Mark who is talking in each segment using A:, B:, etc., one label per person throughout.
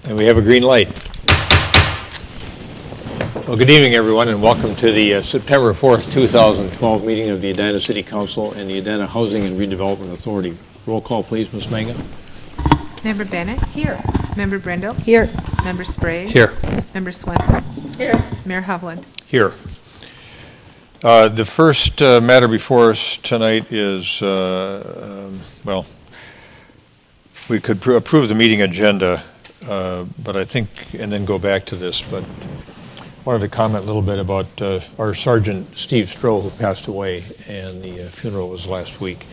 A: And we have a green light. Well, good evening, everyone, and welcome to the September 4th, 2012 meeting of the Edina City Council and the Edina Housing and Redevelopment Authority. Roll call, please, Ms. Manga.
B: Member Bennett? Here. Member Brindle?
C: Here.
B: Member Sprague?
D: Here.
B: Member Swenson?
C: Here.
B: Mayor Hovland?
A: Here. The first matter before us tonight is, well, we could approve the meeting agenda, but I think, and then go back to this, but wanted to comment a little bit about our Sergeant Steve Stroh, who passed away, and the funeral was last week.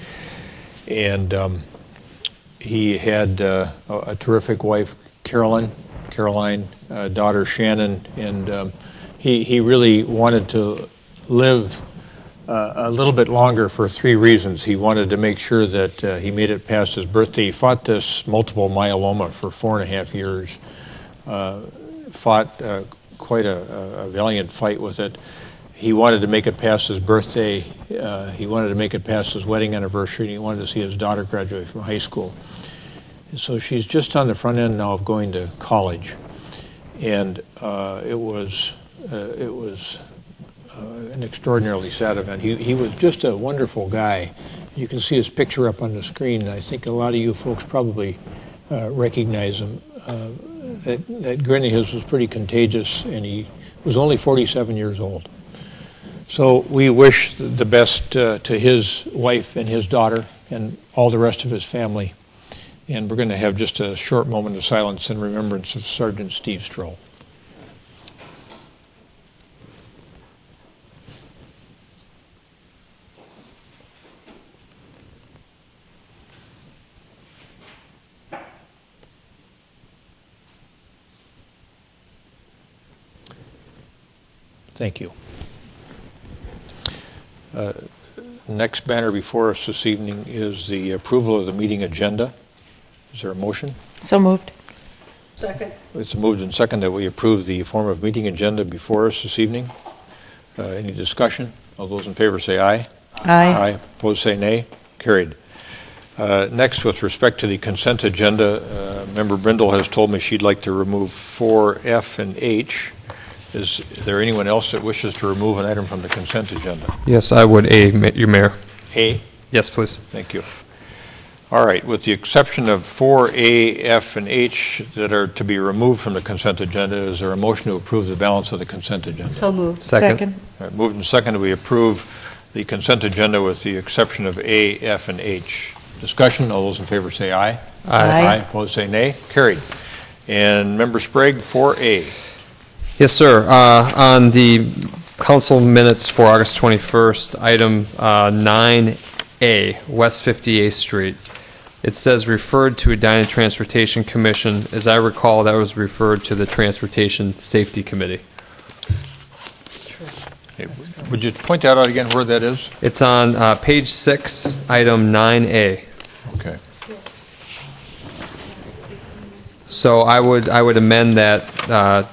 A: And he had a terrific wife, Caroline, daughter Shannon, and he really wanted to live a little bit longer for three reasons. He wanted to make sure that he made it past his birthday. He fought this multiple myeloma for 4.5 years, fought quite a valiant fight with it. He wanted to make it past his birthday. He wanted to make it past his wedding anniversary, and he wanted to see his daughter graduate from high school. And so she's just on the front end now of going to college, and it was an extraordinarily sad event. He was just a wonderful guy. You can see his picture up on the screen. I think a lot of you folks probably recognize him. That grin of his was pretty contagious, and he was only 47 years old. So we wish the best to his wife and his daughter and all the rest of his family. And we're going to have just a short moment of silence in remembrance of Sergeant Steve Stroh. Thank you. Next banner before us this evening is the approval of the meeting agenda. Is there a motion?
C: So moved. Second.
A: It's moved and second that we approve the form of meeting agenda before us this evening. Any discussion? All those in favor say aye.
C: Aye.
A: Aye. Opposed say nay. Carried. Next, with respect to the consent agenda, Member Brindle has told me she'd like to remove 4F and H. Is there anyone else that wishes to remove an item from the consent agenda?
D: Yes, I would, your Mayor.
A: A?
D: Yes, please.
A: Thank you. All right, with the exception of 4A, F, and H that are to be removed from the consent agenda, is there a motion to approve the balance of the consent agenda?
C: So moved.
D: Second.
A: All right, moved and seconded, we approve the consent agenda with the exception of A, F, and H. Discussion, all those in favor say aye.
C: Aye.
A: Aye. Opposed say nay. Carried. And Member Sprague, 4A.
D: Yes, sir. On the council minutes for August 21st, item 9A, West 58th Street, it says referred to Edina Transportation Commission. As I recall, that was referred to the Transportation Safety Committee.
A: Okay, would you point that out again where that is?
D: It's on page 6, item 9A.
A: Okay.
D: So I would amend that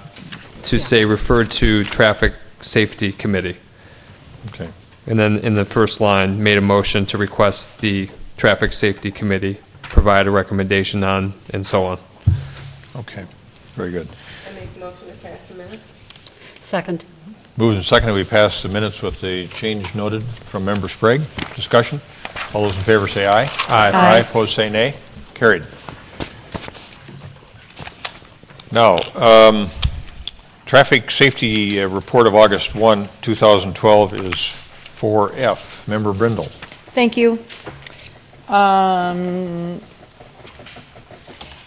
D: to say referred to Traffic Safety Committee.
A: Okay.
D: And then in the first line, made a motion to request the Traffic Safety Committee provide a recommendation on, and so on.
A: Okay. Very good.
E: I make a motion to pass the minutes.
C: Second.
A: Moved and seconded, we pass the minutes with the change noted from Member Sprague. Discussion? All those in favor say aye.
D: Aye.
A: Aye. Opposed say nay. Carried. Now, Traffic Safety Report of August 1, 2012 is 4F. Member Brindle.
C: Thank you.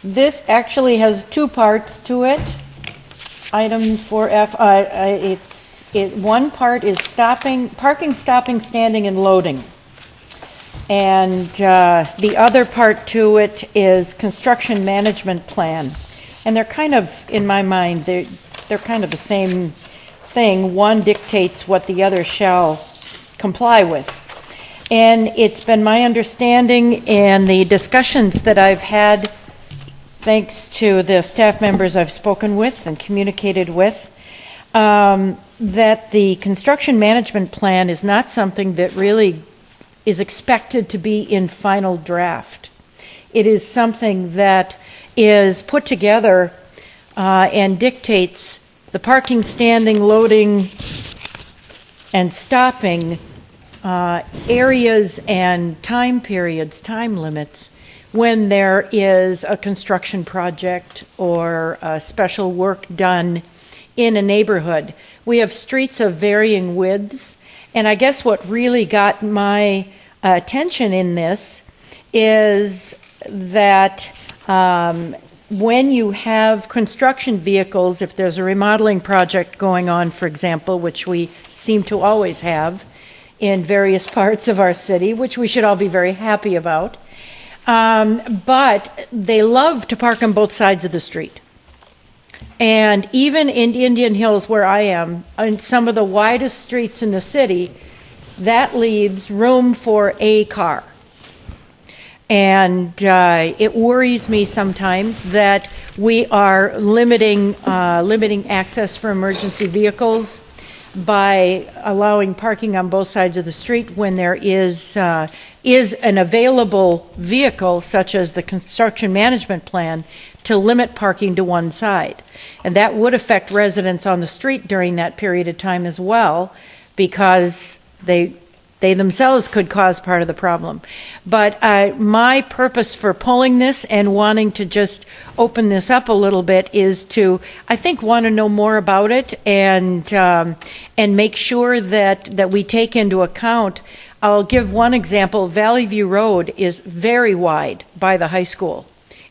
C: This actually has two parts to it. Item 4F, one part is parking, stopping, standing, and loading. And the other part to it is construction management plan. And they're kind of, in my mind, they're kind of the same thing. One dictates what the other shall comply with. And it's been my understanding in the discussions that I've had, thanks to the staff members I've spoken with and communicated with, that the construction management plan is not something that really is expected to be in final draft. It is something that is put together and dictates the parking, standing, loading, and stopping areas and time periods, time limits, when there is a construction project or special work done in a neighborhood. We have streets of varying widths, and I guess what really got my attention in this is that when you have construction vehicles, if there's a remodeling project going on, for example, which we seem to always have in various parts of our city, which we should all be very happy about, but they love to park on both sides of the street. And even in Indian Hills, where I am, on some of the widest streets in the city, that leaves room for a car. And it worries me sometimes that we are limiting access for emergency vehicles by allowing parking on both sides of the street when there is an available vehicle, such as the construction management plan, to limit parking to one side. And that would affect residents on the street during that period of time as well, because they themselves could cause part of the problem. But my purpose for pulling this and wanting to just open this up a little bit is to, I think, want to know more about it and make sure that we take into account. I'll give one example. Valley View Road is very wide by the high school.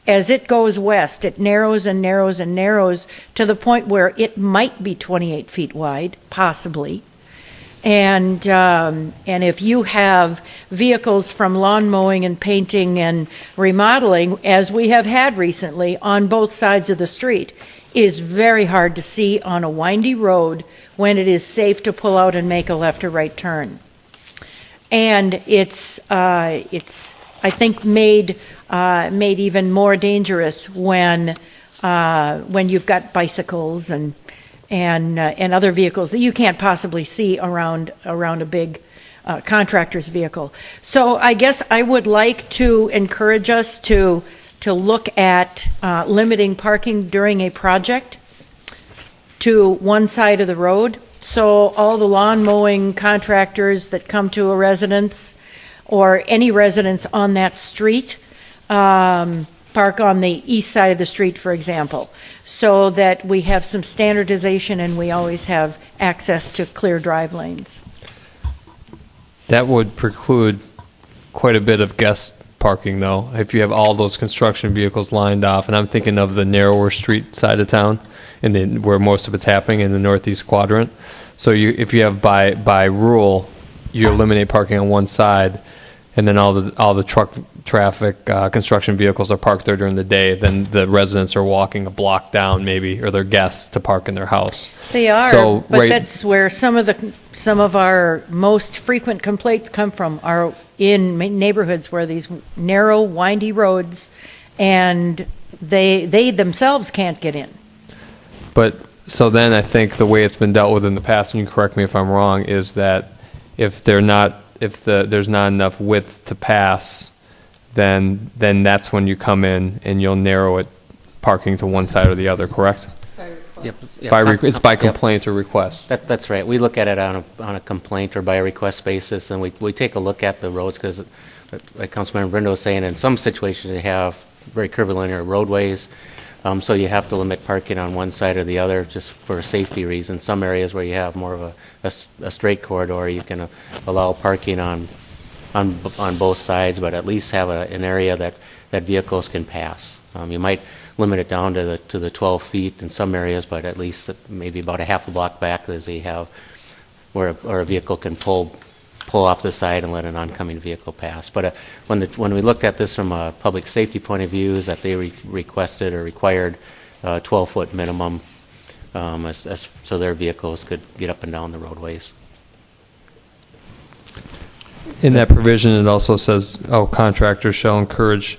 C: As it goes west, it narrows and narrows and narrows to the point where it might be 28 feet wide, possibly. And if you have vehicles from lawn mowing and painting and remodeling, as we have had recently on both sides of the street, it is very hard to see on a windy road when it is safe to pull out and make a left or right turn. And it's I think made even more dangerous when you've got bicycles and other vehicles that you can't possibly see around a big contractor's vehicle. So I guess I would like to encourage us to look at limiting parking during a project to one side of the road. So all the lawn mowing contractors that come to a residence or any residents on that street park on the east side of the street, for example, so that we have some standardization and we always have access to clear drive lanes.
D: That would preclude quite a bit of guest parking, though, if you have all those construction vehicles lined off. And I'm thinking of the narrower street side of town, and where most of it's happening in the northeast quadrant. So if you have by rule, you eliminate parking on one side, and then all the truck traffic, construction vehicles are parked there during the day, then the residents are walking a block down, maybe, or their guests to park in their house.
C: They are,
D: so,
C: but that's where some of our most frequent complaints come from, are in neighborhoods where these narrow, windy roads, and they themselves can't get in.
D: But so then I think the way it's been dealt with in the past, and you can correct me if I'm wrong, is that if there's not enough width to pass, then that's when you come in and you'll narrow it, parking to one side or the other, correct?
E: By request.
F: Yep.
D: It's by complaint or request.
F: That's right. We look at it on a complaint or by a request basis, and we take a look at the roads, because, like Councilmember Brindle was saying, in some situations they have very curvilinear roadways, so you have to limit parking on one side or the other just for safety reasons. Some areas where you have more of a straight corridor, you can allow parking on both sides, but at least have an area that vehicles can pass. You might limit it down to the 12 feet in some areas, but at least maybe about a half a block back, as they have where a vehicle can pull off the side and let an oncoming vehicle pass. But when we looked at this from a public safety point of view, is that they requested or required 12-foot minimum, so their vehicles could get up and down the roadways.
D: In that provision, it also says, contractors shall encourage,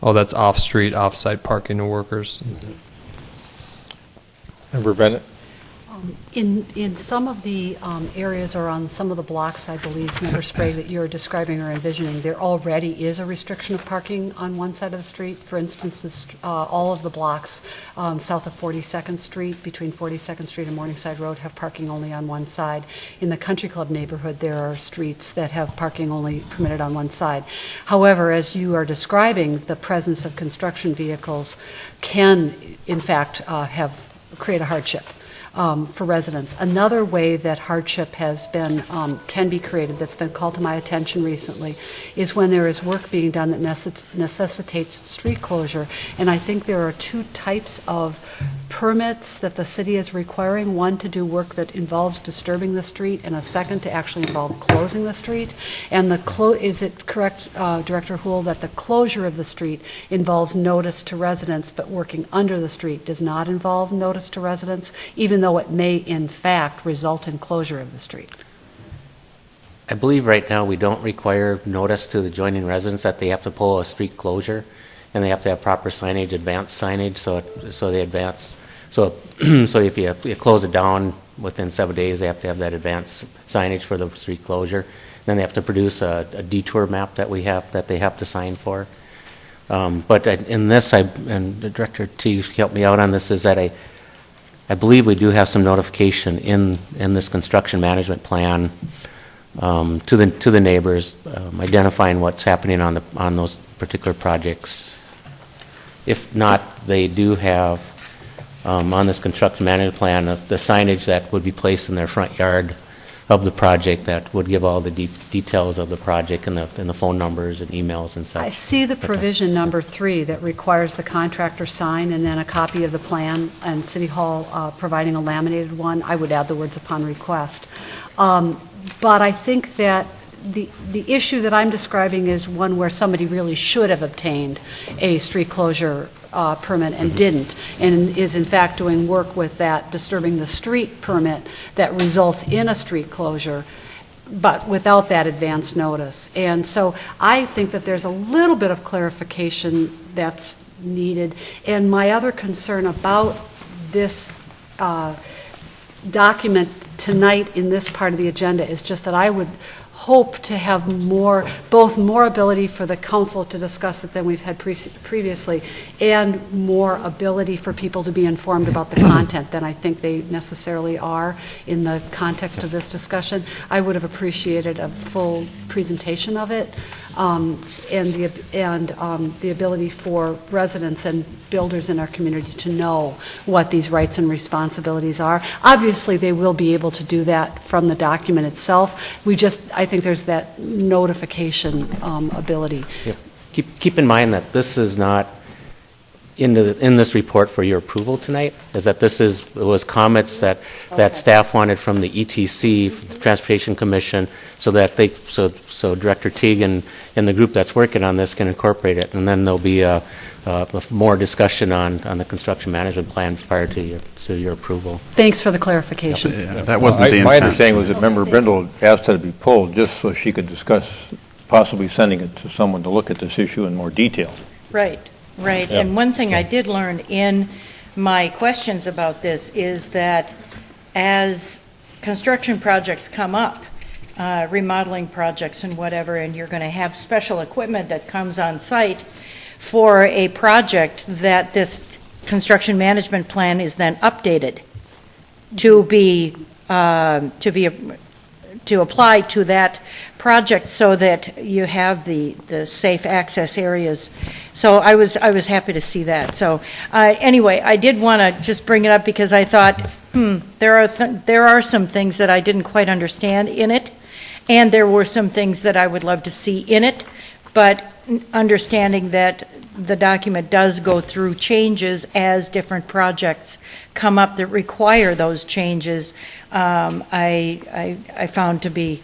D: that's off-street, off-site parking to workers.
A: Member Bennett?
G: In some of the areas or on some of the blocks, I believe, Member Sprague, that you're describing or envisioning, there already is a restriction of parking on one side of the street. For instance, all of the blocks south of 42nd Street, between 42nd Street and Morningside Road, have parking only on one side. In the Country Club neighborhood, there are streets that have parking only permitted on one side. However, as you are describing, the presence of construction vehicles can, in fact, create a hardship for residents. Another way that hardship has been, can be created, that's been called to my attention recently, is when there is work being done that necessitates street closure. And I think there are two types of permits that the city is requiring, one to do work that involves disturbing the street, and a second to actually involve closing the street. And is it correct, Director Houle, that the closure of the street involves notice to residents, but working under the street does not involve notice to residents, even though it may in fact result in closure of the street?
F: I believe right now we don't require notice to the adjoining residents that they have to pull a street closure, and they have to have proper signage, advanced signage, so they advance. So if you close it down within 7 days, they have to have that advanced signage for the street closure. Then they have to produce a detour map that they have to sign for. But in this, and the Director T helped me out on this, is that I believe we do have some notification in this construction management plan to the neighbors, identifying what's happening on those particular projects. If not, they do have on this construction management plan the signage that would be placed in their front yard of the project that would give all the details of the project and the phone numbers and emails and such.
G: I see the provision number 3 that requires the contractor sign and then a copy of the plan, and City Hall providing a laminated one. I would add the words "upon request." But I think that the issue that I'm describing is one where somebody really should have obtained a street closure permit and didn't, and is in fact doing work with that disturbing the street permit that results in a street closure, but without that advance notice. And so I think that there's a little bit of clarification that's needed. And my other concern about this document tonight in this part of the agenda is just that I would hope to have both more ability for the council to discuss it than we've had previously, and more ability for people to be informed about the content than I think they necessarily are in the context of this discussion. I would have appreciated a full presentation of it, and the ability for residents and builders in our community to know what these rights and responsibilities are. Obviously, they will be able to do that from the document itself. I think there's that notification ability.
F: Yep. Keep in mind that this is not in this report for your approval tonight, is that it was comments that staff wanted from the ETC, from the Transportation Commission, so that so Director Teague and the group that's working on this can incorporate it, and then there'll be more discussion on the construction management plan prior to your approval.
G: Thanks for the clarification.
H: Yeah, that wasn't the intent.
A: My understanding was that Member Brindle asked that it be pulled just so she could discuss possibly sending it to someone to look at this issue in more detail.
C: Right.
A: Yeah.
C: And one thing I did learn in my questions about this is that as construction projects come up, remodeling projects and whatever, and you're going to have special equipment that comes on site for a project, that this construction management plan is then updated to apply to that project, so that you have the safe access areas. So I was happy to see that. So anyway, I did want to just bring it up because I thought, there are some things that I didn't quite understand in it, and there were some things that I would love to see in it, but understanding that the document does go through changes as different projects come up that require those changes, I found to be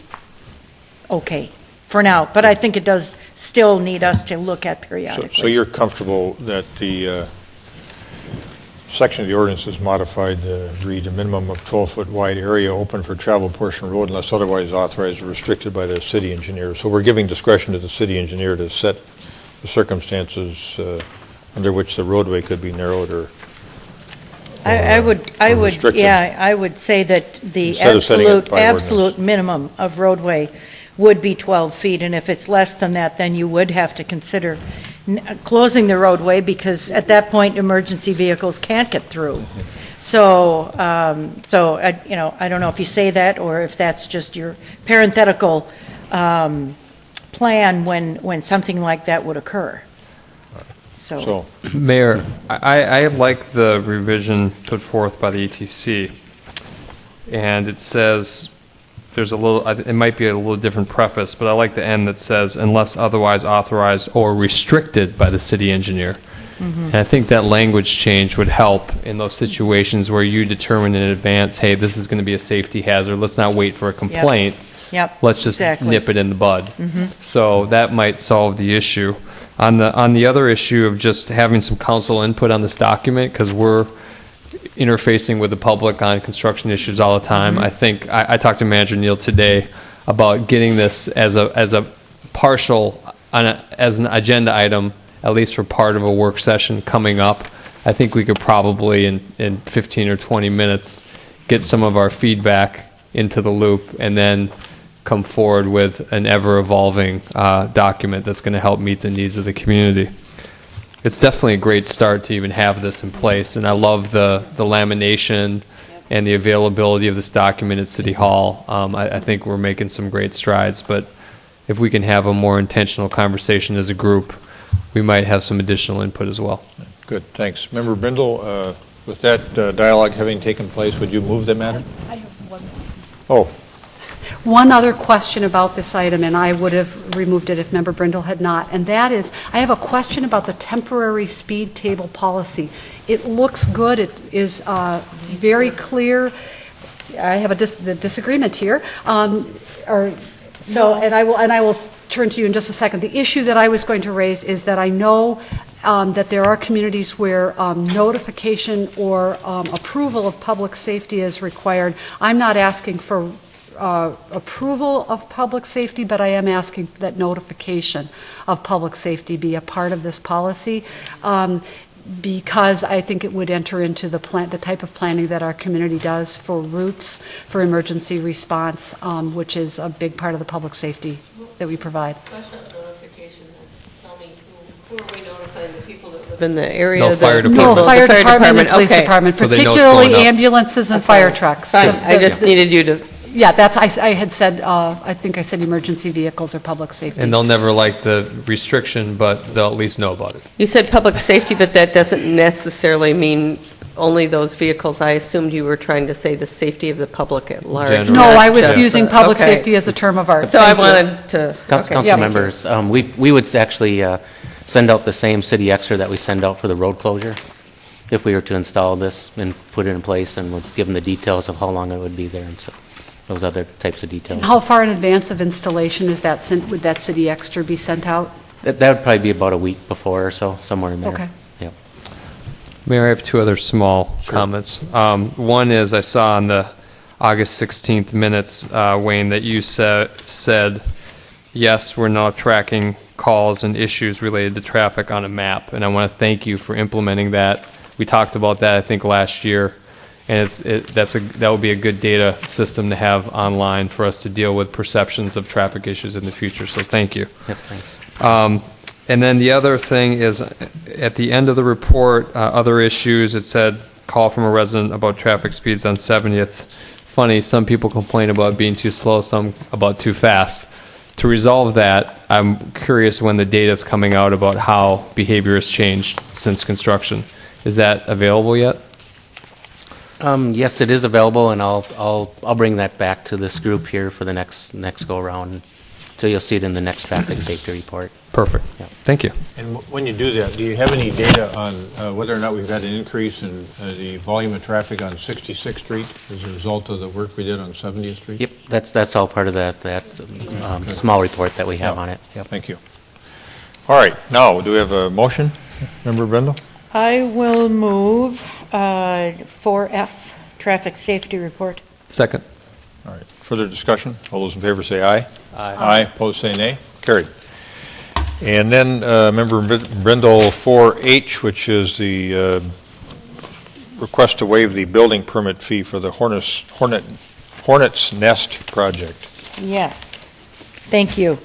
C: okay for now. But I think it does still need us to look at periodically.
A: So you're comfortable that the section of the ordinance is modified to read a minimum of 12-foot wide area open for travel portion of road unless otherwise authorized or restricted by the city engineer. So we're giving discretion to the city engineer to set the circumstances under which the roadway could be narrowed or
C: I would,
A: restricted.
C: yeah, I would say that the
A: Instead of setting it by ordinance.
C: absolute minimum of roadway would be 12 feet, and if it's less than that, then you would have to consider closing the roadway, because at that point, emergency vehicles can't get through. So, I don't know if you say that, or if that's just your parenthetical plan when something like that would occur.
A: So,
D: Mayor, I like the revision put forth by the ETC, and it says, there's a little, it might be a little different preface, but I like the end that says, unless otherwise authorized or restricted by the city engineer. And I think that language change would help in those situations where you determine in advance, hey, this is going to be a safety hazard, let's not wait for a complaint.
C: Yep,
D: Let's just
C: exactly.
D: nip it in the bud. So that might solve the issue. On the other issue of just having some council input on this document, because we're interfacing with the public on construction issues all the time. I think I talked to Manager Neal today about getting this as a partial as an agenda item, at least for part of a work session coming up. I think we could probably in 15 or 20 minutes get some of our feedback into the loop, and then come forward with an ever-evolving document that's going to help meet the needs of the community. It's definitely a great start to even have this in place, and I love the lamination and the availability of this document at City Hall. I think we're making some great strides, but if we can have a more intentional conversation as a group, we might have some additional input as well.
A: good, thanks. Member Brindle, with that dialogue having taken place, would you move the matter?
G: I have one.
A: Oh,
G: One other question about this item, and I would have removed it if Member Brindle had not, and that is, I have a question about the temporary speed table policy. It looks good, it is very clear. I have the disagreement here. And I will turn to you in just a second. The issue that I was going to raise is that I know that there are communities where notification or approval of public safety is required. I'm not asking for approval of public safety, but I am asking that notification of public safety be a part of this policy, because I think it would enter into the type of planning that our community does for routes, for emergency response, which is a big part of the public safety that we provide.
E: Notification, tell me, who are we notifying, the people that live in the area?
D: No, fire
E: the
D: department.
G: No,
E: people-
G: fire
E: the
G: department and police
E: okay.
G: department,
D: So they know it's
G: particularly
D: going up.
G: ambulances and fire trucks.
E: Fine, I just needed you to,
G: Yeah, I had said, I think I said emergency vehicles or public safety.
D: And they'll never like the restriction, but they'll at least know about it.
E: you said public safety, but that doesn't necessarily mean only those vehicles. I assumed you were trying to say the safety of the public at large.
D: General.
G: No,
E: not
G: I was
E: just
G: using
E: the-
G: public
E: okay.
G: safety as a term of art.
E: So I
G: Thank you.
E: wanted to, okay.
F: Council members, we would actually send out the same city extra that we send out for the road closure, if we were to install this and put it in place, and we'd give them the details of how long it would be there and so those other types of details.
G: How far in advance of installation would that city extra be sent out?
F: That would probably be about a week before or so, somewhere in there.
G: Okay.
F: Yep.
D: Mayor, I have two other small comments. One is I saw on the August 16th minutes, Wayne, that you said, yes, we're now tracking calls and issues related to traffic on a map, and I want to thank you for implementing that. We talked about that, I think, last year, and that would be a good data system to have online for us to deal with perceptions of traffic issues in the future, so thank you.
F: Yep, thanks.
D: And then the other thing is, at the end of the report, other issues, it said, call from a resident about traffic speeds on 70th. Funny, some people complain about being too slow, some about too fast. To resolve that, I'm curious when the data is coming out about how behavior has changed since construction. Is that available yet?
F: Yes, it is available, and I'll bring that back to this group here for the next go around. So you'll see it in the next traffic safety report.
D: Perfect.
F: Yeah.
D: Thank you.
A: and when you do that, do you have any data on whether or not we've had an increase in the volume of traffic on 66th Street as a result of the work we did on 70th Street?
F: Yep, that's all part of that small report that we have on it. Yep.
A: Thank you. All right, now, do we have a motion? Member Brindle?
C: I will move 4F, traffic safety report.
D: Second.
A: All right, further discussion? All those in favor say aye.
D: Aye.
A: Aye, opposed say nay. Carried. And then Member Brindle 4H, which is the request to waive the building permit fee for the Hornet's Nest project.
C: Yes, thank you.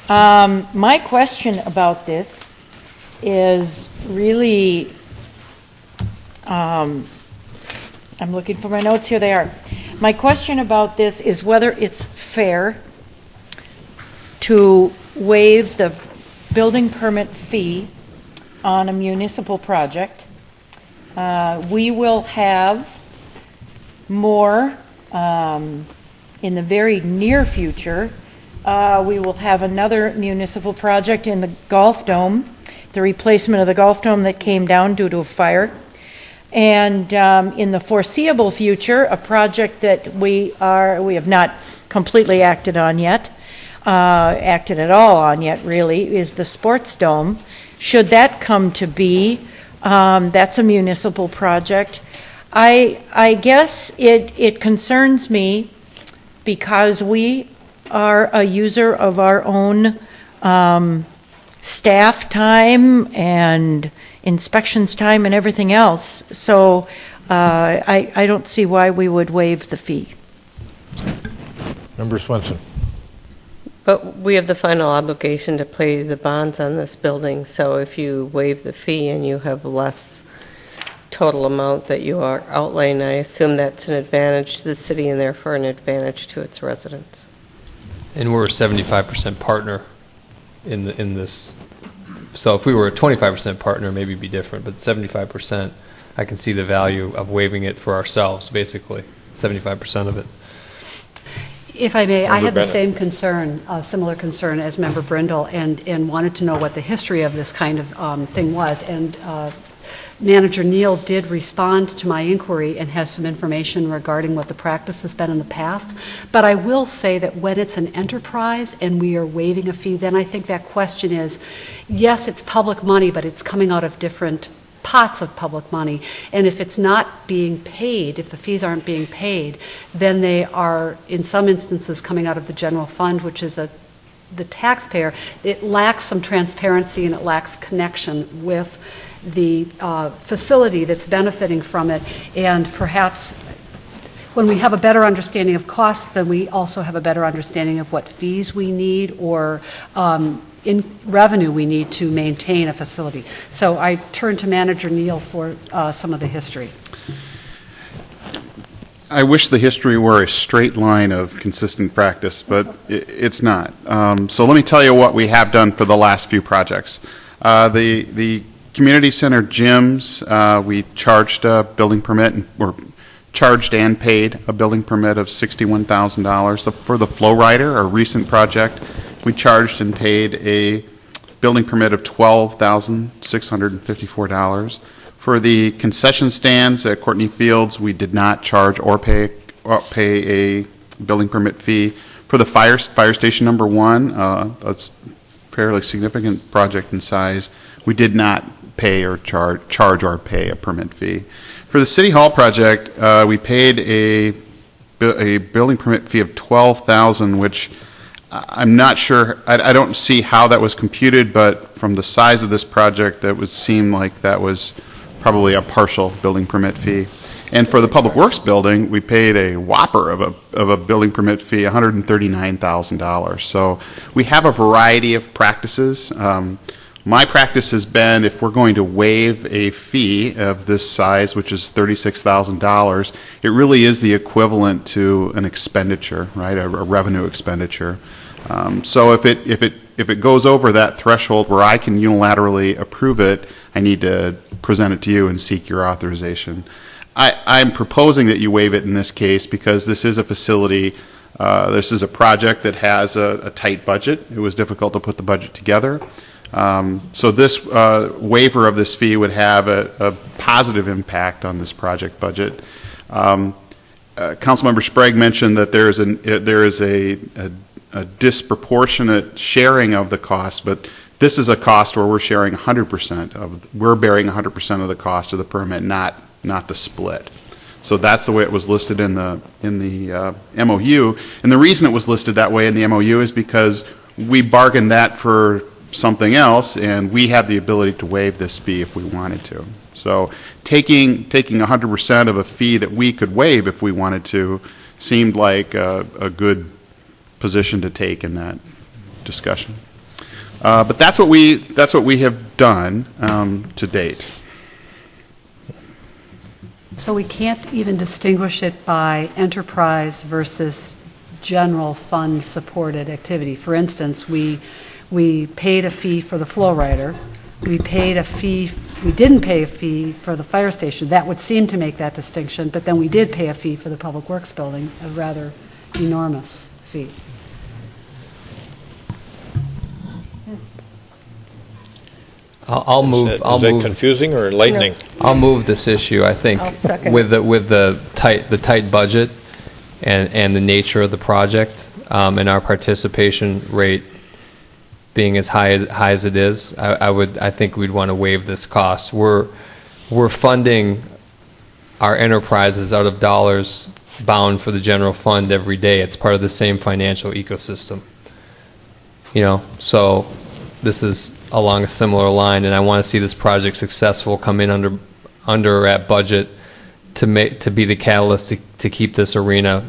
C: My question about this is really, I'm looking for my notes, here they are. My question about this is whether it's fair to waive the building permit fee on a municipal project. We will have more in the very near future. We will have another municipal project in the Golf Dome, the replacement of the Golf Dome that came down due to a fire. And in the foreseeable future, a project that we have not completely acted at all on yet, really, is the Sports Dome. Should that come to be, that's a municipal project. I guess it concerns me because we are a user of our own staff time and inspections time and everything else. So I don't see why we would waive the fee.
A: Member Swenson.
E: But we have the final obligation to pay the bonds on this building, so if you waive the fee and you have less total amount that you are outlaying, I assume that's an advantage to the city and therefore an advantage to its residents.
D: And we're a 75% partner in this. So if we were a 25% partner, maybe it'd be different, but 75%, I can see the value of waiving it for ourselves, basically, 75% of it.
G: If I may, I
A: Member
G: had the
A: Bennett.
G: same concern, similar concern as Member Brindle, and wanted to know what the history of this kind of thing was. And Manager Neal did respond to my inquiry and has some information regarding what the practice has been in the past. But I will say that when it's an enterprise and we are waiving a fee, then I think that question is, yes, it's public money, but it's coming out of different pots of public money. And if it's not being paid, if the fees aren't being paid, then they are, in some instances, coming out of the general fund, which is the taxpayer. It lacks some transparency and it lacks connection with the facility that's benefiting from it, and perhaps when we have a better understanding of costs, then we also have a better understanding of what fees we need or in revenue we need to maintain a facility. So I turn to Manager Neal for some of the history.
H: I wish the history were a straight line of consistent practice, but it's not. So let me tell you what we have done for the last few projects. The community center gyms, we charged a building permit, or charged and paid a building permit of $61,000. For the Flow Rider, our recent project, we charged and paid a building permit of $12,654. For the concession stands at Courtney Fields, we did not charge or pay a building permit fee. For the fire station number 1, that's a fairly significant project in size, we did not pay or charge or pay a permit fee. For the City Hall project, we paid a building permit fee of $12,000, which I'm not sure, I don't see how that was computed, but from the size of this project, that would seem like that was probably a partial building permit fee. And for the Public Works building, we paid a whopper of a building permit fee, $139,000. So we have a variety of practices. My practice has been, if we're going to waive a fee of this size, which is $36,000, it really is the equivalent to an expenditure, right? A revenue expenditure. So if it goes over that threshold where I can unilaterally approve it, I need to present it to you and seek your authorization. I'm proposing that you waive it in this case because this is a facility. This is a project that has a tight budget. It was difficult to put the budget together. So this waiver of this fee would have a positive impact on this project budget. Councilmember Sprague mentioned that there is a disproportionate sharing of the cost, but this is a cost where we're sharing 100% we're bearing 100% of the cost of the permit, not the split. So that's the way it was listed in the MOU, and the reason it was listed that way in the MOU is because we bargained that for something else, and we have the ability to waive this fee if we wanted to. So taking 100% of a fee that we could waive if we wanted to seemed like a good position to take in that discussion. But that's what we have done to date.
G: So we can't even distinguish it by enterprise versus general fund supported activity. For instance, we paid a fee for the flow rider. We didn't pay a fee for the fire station. That would seem to make that distinction, but then we did pay a fee for the Public Works building, a rather enormous fee.
D: I'll move.
A: Is that confusing or enlightening?
D: I'll move this issue. I think
E: I'll second
D: with the tight budget and the nature of the project and our participation rate being as high as it is, I think we'd want to waive this cost. We're funding our enterprises out of dollars bound for the general fund every day. It's part of the same financial ecosystem. So this is along a similar line, and I want to see this project successful, come in under at budget to be the catalyst to keep this arena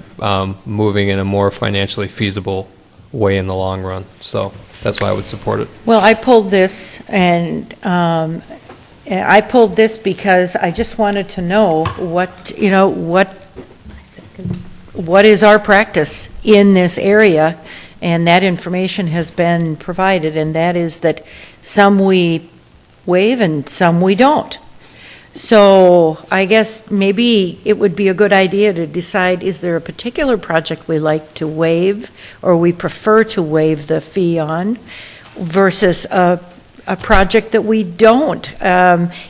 D: moving in a more financially feasible way in the long run. So that's why I would support it.
C: Well, I pulled this, and I pulled this because I just wanted to know what is our practice in this area, and that information has been provided, and that is that some we waive and some we don't. So I guess maybe it would be a good idea to decide, is there a particular project we like to waive or we prefer to waive the fee on versus a project that we don't.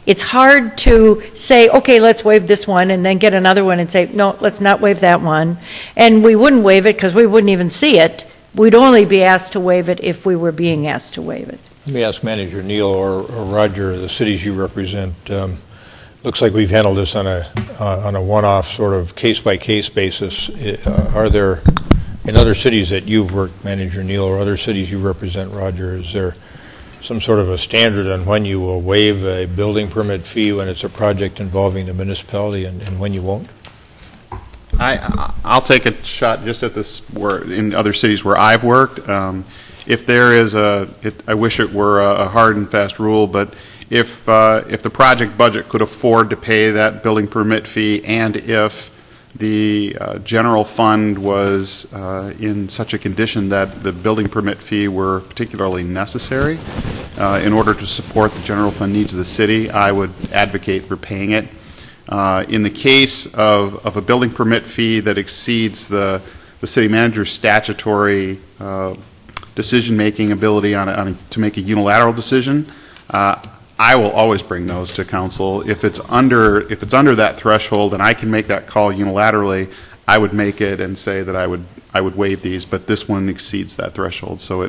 C: It's hard to say, okay, let's waive this one and then get another one and say, no, let's not waive that one. And we wouldn't waive it because we wouldn't even see it. We'd only be asked to waive it if we were being asked to waive it.
A: Let me ask Manager Neal or Roger, the cities you represent. Looks like we've handled this on a one-off sort of case-by-case basis. Are there, in other cities that you've worked, Manager Neal, or other cities you represent, Roger, is there some sort of a standard on when you will waive a building permit fee when it's a project involving the municipality and when you won't?
H: I'll take a shot just at this, in other cities where I've worked. If there is I wish it were a hard and fast rule, but if the project budget could afford to pay that building permit fee, and if the general fund was in such a condition that the building permit fee were particularly necessary in order to support the general fund needs of the city, I would advocate for paying it. In the case of a building permit fee that exceeds the city manager's statutory decision-making ability to make a unilateral decision, I will always bring those to council. If it's under that threshold and I can make that call unilaterally, I would make it and say that I would waive these. But this one exceeds that threshold, so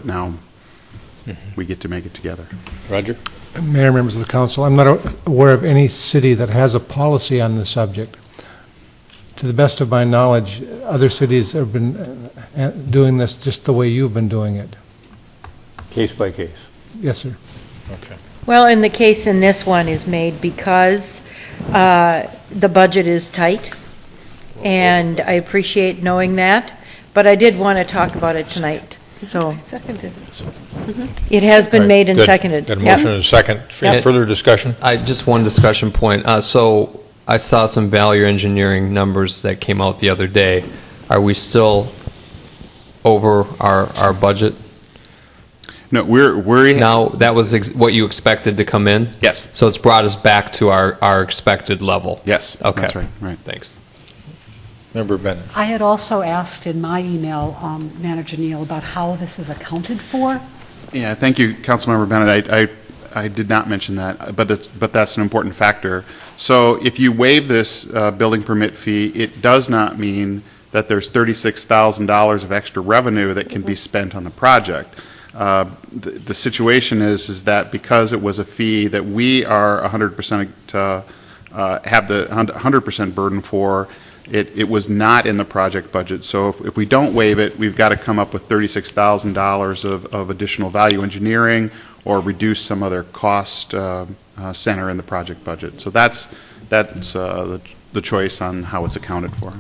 H: we get to make it together.
A: Roger?
I: Mayor, members of the council, I'm not aware of any city that has a policy on this subject. To the best of my knowledge, other cities have been doing this just the way you've been doing it.
A: Case by case?
I: Yes, sir.
A: Okay.
C: Well, and the case in this one is made because the budget is tight, and I appreciate knowing that, but I did want to talk about it tonight. So
E: Seconded.
C: it has been made and
A: Good.
C: seconded.
A: Got a
C: Yep.
A: motion and a second.
C: Yep.
A: Further discussion?
D: Just one discussion point. So I saw some value engineering numbers that came out the other day. Are we still over our budget?
H: No, we're
D: Now, that was what you expected to come in?
H: Yes.
D: So it's brought us back to our expected level?
H: Yes.
D: Okay.
H: That's right.
D: Thanks.
A: Member Bennett.
G: I had also asked in my email, Manager Neal, about how this is accounted for.
H: Yeah, thank you, Councilmember Bennett. I did not mention that, but that's an important factor. So if you waive this building permit fee, it does not mean that there's $36,000 of extra revenue that can be spent on the project. The situation is that because it was a fee that we are 100% have the 100% burden for, it was not in the project budget. So if we don't waive it, we've got to come up with $36,000 of additional value engineering or reduce some other cost center in the project budget. So that's the choice on how it's accounted for.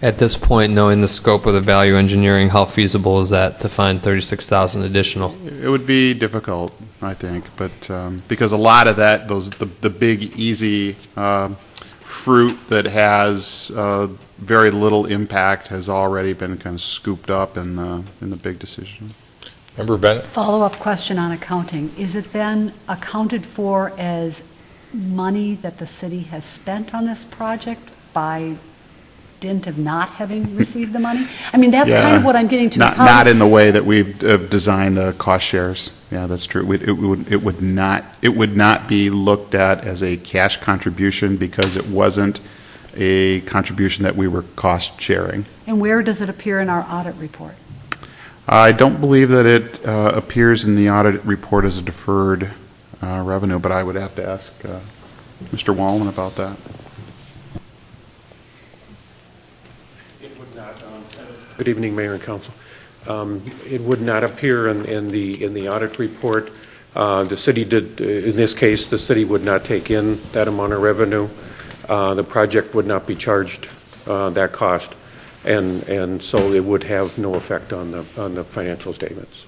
D: At this point, knowing the scope of the value engineering, how feasible is that to find 36,000 additional?
H: It would be difficult, I think, but because a lot of that, the big, easy fruit that has very little impact has already been kind of scooped up in the big decision.
A: Member Bennett?
G: Follow-up question on accounting. Is it then accounted for as money that the city has spent on this project by dint of not having received the money? I mean, that's kind of what I'm getting to.
H: Not in the way that we've designed the cost shares. Yeah, that's true. It would not be looked at as a cash contribution because it wasn't a contribution that we were cost sharing.
G: And where does it appear in our audit report?
H: I don't believe that it appears in the audit report as a deferred revenue, but I would have to ask Mr. Wallman about that.
J: Good evening, Mayor and Council. It would not appear in the audit report. The city did, in this case, the city would not take in that amount of revenue. The project would not be charged that cost, and so it would have no effect on the financial statements.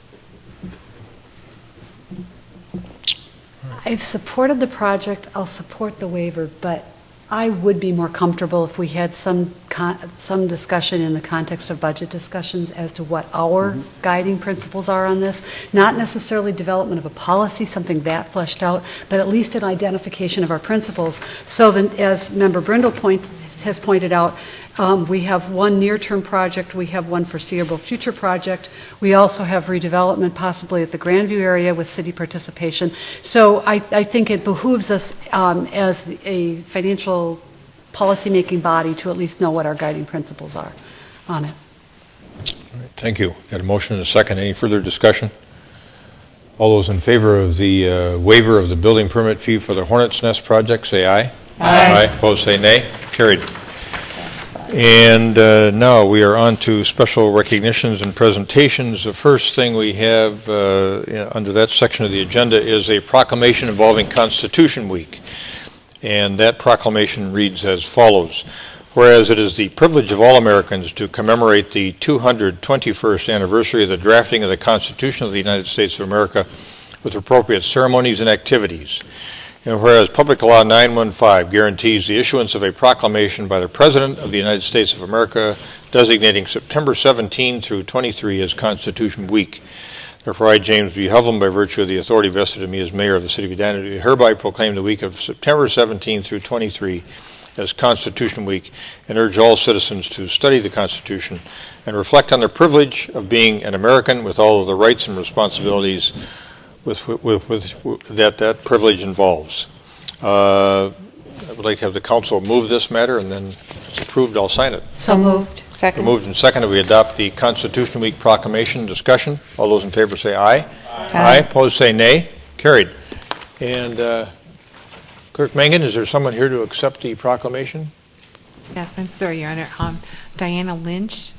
G: I've supported the project. I'll support the waiver, but I would be more comfortable if we had some discussion in the context of budget discussions as to what our guiding principles are on this. Not necessarily development of a policy, something that fleshed out, but at least an identification of our principles. So that, as Member Brindle has pointed out, we have one near-term project, we have one foreseeable future project, we also have redevelopment possibly at the Grandview area with city participation. So I think it behooves us as a financial policy-making body to at least know what our guiding principles are on it.
A: All right, thank you. Got a motion and a second. Any further discussion? All those in favor of the waiver of the building permit fee for the Hornets Nest project, say aye. Aye. Opposed, say nay. Carried. And now we are on to special recognitions and presentations. The first thing we have under that section of the agenda is a proclamation involving Constitution Week. And that proclamation reads as follows. Whereas it is the privilege of all Americans to commemorate the 221st anniversary of the drafting of the Constitution of the United States of America with appropriate ceremonies and activities. And whereas Public Law 915 guarantees the issuance of a proclamation by the President of the United States of America designating September 17 through 23 as Constitution Week. Therefore, I, James B. Hovland, by virtue of the authority vested in me as Mayor of the City of Edina, do hereby proclaim the week of September 17 through 23 as Constitution Week and urge all citizens to study the Constitution and reflect on the privilege of being an American with all of the rights and responsibilities that privilege involves. I would like to have the council move this matter, and then if it's approved, I'll sign it.
C: So moved. Second.
A: Moved and seconded, we adopt the Constitution Week proclamation. Discussion. All those in favor say aye. Aye. Opposed, say nay. Carried. And Clerk Mangan, is there someone here to accept the proclamation?
B: Yes, I'm sorry, Your Honor. Diana Lynch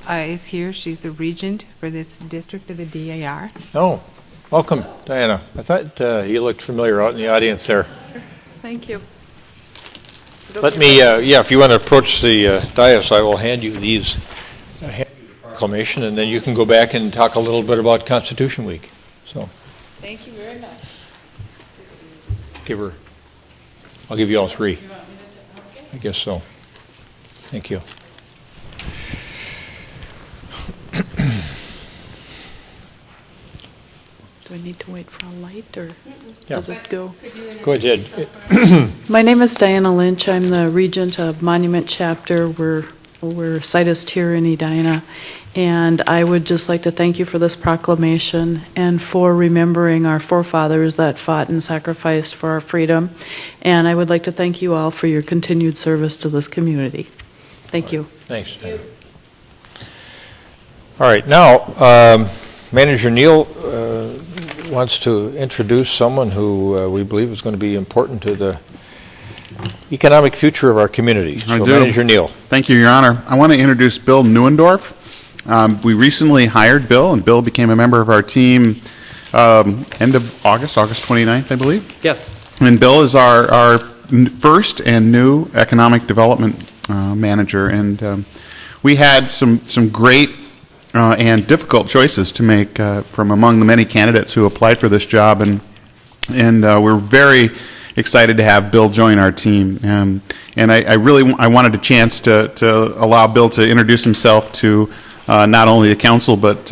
B: is here. She's the regent for this district of the DAR.
A: Oh, welcome, Diana. I thought you looked familiar out in the audience there.
K: Thank you.
A: Let me, if you want to approach the dais, I will hand you these proclamation, and then you can go back and talk a little bit about Constitution Week. So,
K: Thank you very much.
A: I'll give you all three. I guess so. Thank you.
K: Do I need to wait for a light, or does it go?
A: Go ahead.
K: My name is Diana Lynch. I'm the regent of Monument Chapter. We're sightist here in Edina. And I would just like to thank you for this proclamation and for remembering our forefathers that fought and sacrificed for our freedom. And I would like to thank you all for your continued service to this community. Thank you.
A: Thanks. All right. Now, Manager Neal wants to introduce someone who we believe is going to be important to the economic future of our community.
H: I
A: So
H: do.
A: Manager Neal.
H: Thank you, Your Honor. I want to introduce Bill Neuendorf. We recently hired Bill, and Bill became a member of our team end of August 29th, I believe.
L: Yes.
H: And Bill is our first and new economic development manager, and we had some great and difficult choices to make from among the many candidates who applied for this job, and we're very excited to have Bill join our team. And I really wanted a chance to allow Bill to introduce himself to not only the council but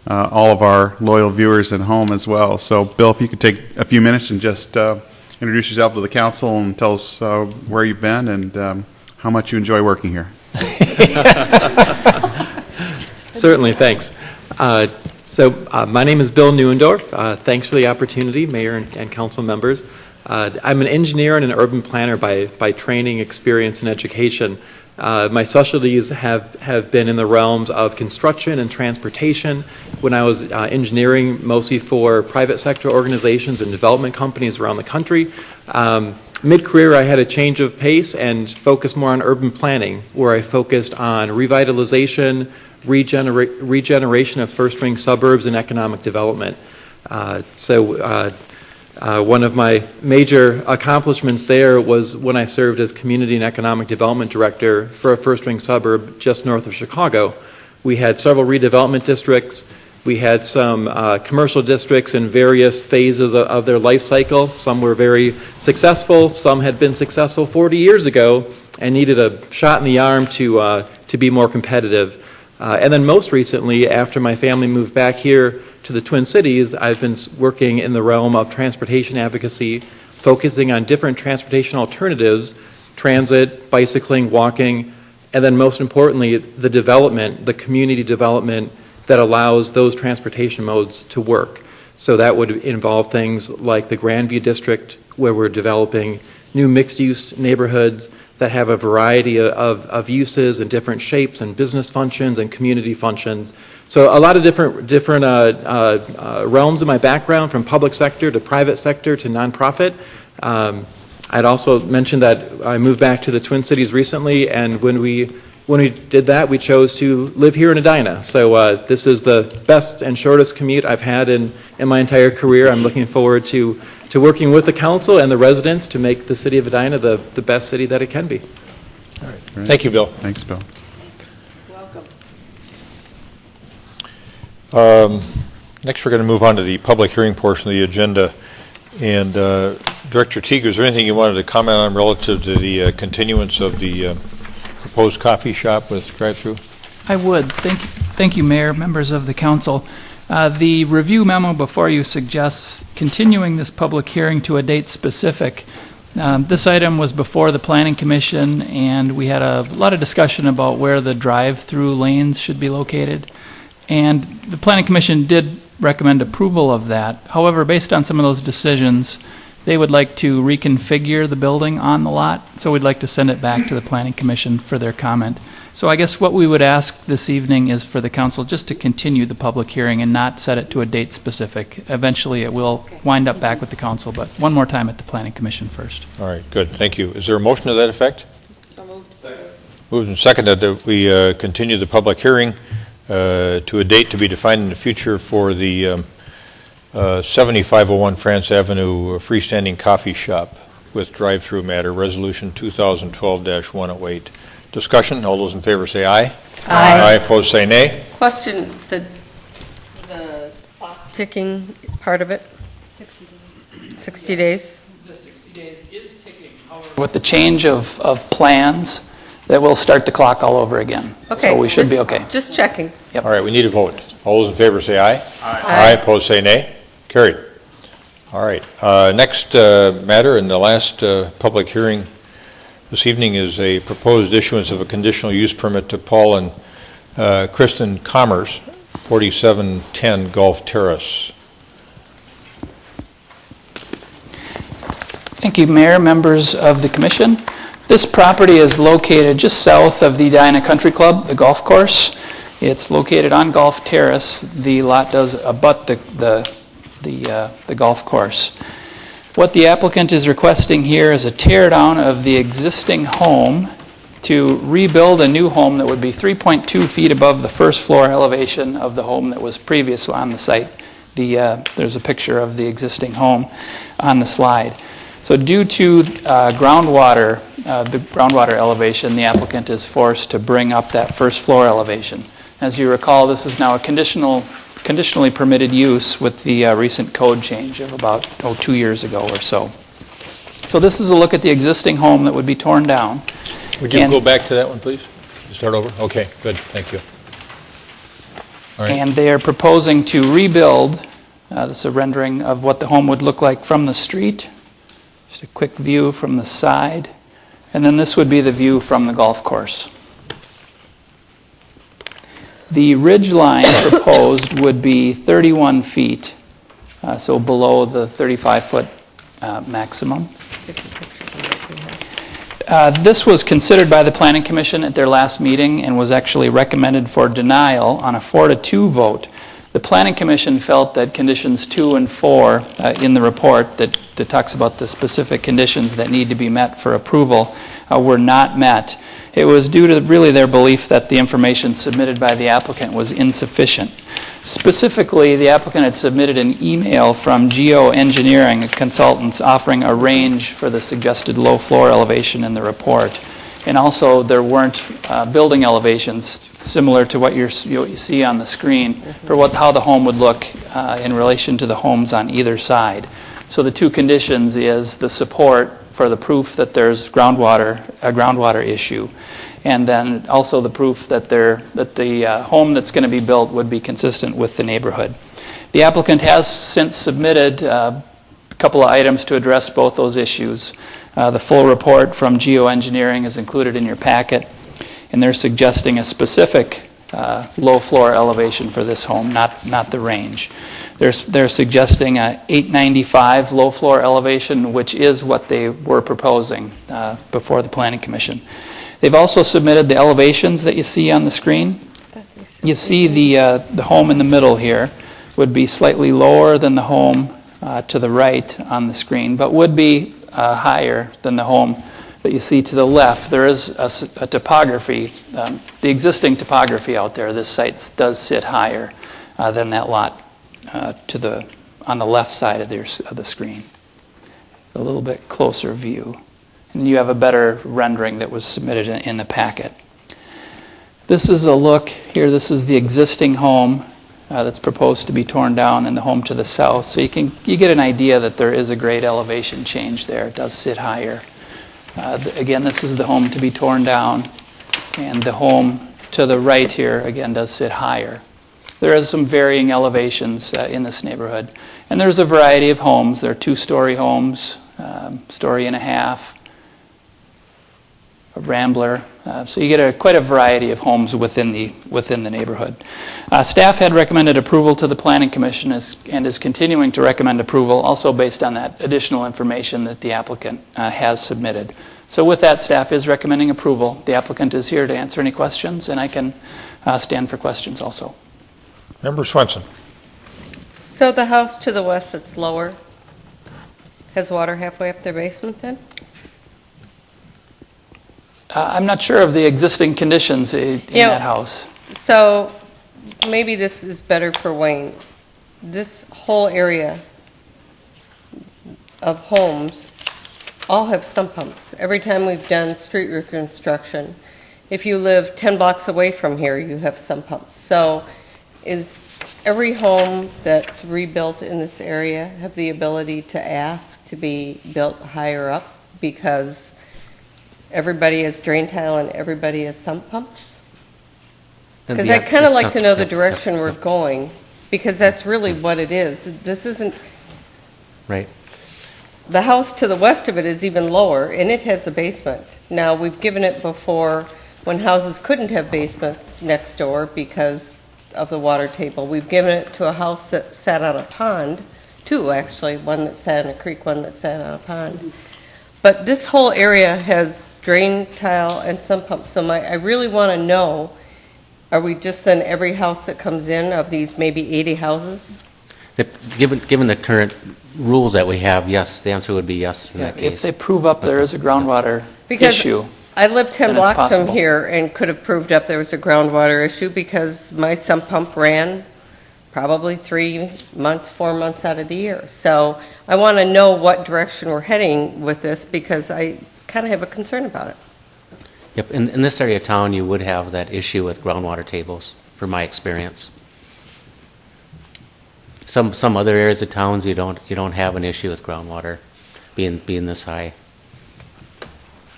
H: all of our loyal viewers at home as well. So, Bill, if you could take a few minutes and just introduce yourself to the council and tell us where you've been and how much you enjoy working here.
L: Certainly, thanks. My name is Bill Neuendorf. Thanks for the opportunity, Mayor and council members. I'm an engineer and an urban planner by training, experience, and education. My specialties have been in the realms of construction and transportation. When I was engineering, mostly for private sector organizations and development companies around the country. Mid-career, I had a change of pace and focused more on urban planning, where I focused on revitalization, regeneration of first-ring suburbs, and economic development. One of my major accomplishments there was when I served as Community and Economic Development Director for a first-ring suburb just north of Chicago. We had several redevelopment districts. We had some commercial districts in various phases of their life cycle. Some were very successful. Some had been successful 40 years ago and needed a shot in the arm to be more competitive. And then most recently, after my family moved back here to the Twin Cities, I've been working in the realm of transportation advocacy, focusing on different transportation alternatives, transit, bicycling, walking, and then most importantly, the development, the community development that allows those transportation modes to work. So that would involve things like the Grandview District, where we're developing new mixed-use neighborhoods that have a variety of uses and different shapes and business functions and community functions. So a lot of different realms in my background, from public sector to private sector to nonprofit. I'd also mentioned that I moved back to the Twin Cities recently, and when we did that, we chose to live here in Edina. So this is the best and shortest commute I've had in my entire career. I'm looking forward to working with the council and the residents to make the city of Edina the best city that it can be.
A: All right. Thank you, Bill.
H: Thanks, Bill.
E: Welcome.
A: Next, we're going to move on to the public hearing portion of the agenda. And Director Teague, is there anything you wanted to comment on relative to the continuance of the proposed coffee shop with drive-through?
M: I would. Thank you, Mayor, members of the council. The review memo before you suggests continuing this public hearing to a date specific. This item was before the Planning Commission, and we had a lot of discussion about where the drive-through lanes should be located. And the Planning Commission did recommend approval of that. However, based on some of those decisions, they would like to reconfigure the building on the lot, so we'd like to send it back to the Planning Commission for their comment. So I guess what we would ask this evening is for the council just to continue the public hearing and not set it to a date specific. Eventually, it will wind up back with the council, but one more time at the Planning Commission first.
A: All right, good. Thank you. Is there a motion to that effect?
E: So moved. Second.
A: Moved and seconded that we continue the public hearing to a date to be defined in the future for the 7501 France Avenue freestanding coffee shop with drive-through matter, Resolution 2012-108. Discussion. All those in favor say aye.
C: Aye.
A: Aye. Opposed say nay.
E: Question, the clock ticking part of it? 60 days?
M: The 60 days is ticking. However, with the change of plans, that will start the clock all over again.
E: Okay.
M: So we should be okay.
E: Just checking.
A: All right, we need a vote. All those in favor say aye.
E: Aye.
A: Aye. Opposed say nay. Carried. All right. Next matter and the last public hearing this evening is a proposed issuance of a conditional use permit to Paul and Kristen Commerce, 4710 Gulf Terrace.
M: Thank you, Mayor, members of the commission. This property is located just south of the Edina Country Club, the golf course. It's located on Gulf Terrace. The lot does abut the golf course. What the applicant is requesting here is a tear down of the existing home to rebuild a new home that would be 3.2 feet above the first floor elevation of the home that was previously on the site. There's a picture of the existing home on the slide. So due to the groundwater elevation, the applicant is forced to bring up that first floor elevation. As you recall, this is now a conditionally permitted use with the recent code change of about 2 years ago or so. So this is a look at the existing home that would be torn down.
A: Would you go back to that one, please? Start over? Okay, good, thank you. All right.
M: And they are proposing to rebuild, this is a rendering of what the home would look like from the street. Just a quick view from the side. And then this would be the view from the golf course. The ridge line proposed would be 31 feet, so below the 35-foot maximum. This was considered by the Planning Commission at their last meeting and was actually recommended for denial on a 4-2 vote. The Planning Commission felt that conditions 2 and 4 in the report that talks about the specific conditions that need to be met for approval were not met. It was due to really their belief that the information submitted by the applicant was insufficient. Specifically, the applicant had submitted an email from geoengineering consultants offering a range for the suggested low floor elevation in the report. And also, there weren't building elevations similar to what you see on the screen for how the home would look in relation to the homes on either side. So the two conditions is the support for the proof that there's a groundwater issue, and then also the proof that the home that's going to be built would be consistent with the neighborhood. The applicant has since submitted a couple of items to address both those issues. The full report from geoengineering is included in your packet, and they're suggesting a specific low floor elevation for this home, not the range. They're suggesting a 895 low floor elevation, which is what they were proposing before the Planning Commission. They've also submitted the elevations that you see on the screen. You see the home in the middle here would be slightly lower than the home to the right on the screen, but would be higher than the home that you see to the left. There is a topography, the existing topography out there. This site does sit higher than that lot on the left side of the screen. A little bit closer view. And you have a better rendering that was submitted in the packet. This is a look here. This is the existing home that's proposed to be torn down, and the home to the south. So you get an idea that there is a great elevation change there. It does sit higher. Again, this is the home to be torn down, and the home to the right here, again, does sit higher. There is some varying elevations in this neighborhood. And there's a variety of homes. There are 2-story homes, story and a half, a rambler. So you get quite a variety of homes within the neighborhood. Staff had recommended approval to the Planning Commission and is continuing to recommend approval, also based on that additional information that the applicant has submitted. So with that, staff is recommending approval. The applicant is here to answer any questions, and I can stand for questions also.
A: Member Swenson.
E: So the house to the west that's lower has water halfway up their basement then?
M: I'm not sure of the existing conditions in that house.
E: So maybe this is better for Wayne. This whole area of homes all have sump pumps. Every time we've done street reconstruction, if you live 10 blocks away from here, you have sump pumps. So is every home that's rebuilt in this area have the ability to ask to be built higher up because everybody has drain tile and everybody has sump pumps? Because I'd kind of like to know the direction we're going, because that's really what it is. This isn't...
F: Right.
E: The house to the west of it is even lower, and it has a basement. Now, we've given it before when houses couldn't have basements next door because of the water table. We've given it to a house that sat on a pond, two actually, one that sat in a creek, one that sat on a pond. But this whole area has drain tile and sump pumps. So I really want to know, are we just in every house that comes in of these maybe 80 houses?
F: Given the current rules that we have, yes, the answer would be yes in that
M: If
F: case.
M: they prove up there is a groundwater
E: Because
M: issue,
E: I live 10
M: then it's
E: blocks from
M: possible.
E: here and could have proved up there was a groundwater issue because my sump pump ran probably 3 months, 4 months out of the year. So I want to know what direction we're heading with this because I kind of have a concern about it.
F: Yep, in this area of town, you would have that issue with groundwater tables, from my experience. Some other areas of towns, you don't have an issue with groundwater being this high.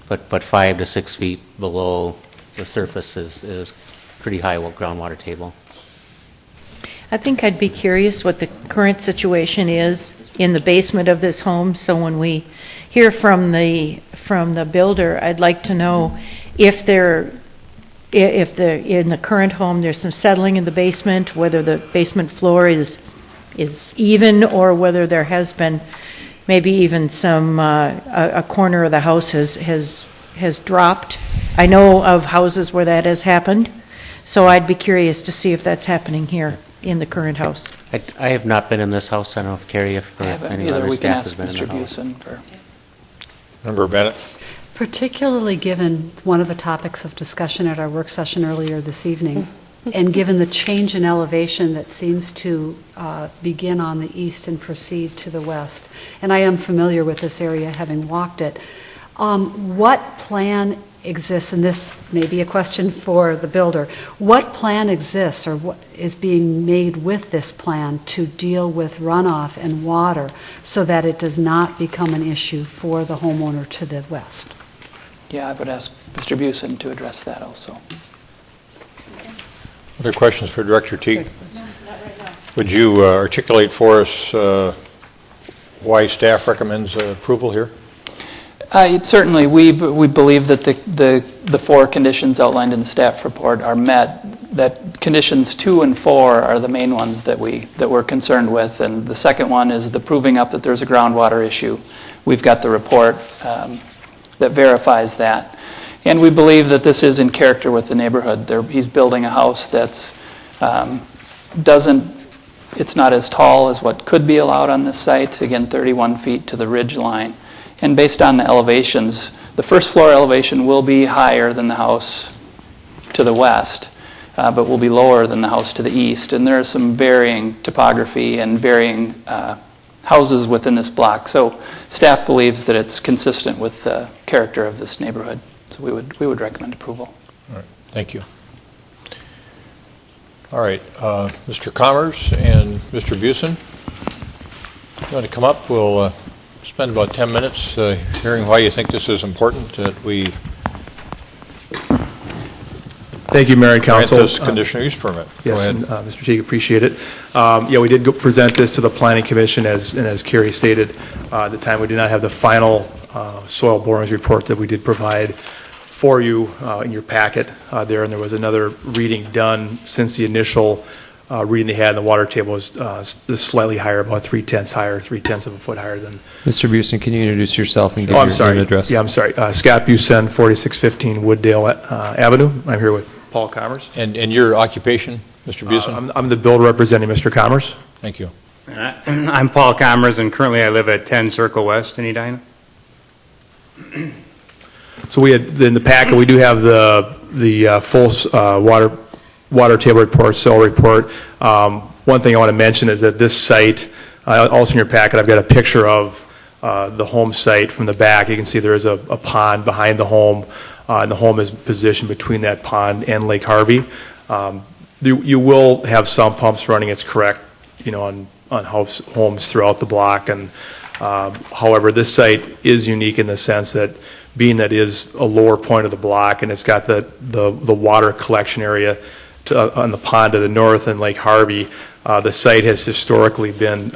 F: But 5 to 6 feet below the surface is pretty high groundwater table.
C: I think I'd be curious what the current situation is in the basement of this home, so when we hear from the builder, I'd like to know if in the current home there's some settling in the basement, whether the basement floor is even, or whether there has been maybe even some a corner of the house has dropped. I know of houses where that has happened, so I'd be curious to see if that's happening here in the current house.
F: I have not been in this house. I don't know if Carrie, if
M: I haven't
F: any
M: either.
F: other
M: We can
F: staff has
M: ask
F: been in
M: Mr.
F: the house.
M: Busen for.
A: Member Bennett?
G: Particularly given one of the topics of discussion at our work session earlier this evening, and given the change in elevation that seems to begin on the east and proceed to the west, and I am familiar with this area having walked it, what plan exists, and this may be a question for the builder, what plan exists or what is being made with this plan to deal with runoff and water so that it does not become an issue for the homeowner to the west?
M: Yeah, I would ask Mr. Busen to address that also.
A: Other questions for Director Teague? Would you articulate for us why staff recommends approval here?
M: Certainly, we believe that the 4 conditions outlined in the staff report are met. That conditions 2 and 4 are the main ones that we're concerned with, and the second one is the proving up that there's a groundwater issue. We've got the report that verifies that, and we believe that this is in character with the neighborhood. He's building a house that's it's not as tall as what could be allowed on this site. Again, 31 feet to the ridge line. And based on the elevations, the first floor elevation will be higher than the house to the west, but will be lower than the house to the east. And there are some varying topography and varying houses within this block. So staff believes that it's consistent with the character of this neighborhood. So we would recommend approval.
A: All right, thank you. All right, Mr. Commerce and Mr. Busen, you want to come up? We'll spend about 10 minutes hearing why you think this is important that we
N: Thank you, Mayor and
A: grant
N: Council.
A: this conditional use permit.
N: Yes,
A: Go
N: and,
A: ahead.
N: Mr. Teague, appreciate it. Yeah, we did present this to the Planning Commission, as Carrie stated. At the time, we did not have the final soil borings report that we did provide for you in your packet there, and there was another reading done since the initial reading they had in the water table was slightly higher, about 3/10 higher, 3/10 of a foot higher than.
D: Mr. Busen, can you introduce yourself and give
N: I'm
D: your
N: sorry.
D: name and address?
N: Yeah, I'm sorry. Scott Busen, 4615 Wooddale Avenue. I'm here with Paul Commerce.
A: And your occupation, Mr. Busen?
N: I'm the builder representing Mr. Commerce.
A: Thank you.
O: I'm Paul Commerce, and currently I live at 10 Circle West in Edina.
N: So we had, in the packet, we do have the full water table report, soil report. One thing I want to mention is that this site, also in your packet, I've got a picture of the home site from the back. You can see there is a pond behind the home, and the home is positioned between that pond and Lake Harvey. You will have some pumps running, it's correct, on homes throughout the block. And however, this site is unique in the sense that being that is a lower point of the block, and it's got the water collection area on the pond to the north and Lake Harvey, the site has historically been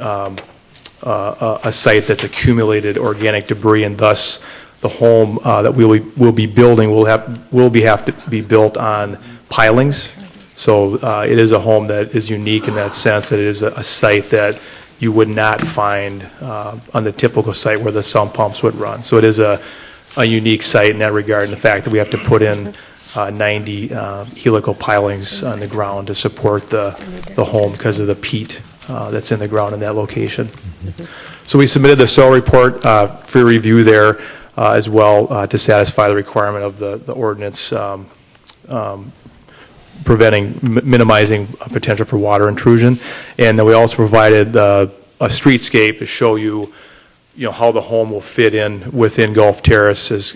N: a site that's accumulated organic debris, and thus the home that we'll be building will have to be built on pilings. So it is a home that is unique in that sense, that it is a site that you would not find on the typical site where the sump pumps would run. So it is a unique site in that regard, and the fact that we have to put in 90 helical pilings on the ground to support the home because of the peat that's in the ground in that location. So we submitted the soil report for review there as well to satisfy the requirement of the ordinance minimizing potential for water intrusion. And then we also provided a streetscape to show you, how the home will fit in within Gulf Terrace. As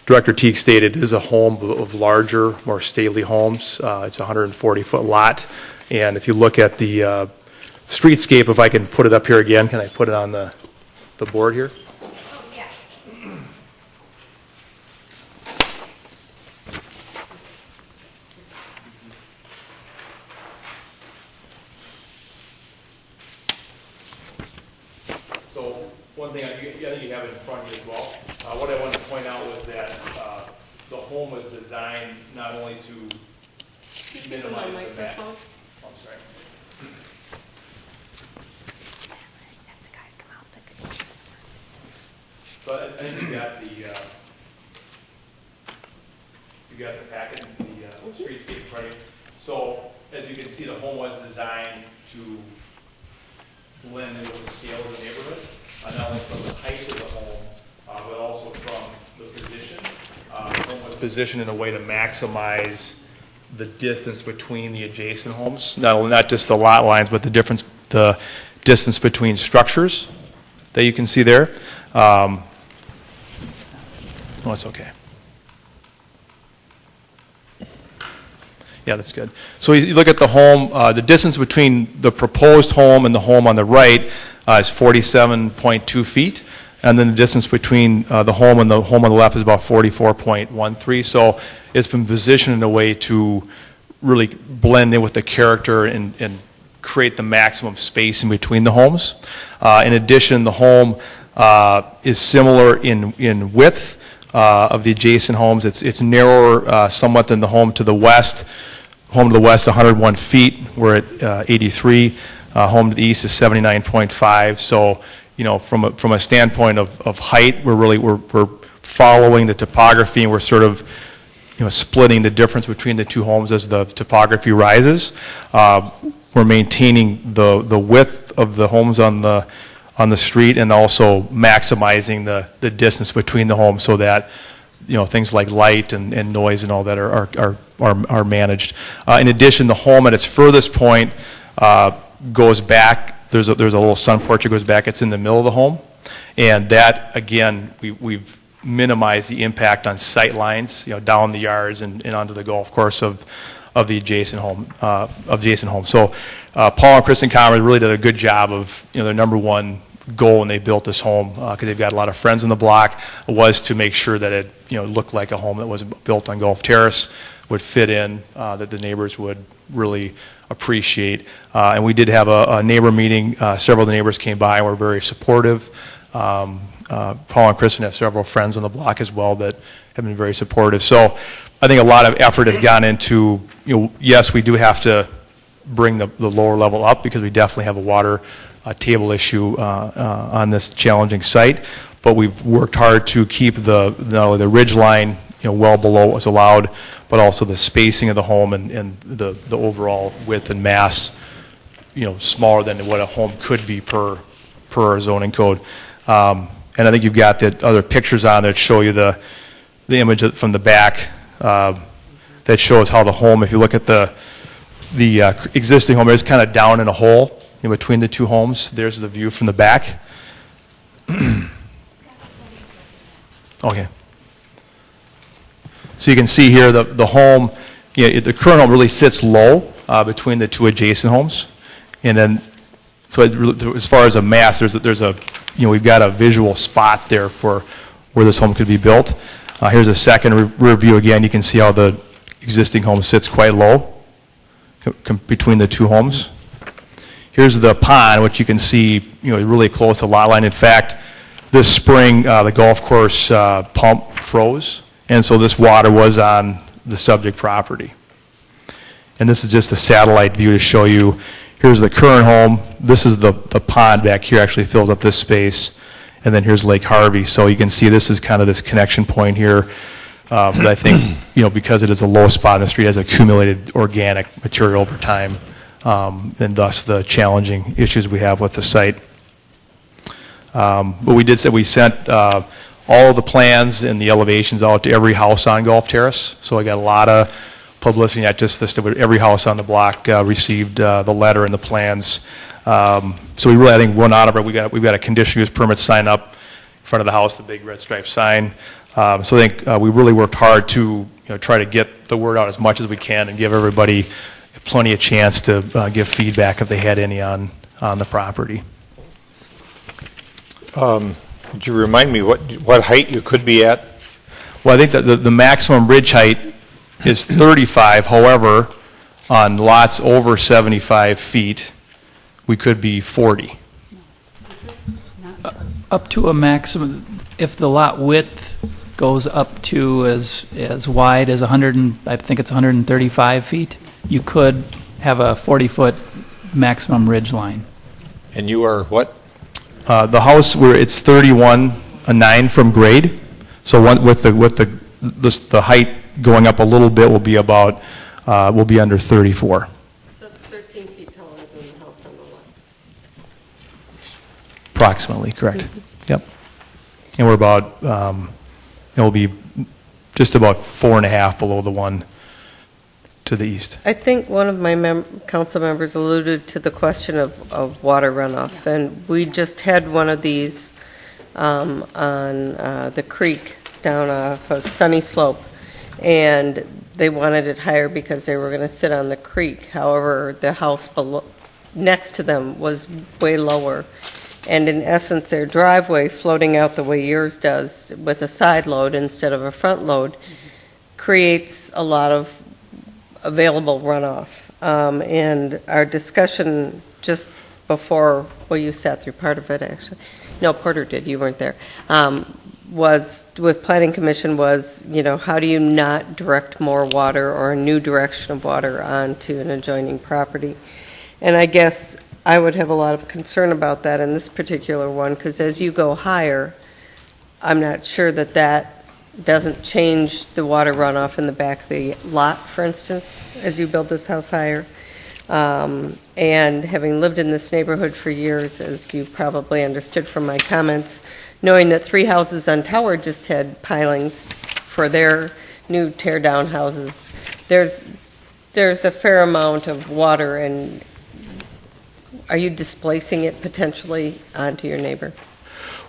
N: Director Teague stated, it is a home of larger, more stately homes. It's a 140-foot lot. And if you look at the streetscape, if I can put it up here again, can I put it on the board here? So one thing I think you have it in front of you as well. What I wanted to point out was that the home was designed not only to minimize the mat. Oh, I'm sorry. So I think you got the packet, the streetscape in front of you. So as you can see, the home was designed to blend in with the scale of the neighborhood, not only from the height of the home, but also from the position. The home was positioned in a way to maximize the distance between the adjacent homes, not just the lot lines, but the distance between structures that you can see there. Oh, it's okay. Yeah, that's good. So you look at the home, the distance between the proposed home and the home on the right is 47.2 feet. And then the distance between the home and the home on the left is about 44.13. So it's been positioned in a way to really blend in with the character and create the maximum space in between the homes. In addition, the home is similar in width of the adjacent homes. It's narrower somewhat than the home to the west. Home to the west, 101 feet. We're at 83. Home to the east is 79.5. So, from a standpoint of height, we're following the topography, and we're sort of, splitting the difference between the two homes as the topography rises. We're maintaining the width of the homes on the street, and also maximizing the distance between the homes so that things like light and noise and all that are managed. In addition, the home at its furthest point goes back. There's a little sun porch that goes back. It's in the middle of the home, and that again we've minimized the impact on sight lines, down the yards and onto the golf course of the adjacent home. So Paul and Kristen Commerce really did a good job of their number one goal when they built this home, because they've got a lot of friends in the block, was to make sure that it looked like a home that was built on Gulf Terrace, would fit in, that the neighbors would really appreciate. And we did have a neighbor meeting. Several of the neighbors came by and were very supportive. Paul and Kristen have several friends on the block as well that have been very supportive. So I think a lot of effort has gone into, yes, we do have to bring the lower level up because we definitely have a water table issue on this challenging site, but we've worked hard to keep not only the ridge line well below what was allowed, but also the spacing of the home and the overall width and mass smaller than what a home could be per our zoning code. And I think you've got the other pictures on there that show you the image from the back that shows how the home, if you look at the existing home, is kind of down in a hole in between the two homes. There's the view from the back. Okay. So you can see here the home, the current home really sits low between the two adjacent homes. And then, so as far as a mass, there's a we've got a visual spot there for where this home could be built. Here's a second rear view again. You can see how the existing home sits quite low between the two homes. Here's the pond, which you can see, really close to lot line. In fact, this spring, the golf course pump froze, and so this water was on the subject property. And this is just a satellite view to show you. Here's the current home. This is the pond back here, actually fills up this space. And then here's Lake Harvey. So you can see this is kind of this connection point here. But I think, because it is a low spot in the street, has accumulated organic material over time and thus the challenging issues we have with the site. But we did say we sent all the plans and the elevations out to every house on Gulf Terrace. So I got a lot of publicity, not just this, but every house on the block received the letter and the plans. So we really, I think, won out of it. We've got a conditional use permit sign up in front of the house, the big red striped sign. So I think we really worked hard to try to get the word out as much as we can and give everybody plenty of chance to give feedback if they had any on the property.
A: Would you remind me what height you could be at?
N: Well, I think that the maximum ridge height is 35. However, on lots over 75 feet, we could be 40.
M: Up to a maximum, if the lot width goes up to as wide as 100, I think it's 135 feet, you could have a 40-foot maximum ridge line.
A: And you are what?
N: The house where it's 31.9 from grade, so with the height going up a little bit will be about will be under 34.
E: So it's 13 feet taller than the house on the left.
N: Approximately, correct. Yep. And we're about it will be just about 4.5 below the one to the east.
E: I think one of my council members alluded to the question of water runoff, and we just had one of these on the creek down off of Sunny Slope, and they wanted it higher because they were going to sit on the creek. However, the house next to them was way lower, and in essence, their driveway floating out the way yours does with a side load instead of a front load creates a lot of available runoff. And our discussion just before, well, you sat through part of it, actually. No, Porter did, you weren't there. Was, with Planning Commission was, how do you not direct more water or a new direction of water onto an adjoining property? And I guess I would have a lot of concern about that in this particular one, because as you go higher, I'm not sure that doesn't change the water runoff in the back of the lot, for instance, as you build this house higher. And having lived in this neighborhood for years, as you probably understood from my comments, knowing that 3 houses on Tower just had pilings for their new tear-down houses, there's a fair amount of water, and are you displacing it potentially onto your neighbor?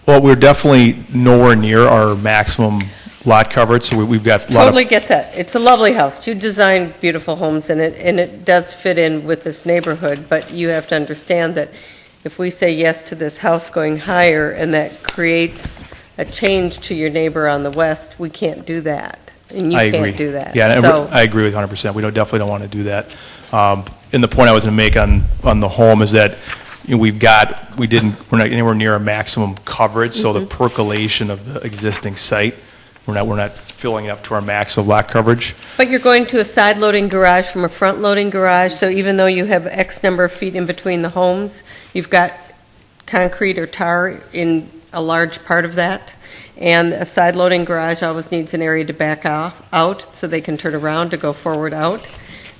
N: Well, we're definitely nowhere near our maximum lot coverage, so we've got a lot
E: Totally get that. It's a lovely house. You designed beautiful homes in it, and it does fit in with this neighborhood, but you have to understand that if we say yes to this house going higher and that creates a change to your neighbor on the west, we can't do that, and you can't do that.
N: Yeah,
E: so,
N: I agree with 100%. We definitely don't want to do that. And the point I was going to make on the home is that we're not anywhere near a maximum coverage, so the percolation of the existing site, we're not filling up to our max of lot coverage.
E: but you're going to a side loading garage from a front loading garage, so even though you have X number of feet in between the homes, you've got concrete or tar in a large part of that. And a side loading garage always needs an area to back out so they can turn around to go forward out,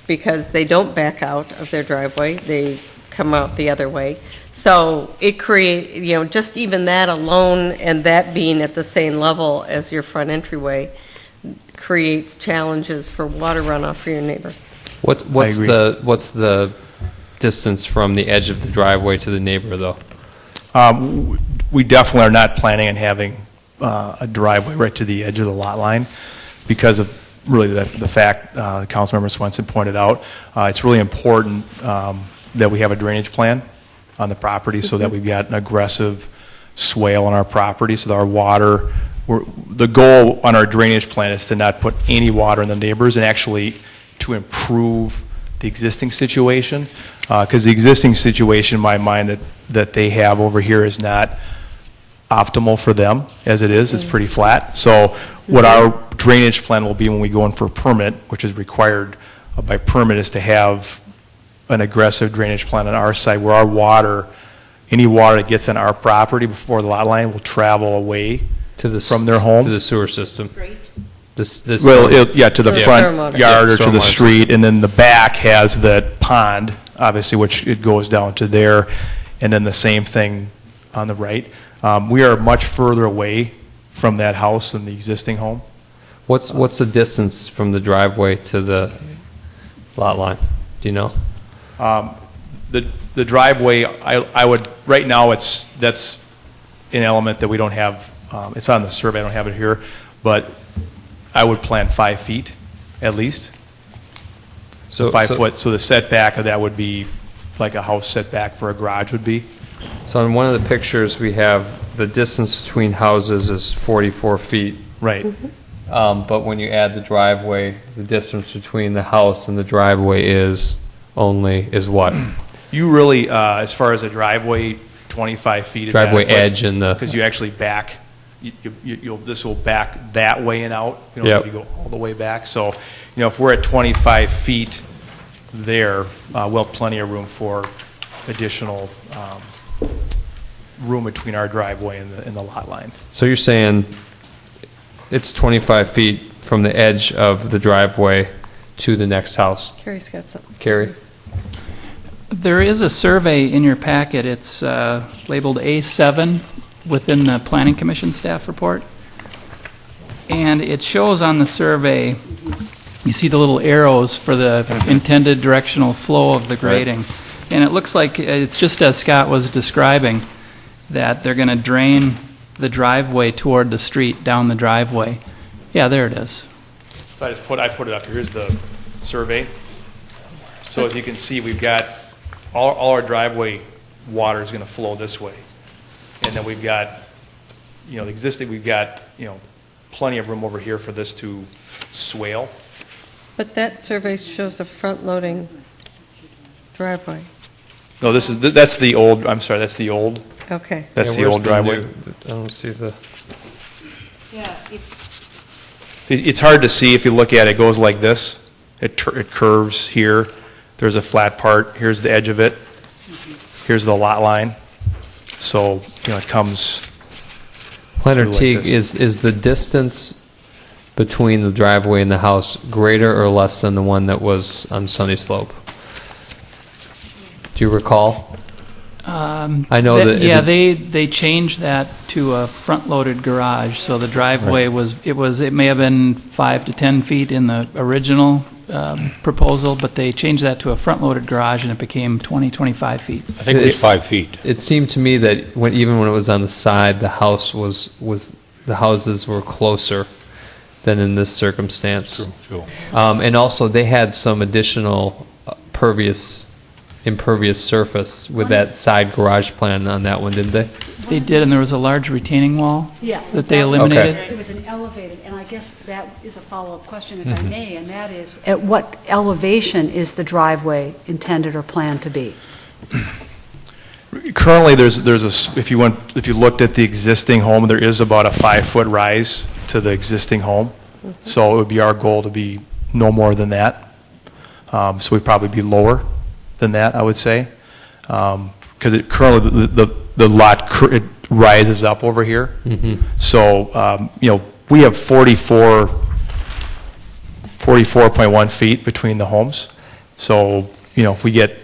E: because they don't back out of their driveway, they come out the other way. So it creates, just even that alone, and that being at the same level as your front entryway, creates challenges for water runoff for your neighbor.
D: What's the distance from the edge of the driveway to the neighbor, though?
N: We definitely are not planning on having a driveway right to the edge of the lot line because of really the fact Councilmember Swenson pointed out. It's really important that we have a drainage plan on the property so that we've got an aggressive swale on our property so that our water, the goal on our drainage plan is to not put any water in the neighbors and actually to improve the existing situation, because the existing situation in my mind that they have over here is not optimal for them as it is. It's pretty flat. So what our drainage plan will be when we go in for a permit, which is required by permit, is to have an aggressive drainage plan on our side where our water, any water that gets on our property before the lot line will travel away from their home.
D: To the sewer system.
N: To the front yard or to the street, and then the back has the pond obviously, which it goes down to there, and then the same thing on the right. We are much further away from that house than the existing home.
D: What's the distance from the driveway to the lot line? Do you know?
N: The driveway, I would, right now, that's an element that we don't have, it's on the survey, I don't have it here, but I would plan 5 feet at least. So 5 foot, so the setback of that would be like a house setback for a garage would be.
D: So on one of the pictures, we have the distance between houses is 44 feet.
N: Right.
D: But when you add the driveway, the distance between the house and the driveway is what?
N: You really, as far as a driveway, 25 feet is
D: Driveway
N: adequate,
D: edge and the...
N: because you actually back, this will back that way and out. You don't
D: Yep.
N: need to go all the way back. So, if we're at 25 feet there, we'll have plenty of room for additional room between our driveway and the lot line.
D: So you're saying it's 25 feet from the edge of the driveway to the next house?
E: Carrie's got something.
D: Carrie?
M: There is a survey in your packet. It's labeled A7 within the Planning Commission staff report. And it shows on the survey, you see the little arrows for the intended directional flow of the grading. Right. And it looks like it's just as Scott was describing, that they're going to drain the driveway toward the street, down the driveway. Yeah, there it is.
N: So I put it up. Here's the survey. So as you can see, we've got all our driveway water is going to flow this way. And then we've got, the existing, we've got, plenty of room over here for this to swale.
E: But that survey shows a front-loading driveway.
N: No, that's the old, I'm sorry, that's the old.
E: Okay.
N: That's the old driveway.
D: I don't see the...
C: Yeah,
N: It's hard to see if you look at it. It goes like this. It curves here. There's a flat part. Here's the edge of it. This the lot line. So, it comes...
D: Planner
N: like
D: Teague,
N: this.
D: is the distance between the driveway and the house greater or less than the one that was on Sunny Slope? Do you recall? I know that...
M: Yeah, they changed that to a front-loaded garage, so the driveway it may have been 5 to 10 feet in the original proposal, but they changed that to a front-loaded garage and it became 20, 25 feet.
A: I think it was 5 feet.
D: It seemed to me that even when it was on the side, the houses were closer than in this circumstance.
A: True.
D: And also, they had some additional impervious surface with that side garage plan on that one, didn't they?
M: They did, and there was a large retaining wall
G: Yes.
M: that they eliminated.
G: It was an elevated, and I guess that is a follow-up question, if I may, and that is, at what elevation is the driveway intended or planned to be?
N: Currently, if you looked at the existing home, there is about a 5-foot rise to the existing home. So it would be our goal to be no more than that. So we'd probably be lower than that, I would say, because currently the lot it rises up over here. So we have 44.1 feet between the homes. So if we get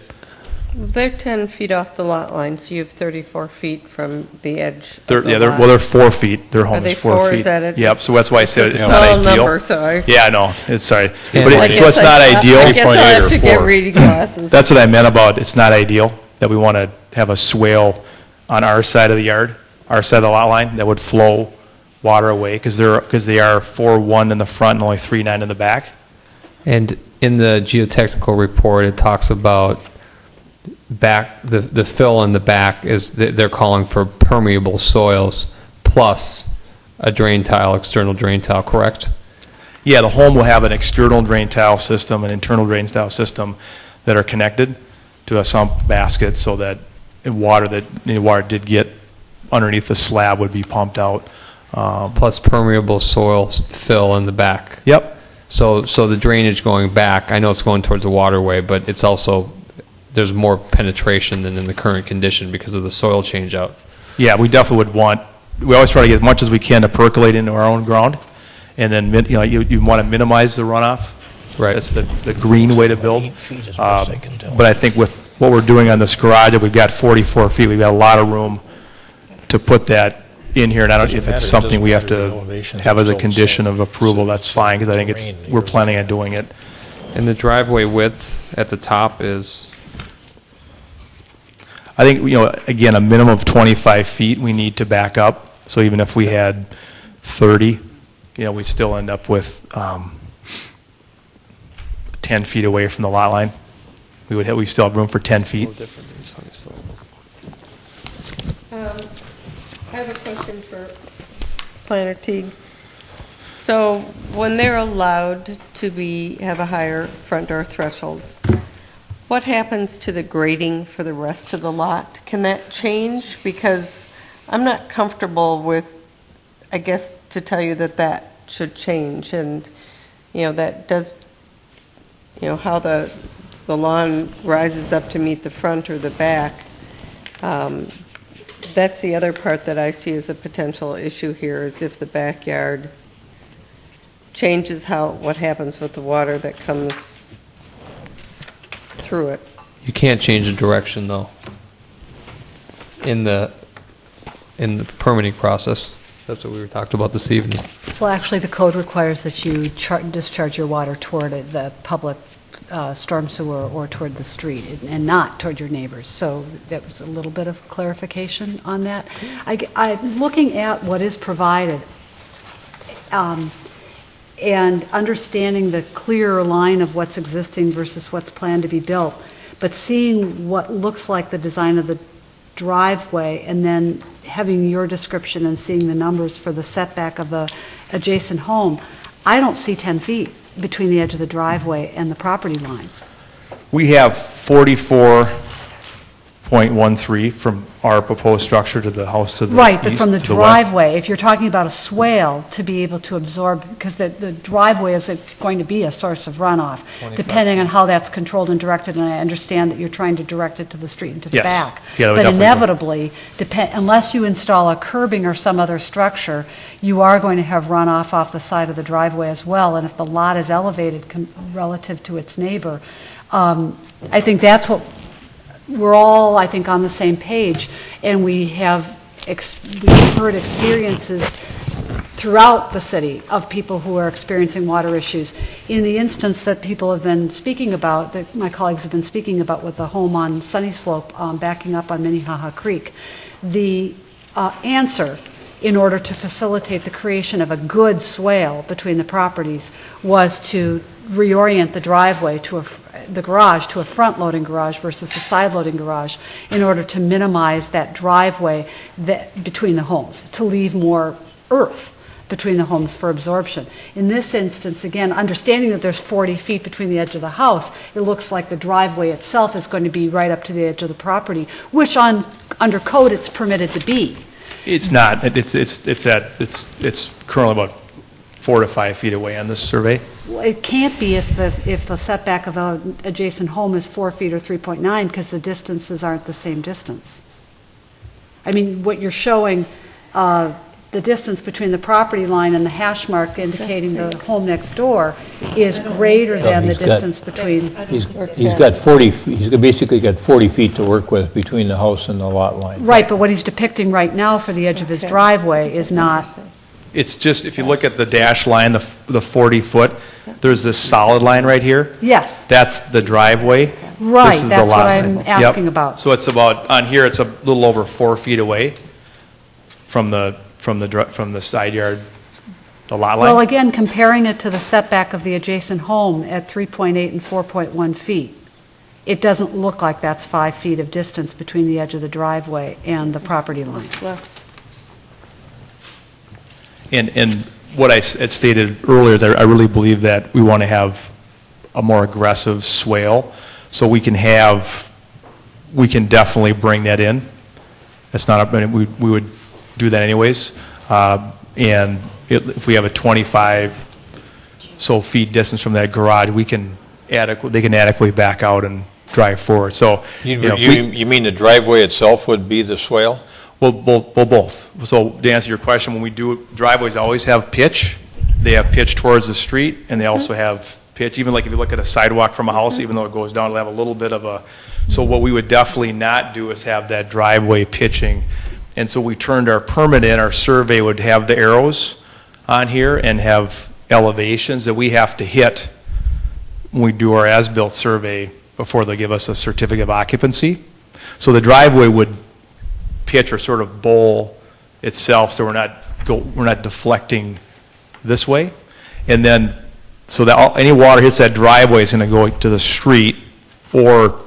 E: They're 10 feet off the lot line, so you have 34 feet from the edge of the
N: they're
E: lot.
N: 4 feet. Their home
E: Are they
N: is 4
E: 4?
N: feet.
E: Is that it?
N: Yep. So that's why I said it's
E: a
N: not
E: small
N: ideal.
E: number, sorry.
N: Yeah, no, it's sorry,
D: Yeah,
N: but
D: I
N: so it's not ideal.
E: I guess I'll have to get reading glasses.
N: That's what I meant about it's not ideal, that we want to have a swale on our side of the yard, our side of the lot line, that would flow water away, because they are 4.1 in the front and only 3.9 in the back.
D: And in the geotechnical report, it talks about the fill in the back is they're calling for permeable soils plus a drain tile, external drain tile, correct?
N: Yeah, the home will have an external drain tile system, an internal drain tile system that are connected to a sump basket, so that water did get underneath the slab would be pumped out.
D: Plus permeable soil fill in the back.
N: Yep.
D: So the drainage going back, I know it's going towards the waterway, but it's also, there's more penetration than in the current condition because of the soil change out.
N: Yeah, we definitely we always try to get as much as we can to percolate into our own ground, and then you want to minimize the runoff.
D: Right.
N: That's the green way to build. But I think with what we're doing on this garage, we've got 44 feet, we've got a lot of room to put that in here, and I don't know if it's something we have to have as a condition of approval, that's fine, because I think we're planning on doing it.
D: And the driveway width at the top is,
N: I think, again, a minimum of 25 feet we need to back up, so even if we had 30, we still end up with 10 feet away from the lot line. We still have room for 10 feet.
E: I have a question for Planner Teague. So when they're allowed to have a higher front door threshold, what happens to the grading for the rest of the lot? Can that change? Because I'm not comfortable with, I guess, to tell you that should change. And, that does, how the lawn rises up to meet the front or the back. That's the other part that I see as a potential issue here, is if the backyard changes what happens with the water that comes through it.
D: you can't change the direction, though, in the permitting process. That's what we were talking about this evening.
G: Well, actually, the code requires that you discharge your water toward the public storm sewer or toward the street, and not toward your neighbors. So that was a little bit of clarification on that. Looking at what is provided and understanding the clearer line of what's existing versus what's planned to be built, but seeing what looks like the design of the driveway and then having your description and seeing the numbers for the setback of the adjacent home, I don't see 10 feet between the edge of the driveway and the property line.
N: We have 44.13 from our proposed structure to the house to the
G: Right, but
N: east,
G: from the
N: to west.
G: driveway, if you're talking about a swale to be able to absorb, because the driveway is going to be a source of runoff, depending on how that's controlled and directed, and I understand that you're trying to direct it to the street and to the
N: Yes.
G: back.
N: Yeah, that would
G: But
N: definitely
G: inevitably, unless you install a curbing or some other structure, you are going to have runoff off the side of the driveway as well, and if the lot is elevated relative to its neighbor, I think that's what we're all, I think, on the same page, and we've heard experiences throughout the city of people who are experiencing water issues. In the instance that people have been speaking about, that my colleagues have been speaking about with the home on Sunny Slope backing up on Minnehaha Creek, the answer in order to facilitate the creation of a good swale between the properties was to reorient the driveway to the garage to a front-loading garage versus a side-loading garage in order to minimize that driveway between the homes, to leave more earth between the homes for absorption. In this instance, again, understanding that there's 40 feet between the edge of the house, it looks like the driveway itself is going to be right up to the edge of the property, which under code it's permitted to be.
N: It's not. It's currently about 4 to 5 feet away on this survey.
G: Well, it can't be if the setback of the adjacent home is 4 feet or 3.9, because the distances aren't the same distance. I mean, what you're showing, the distance between the property line and the hash mark indicating the home next door is greater than the distance between.
A: He's got 40, he's basically got 40 feet to work with between the house and the lot line.
G: Right, but what he's depicting right now for the edge of his driveway is not.
N: It's just, if you look at the dash line, the 40-foot, there's this solid line right here.
G: Yes.
N: That's the driveway.
G: Right,
N: This is the
G: that's
N: lot
G: what I'm
N: line.
G: asking
N: Yep.
G: about.
N: So it's about, on here, it's a little over 4 feet away from the side yard, the lot line.
G: Well, again, comparing it to the setback of the adjacent home at 3.8 and 4.1 feet, it doesn't look like that's 5 feet of distance between the edge of the driveway and the property line.
E: Less.
N: And what I had stated earlier, is I really believe that we want to have a more aggressive swale, so we can definitely bring that in. It's not, we would do that anyways. And if we have a 25 so feet distance from that garage, they can adequately back out and drive forward. So
A: You mean the driveway itself would be the swale?
N: Well, both. So to answer your question, when we do driveways, always have pitch. They have pitch towards the street, and they also have pitch, even like if you look at a sidewalk from a house, even though it goes down, it'll have a little bit of a, so what we would definitely not do is have that driveway pitching. And so we turned our permit in, our survey would have the arrows on here and have elevations that we have to hit when we do our as-built survey before they give us a certificate of occupancy. So the driveway would pitch or sort of bowl itself, so we're not deflecting this way. And then, so that any water hits that driveway is going to go to the street or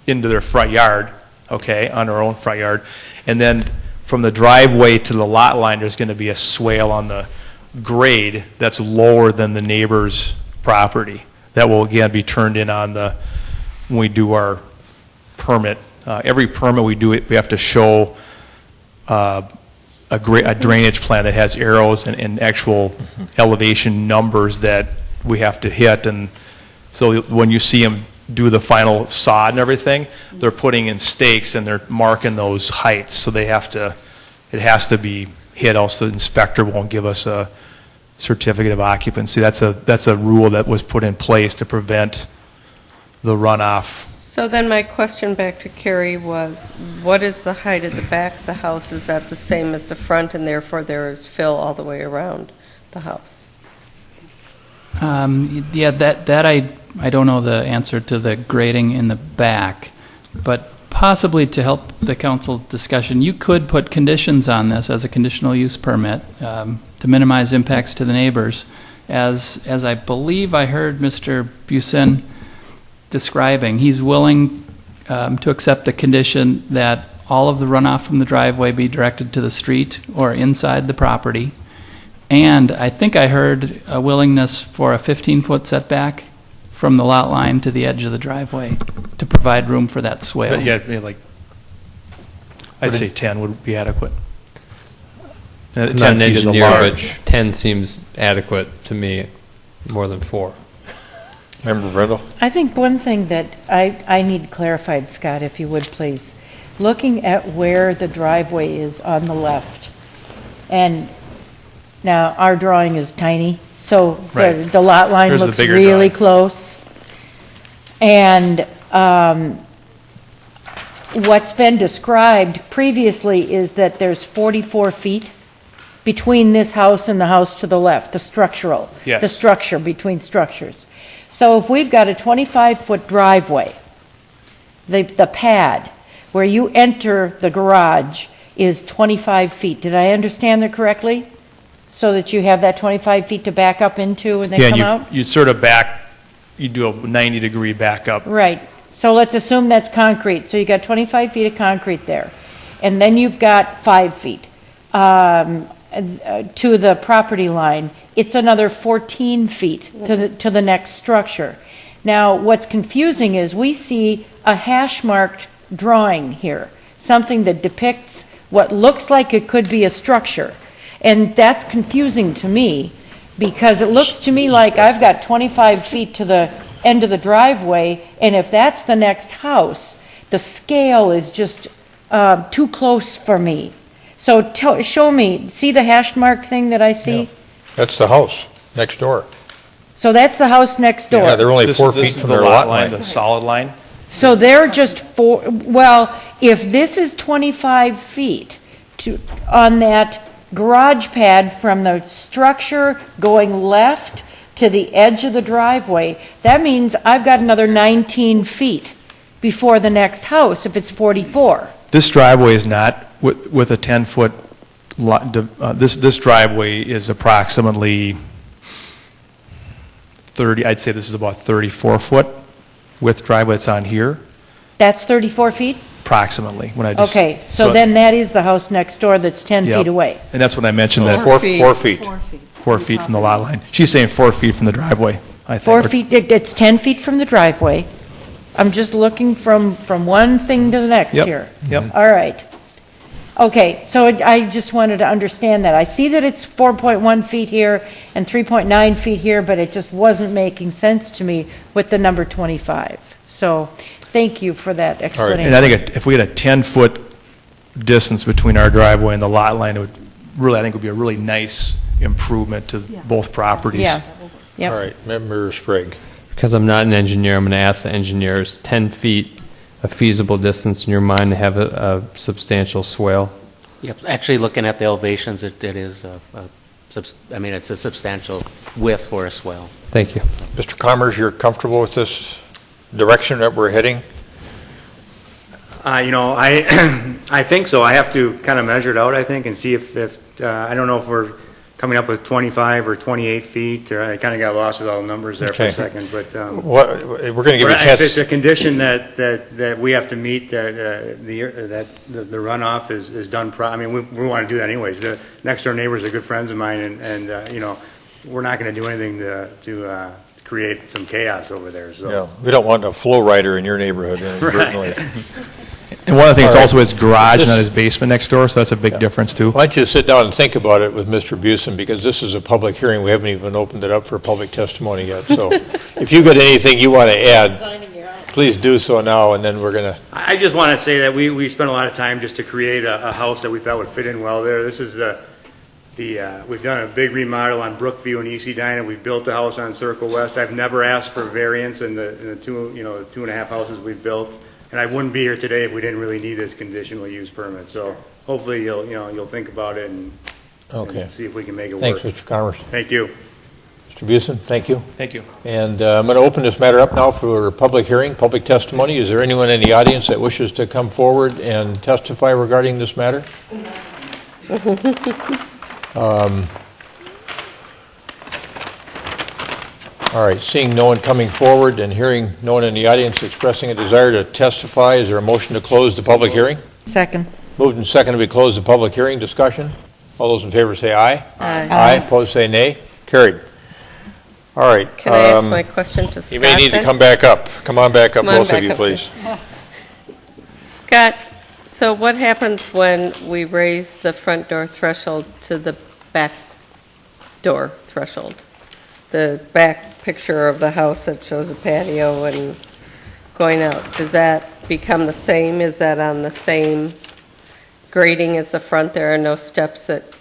N: into their front yard, okay, on their own front yard. And then from the driveway to the lot line, there's going to be a swale on the grade that's lower than the neighbor's property. That will again be turned in on when we do our permit. Every permit we do, we have to show a drainage plan that has arrows and actual elevation numbers that we have to hit. And so when you see them do the final sod and everything, they're putting in stakes and they're marking those heights. So it has to be hit, else the inspector won't give us a certificate of occupancy. That's a rule that was put in place to prevent the runoff.
E: So then my question back to Carrie was, what is the height at the back of the house? Is that the same as the front, and therefore there is fill all the way around the house?
M: Yeah, that I don't know the answer to the grading in the back, but possibly to help the council discussion, you could put conditions on this as a conditional use permit to minimize impacts to the neighbors. As I believe I heard Mr. Busen describing, he's willing to accept the condition that all of the runoff from the driveway be directed to the street or inside the property. And I think I heard a willingness for a 15-foot setback from the lot line to the edge of the driveway to provide room for that swale.
N: But yeah, like, I'd say 10 would be adequate.
D: I'm
N: 10
D: not an
N: feet is a
D: engineer,
N: large.
D: but 10 seems adequate to me, more than 4.
A: Member Brindle?
C: I think one thing that I need clarified, Scott, if you would please, looking at where the driveway is on the left, and now our drawing is tiny, so
N: Right.
C: the lot line
N: Here's the
C: looks
N: bigger
C: really
N: drawing.
C: close. And what's been described previously is that there's 44 feet between this house and the house to the left, the structural.
N: Yes.
C: The structure between structures. So if we've got a 25-foot driveway, the pad where you enter the garage is 25 feet. Did I understand that correctly? So that you have that 25 feet to back up into and then come
N: Yeah,
C: out?
N: you sort of you do a 90-degree back up.
C: Right. So let's assume that's concrete. So you got 25 feet of concrete there. And then you've got 5 feet to the property line. It's another 14 feet to the next structure. Now, what's confusing is we see a hash-marked drawing here, something that depicts what looks like it could be a structure. And that's confusing to me because it looks to me like I've got 25 feet to the end of the driveway, and if that's the next house, the scale is just too close for me. So show me, see the hash mark thing that I see?
A: Yeah. That's the house next door.
C: So that's the house next door.
A: Yeah, they're only 4 feet
N: This is
A: from
N: the
A: their
N: lot
A: lot
N: line,
A: line.
N: the solid line.
C: So they're just well, if this is 25 feet on that garage pad from the structure going left to the edge of the driveway, that means I've got another 19 feet before the next house if it's 44.
N: This driveway is not with a 10-foot lot. This driveway is approximately 30. I'd say this is about 34-foot width driveway that's on here,
C: That's 34 feet?
N: approximately. When I just
C: Okay, so then that is the house next door that's 10
N: Yep.
C: feet away.
N: And that's when I mentioned that
A: 4 feet.
N: 4 feet from the lot line. She's saying 4 feet from the driveway, I think.
C: 4 feet, it's 10 feet from the driveway. I'm just looking from one thing to the next
N: Yep,
C: here.
N: yep.
C: All right. Okay, so I just wanted to understand that. I see that it's 4.1 feet here and 3.9 feet here, but it just wasn't making sense to me with the number 25. So thank you for that explanation.
N: And I think if we had a 10-foot distance between our driveway and the lot line, it would really, I think, would be a really nice improvement to both properties.
C: Yeah, Yep.
A: All right, Member Sprague.
D: Because I'm not an engineer, I'm going to ask the engineers, 10 feet a feasible distance in your mind to have a substantial swale?
F: Yep, actually looking at the elevations, it is, it's a substantial width for a swell.
D: Thank you.
A: Mr. Commerce, you're comfortable with this direction that we're heading?
O: I think so. I have to kind of measure it out, I think, and see if I don't know if we're coming up with 25 or 28 feet, or I kind of got lost with all the numbers there for a second, but
A: We're going to give you a chance.
O: if it's a condition that we have to meet, that the runoff is done, we want to do that anyways. The next door neighbors are good friends of mine, and we're not going to do anything to create some chaos over there. So
A: Yeah, we don't want a flow rider in your neighborhood inadvertently.
N: And one of the things,
A: All right.
N: also his garage, not his basement next door, so that's a big difference too.
A: Why don't you sit down and think about it with Mr. Busen, because this is a public hearing. We haven't even opened it up for public testimony yet. So if you've got anything you want to add, please do so now, and then we're going to...
O: I just want to say that we spent a lot of time just to create a house that we thought would fit in well there. This is we've done a big remodel on Brookview and East Edina. We've built the house on Circle West. I've never asked for variance in the 2.5 houses we've built, and I wouldn't be here today if we didn't really need this conditional use permit. So hopefully you'll think about it and see if we can make it work.
A: Thanks, Mr. Commerce.
O: Thank you.
A: Mr. Busen, thank you.
N: Thank you.
A: And I'm going to open this matter up now for public hearing, public testimony. Is there anyone in the audience that wishes to come forward and testify regarding this matter? All right, seeing no one coming forward and hearing no one in the audience expressing a desire to testify, is there a motion to close the public hearing?
C: Second.
A: Moved and seconded, we close the public hearing. Discussion? All those in favor say aye.
C: Aye.
A: Aye. Opposed say nay. Carried. All right.
E: Can I ask my question to Scott?
A: You may need
E: then?
A: to come back up. Come on back up,
E: Come on
A: both of
E: back
A: you,
E: up
A: please.
E: Scott, so what happens when we raise the front door threshold to the back door threshold? The back picture of the house that shows a patio and going out, does that become the same? Is that on the same grading as the front? There are no steps that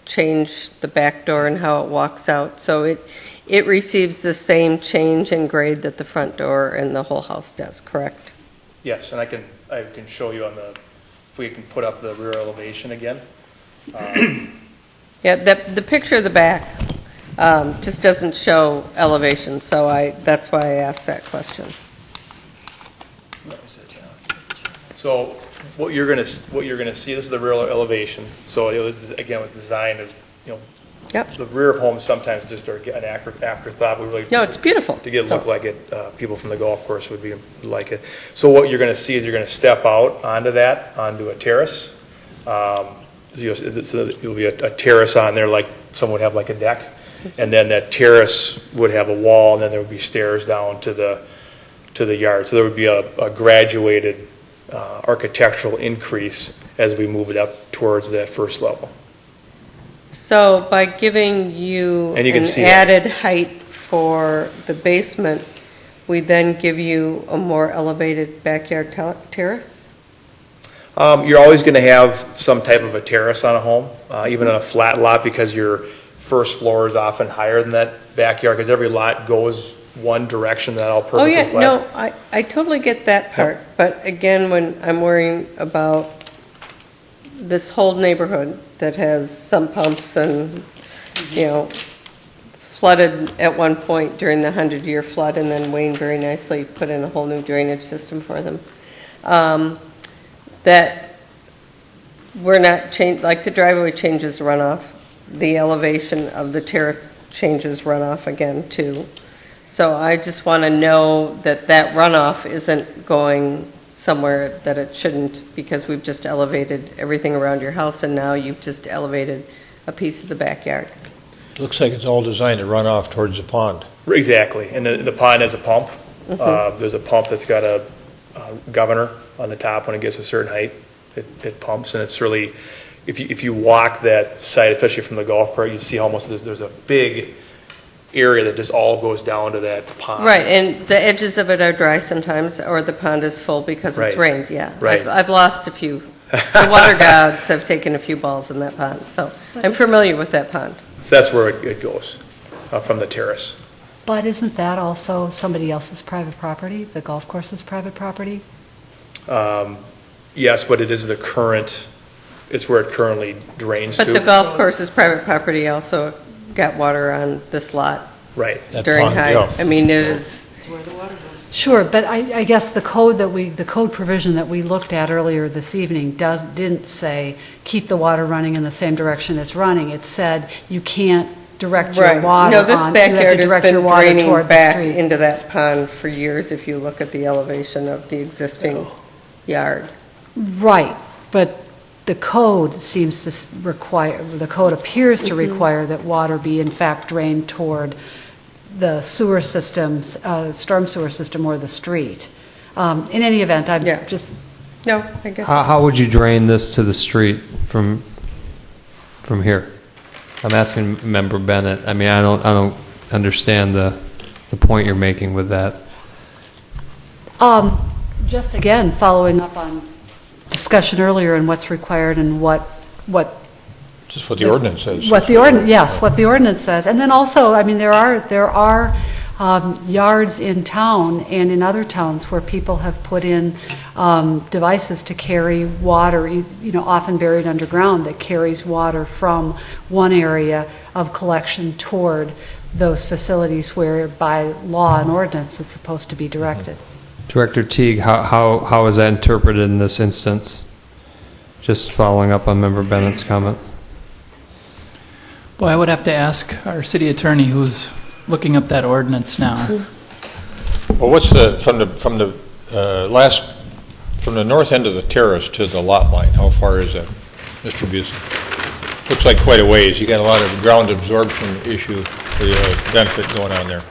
E: change the back door and how it walks out, so it receives the same change in grade that the front door and the whole house does, correct?
N: Yes, and I can show you if we can put up the rear elevation again.
E: Yeah, the picture of the back just doesn't show elevation, so that's why I asked that question.
N: So what you're going to see, this is the rear elevation. So again, it was designed as,
E: Yep.
N: the rear of homes sometimes just are an afterthought. We really
E: No, it's beautiful.
N: to get it look like it. People from the golf course would like it. So what you're going to see is you're going to step out onto a terrace. So there'll be a terrace on there, like someone would have like a deck, and then that terrace would have a wall, and then there would be stairs down to the yard. So there would be a graduated architectural increase as we move it up towards that first level.
E: So by giving you
N: And you can
E: an
N: see
E: added height for the basement, we then give you a more elevated backyard terrace?
N: You're always going to have some type of a terrace on a home, even on a flat lot, because your first floor is often higher than that backyard, because every lot goes one direction, not all perfectly flat.
E: Oh, yeah, no, I totally get that part. But again, when I'm worrying about this whole neighborhood that has sump pumps and, flooded at one point during the 100-year flood, and then Wayne very nicely put in a whole new drainage system for them, that we're not like the driveway changes runoff, the elevation of the terrace changes runoff again too. So I just want to know that runoff isn't going somewhere that it shouldn't, because we've just elevated everything around your house, and now you've just elevated a piece of the backyard.
A: Looks like it's all designed to run off towards the pond.
N: Exactly, and the pond has a pump.
E: Mm-hmm.
N: There's a pump that's got a governor on the top. When it gets a certain height, it pumps, and it's really, if you walk that site, especially from the golf cart, you see almost there's a big area that just all goes down to that pond.
E: Right, and the edges of it are dry sometimes, or the pond is full because it's
N: Right.
E: rained, yeah.
N: Right.
E: I've lost a few. The water gods have taken a few balls in that pond, so I'm familiar with that pond.
N: So that's where it goes, from the terrace.
G: But isn't that also somebody else's private property? The golf course's private property?
N: Yes, but it is it's where it currently drains to.
E: But the golf course's private property also got water on this lot
N: Right.
E: during
A: pond,
E: high.
A: yeah.
E: I mean, it is,
G: Sure, but I guess the code provision that we looked at earlier this evening didn't say, keep the water running in the same direction it's running. It said you can't direct your
E: right.
G: water
E: No, this
G: on, you have to
E: backyard has
G: direct your
E: been
G: water
E: draining
G: toward the
E: back
G: street.
E: into that pond for years if you look at the elevation of the existing yard.
G: Right, but the code seems to require, the code appears to require that water be in fact drained toward the sewer system, storm sewer system or the street. In any event, I'm
E: Yeah.
G: just,
E: No, I get
D: How would you drain this to the street from here? I'm asking Member Bennett. I mean, I don't understand the point you're making with that.
G: just again, following up on discussion earlier and what's required and what
A: Just what the ordinance says.
G: what the ordinance, yes, what the ordinance says. And then also, I mean, there are yards in town and in other towns where people have put in devices to carry water, often buried underground, that carries water from one area of collection toward those facilities where by law and ordinance it's supposed to be directed.
D: Director Teague, how is that interpreted in this instance? Just following up on Member Bennett's comment.
M: Boy, I would have to ask our city attorney who's looking up that ordinance now.
A: Well, what's from the north end of the terrace to the lot line, how far is that, Mr. Busey? Looks like quite a ways. You got a lot of ground absorption issue for the benefit going on there.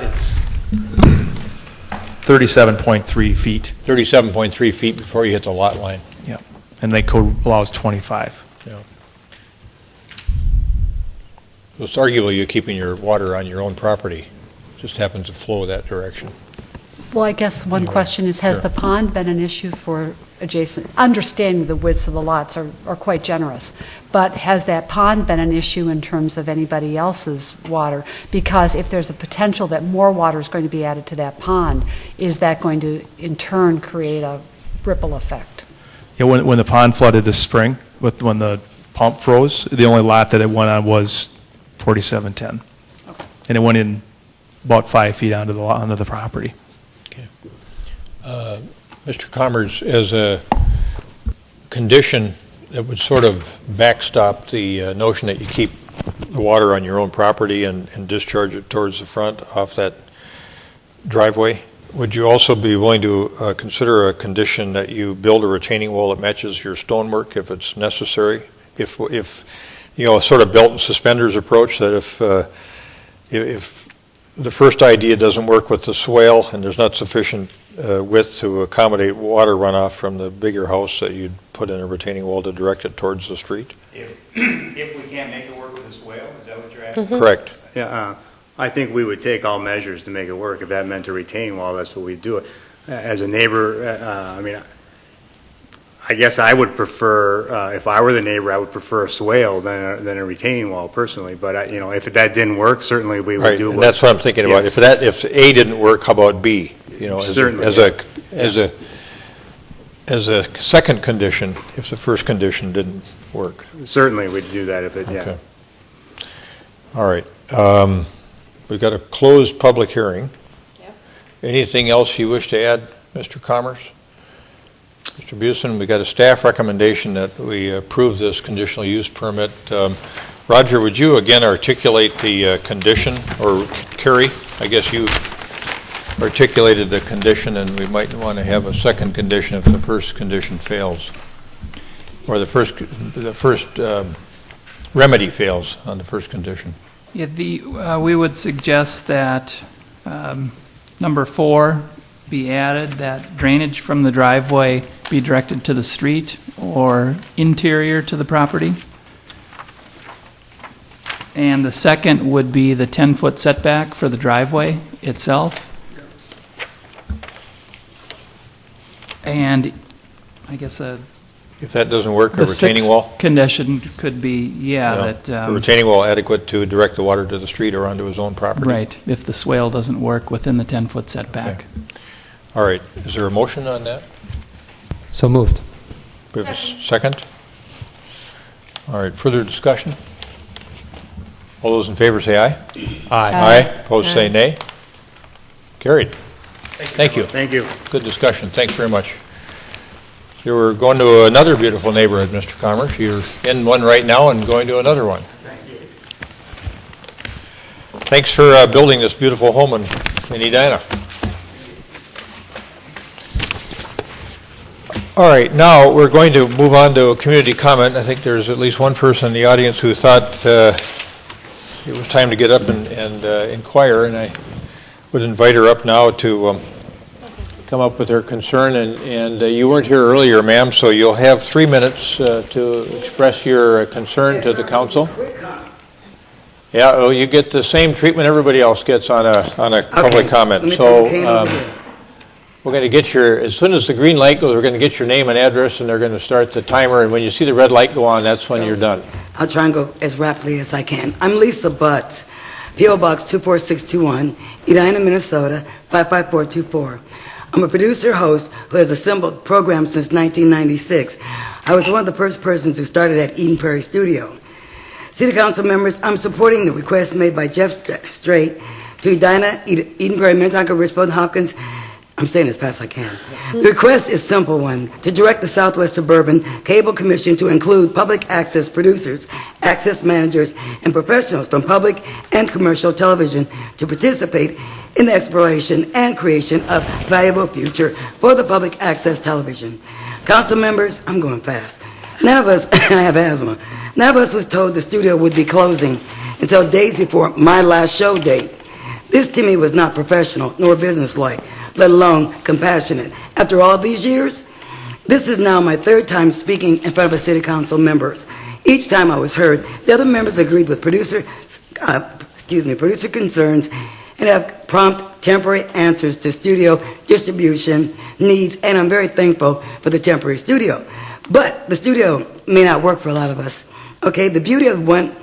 N: It's 37.3 feet.
A: 37.3 feet before you hit the lot line.
N: Yeah. And they code allows 25.
A: Yeah. So it's arguable you're keeping your water on your own property. Just happens to flow that direction.
G: Well, I guess one question is, has
A: Sure.
G: the pond been an issue for adjacent, understanding the widths of the lots are quite generous, but has that pond been an issue in terms of anybody else's water? Because if there's a potential that more water is going to be added to that pond, is that going to in turn create a ripple effect?
N: Yeah, when the pond flooded this spring, when the pump froze, the only lot that it went on was 4710.
G: Okay.
N: And it went in about 5 feet onto the property.
A: Mr. Commerce, as a condition that would sort of backstop the notion that you keep the water on your own property and discharge it towards the front off that driveway, would you also be willing to consider a condition that you build a retaining wall that matches your stonework if it's necessary? If a sort of belt and suspenders approach, that if the first idea doesn't work with the swale and there's not sufficient width to accommodate water runoff from the bigger house, that you'd put in a retaining wall to direct it towards the street?
O: If we can't make it work with a swale, is that what you're asking?
A: Correct.
O: Yeah, I think we would take all measures to make it work. If that meant a retaining wall, that's what we'd do. As a neighbor, I guess I would prefer, if I were the neighbor, I would prefer a swale than a retaining wall personally. But if that didn't work, certainly we would
A: Right,
O: do.
A: and that's what I'm thinking about.
O: Yes.
A: If A didn't work, how about B?
O: Certainly,
A: as a second condition, if the first condition didn't work.
O: Certainly we'd do that if it.
A: Okay. All right. We've got a closed public hearing.
C: Yep.
A: Anything else you wish to add, Mr. Commerce? Mr. Busen, we got a staff recommendation that we approve this conditional use permit. Roger, would you again articulate the condition, or Carrie, I guess you articulated the condition, and we might want to have a second condition if the first condition fails, or the first remedy fails on the first condition.
M: Yeah, we would suggest that number 4 be added, that drainage from the driveway be directed to the street or interior to the property. And the second would be the 10-foot setback for the driveway itself. And I guess
A: If that doesn't work, a
M: The
A: retaining
M: sixth
A: wall?
M: condition could be, that...
A: A retaining wall adequate to direct the water to the street or onto his own property?
M: Right, if the swale doesn't work within the 10-foot setback.
A: All right, is there a motion on that?
D: So moved.
A: We have a second? All right, further discussion? All those in favor say aye.
D: Aye.
A: Aye. Opposed say nay. Carried. Thank you.
O: Thank you.
A: Good discussion. Thanks very much. You were going to another beautiful neighborhood, Mr. Commerce. You're in one right now and going to another one. Thanks for building this beautiful home in Edina. All right, now we're going to move on to a community comment. I think there's at least one person in the audience who thought it was time to get up and inquire, and I would invite her up now to come up with her concern. And you weren't here earlier, ma'am, so you'll have 3 minutes to express your concern to the council. Yeah, oh, you get the same treatment everybody else gets on a public comment. So we're going to get as soon as the green light goes, we're going to get your name and address, and they're going to start the timer. And when you see the red light go on, that's when you're done.
P: I'll try and go as rapidly as I can. I'm Lisa Butts, P.O. Box 24621, Edina, Minnesota, 55424. I'm a producer host who has assembled programs since 1996. I was one of the first persons who started at Eden Prairie Studio. City Council members, I'm supporting the request made by Jeff Strait to Edina, Eden Prairie, Minnetonka, Richfield, and Hopkins. I'm saying as fast as I can. The request is a simple one, to direct the Southwest Suburban Cable Commission to include public access producers, access managers, and professionals from public and commercial television to participate in the exploration and creation of valuable future for the public access television. Council members, I'm going fast. None of us, and I have asthma, none of us was told the studio would be closing until days before my last show date. This to me was not professional nor businesslike, let alone compassionate. After all these years, this is now my third time speaking in front of a city council members. Each time I was heard, the other members agreed with producer concerns and have prompt temporary answers to studio distribution needs, and I'm very thankful for the temporary studio. But the studio may not work for a lot of us. Okay, the beauty of one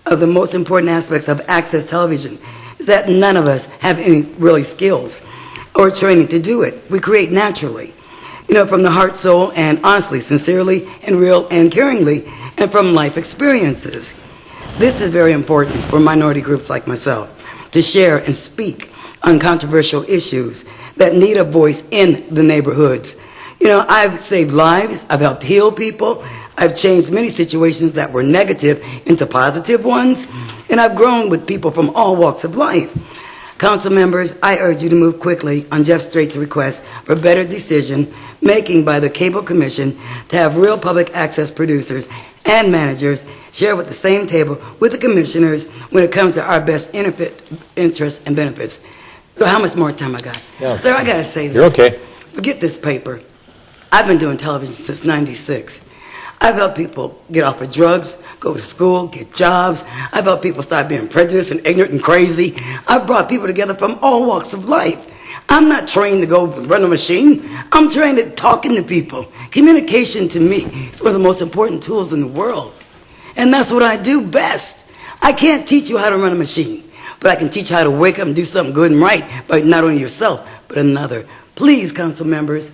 P: of the most important aspects of access television is that none of us have any really skills or training to do it. We create naturally, from the heart, soul, and honestly, sincerely, and real, and caringly, and from life experiences. This is very important for minority groups like myself, to share and speak on controversial issues that need a voice in the neighborhoods. I've saved lives, I've helped heal people, I've changed many situations that were negative into positive ones, and I've grown with people from all walks of life. Council members, I urge you to move quickly on Jeff Strait's request for better decision making by the Cable Commission to have real public access producers and managers share with the same table with the commissioners when it comes to our best interests and benefits. So how much more time I got?
A: Yeah.
P: Sir, I got to say this.
A: You're okay.
P: Forget this paper. I've been doing television since '96. I've helped people get off of drugs, go to school, get jobs. I've helped people stop being prejudiced and ignorant and crazy. I've brought people together from all walks of life. I'm not trained to go run a machine. I'm trained at talking to people. Communication to me is one of the most important tools in the world. And that's what I do best. I can't teach you how to run a machine, but I can teach you how to wake up and do something good and right by not only yourself, but another. Please, council members,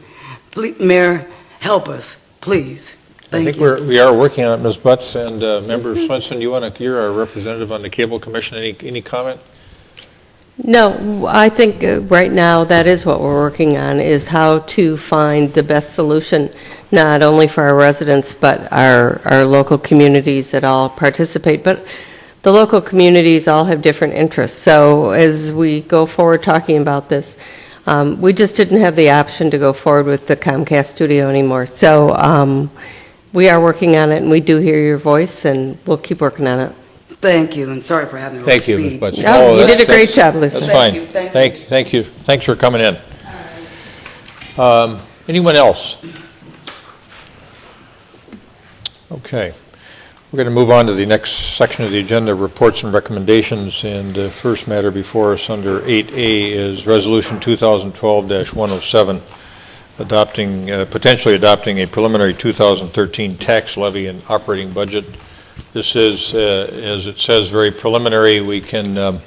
P: please, Mayor, help us, please.
A: I think we are working on it, Ms. Butts, and Member Swenson, you're our representative on the Cable Commission. Any comment?
E: No, I think right now that is what we're working on, is how to find the best solution, not only for our residents, but our local communities that all participate. But the local communities all have different interests. So as we go forward talking about this, we just didn't have the option to go forward with the Comcast studio anymore. So we are working on it, and we do hear your voice, and we'll keep working on it.
P: Thank you, and sorry for having
A: Thank you, Ms. Butts.
E: No, you did a great job, Lisa.
A: That's fine. Thank you. Thanks for coming in. Anyone else? Okay. We're going to move on to the next section of the agenda, reports and recommendations, and the first matter before us under 8A is Resolution 2012-107, potentially adopting a preliminary 2013 tax levy and operating budget. This is, as it says, very preliminary. We can go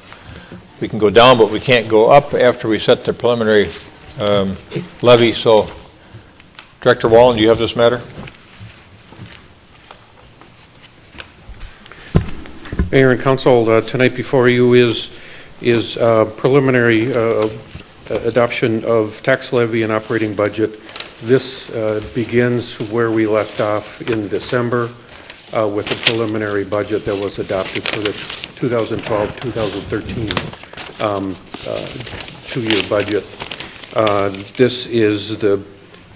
A: down, but we can't go up after we set the preliminary levy. So, Director Wallen, do you have this matter?
J: Mayor and Council, tonight before you is preliminary adoption of tax levy and operating budget. This begins where we left off in December with the preliminary budget that was adopted for the 2012-2013 two-year budget. This is the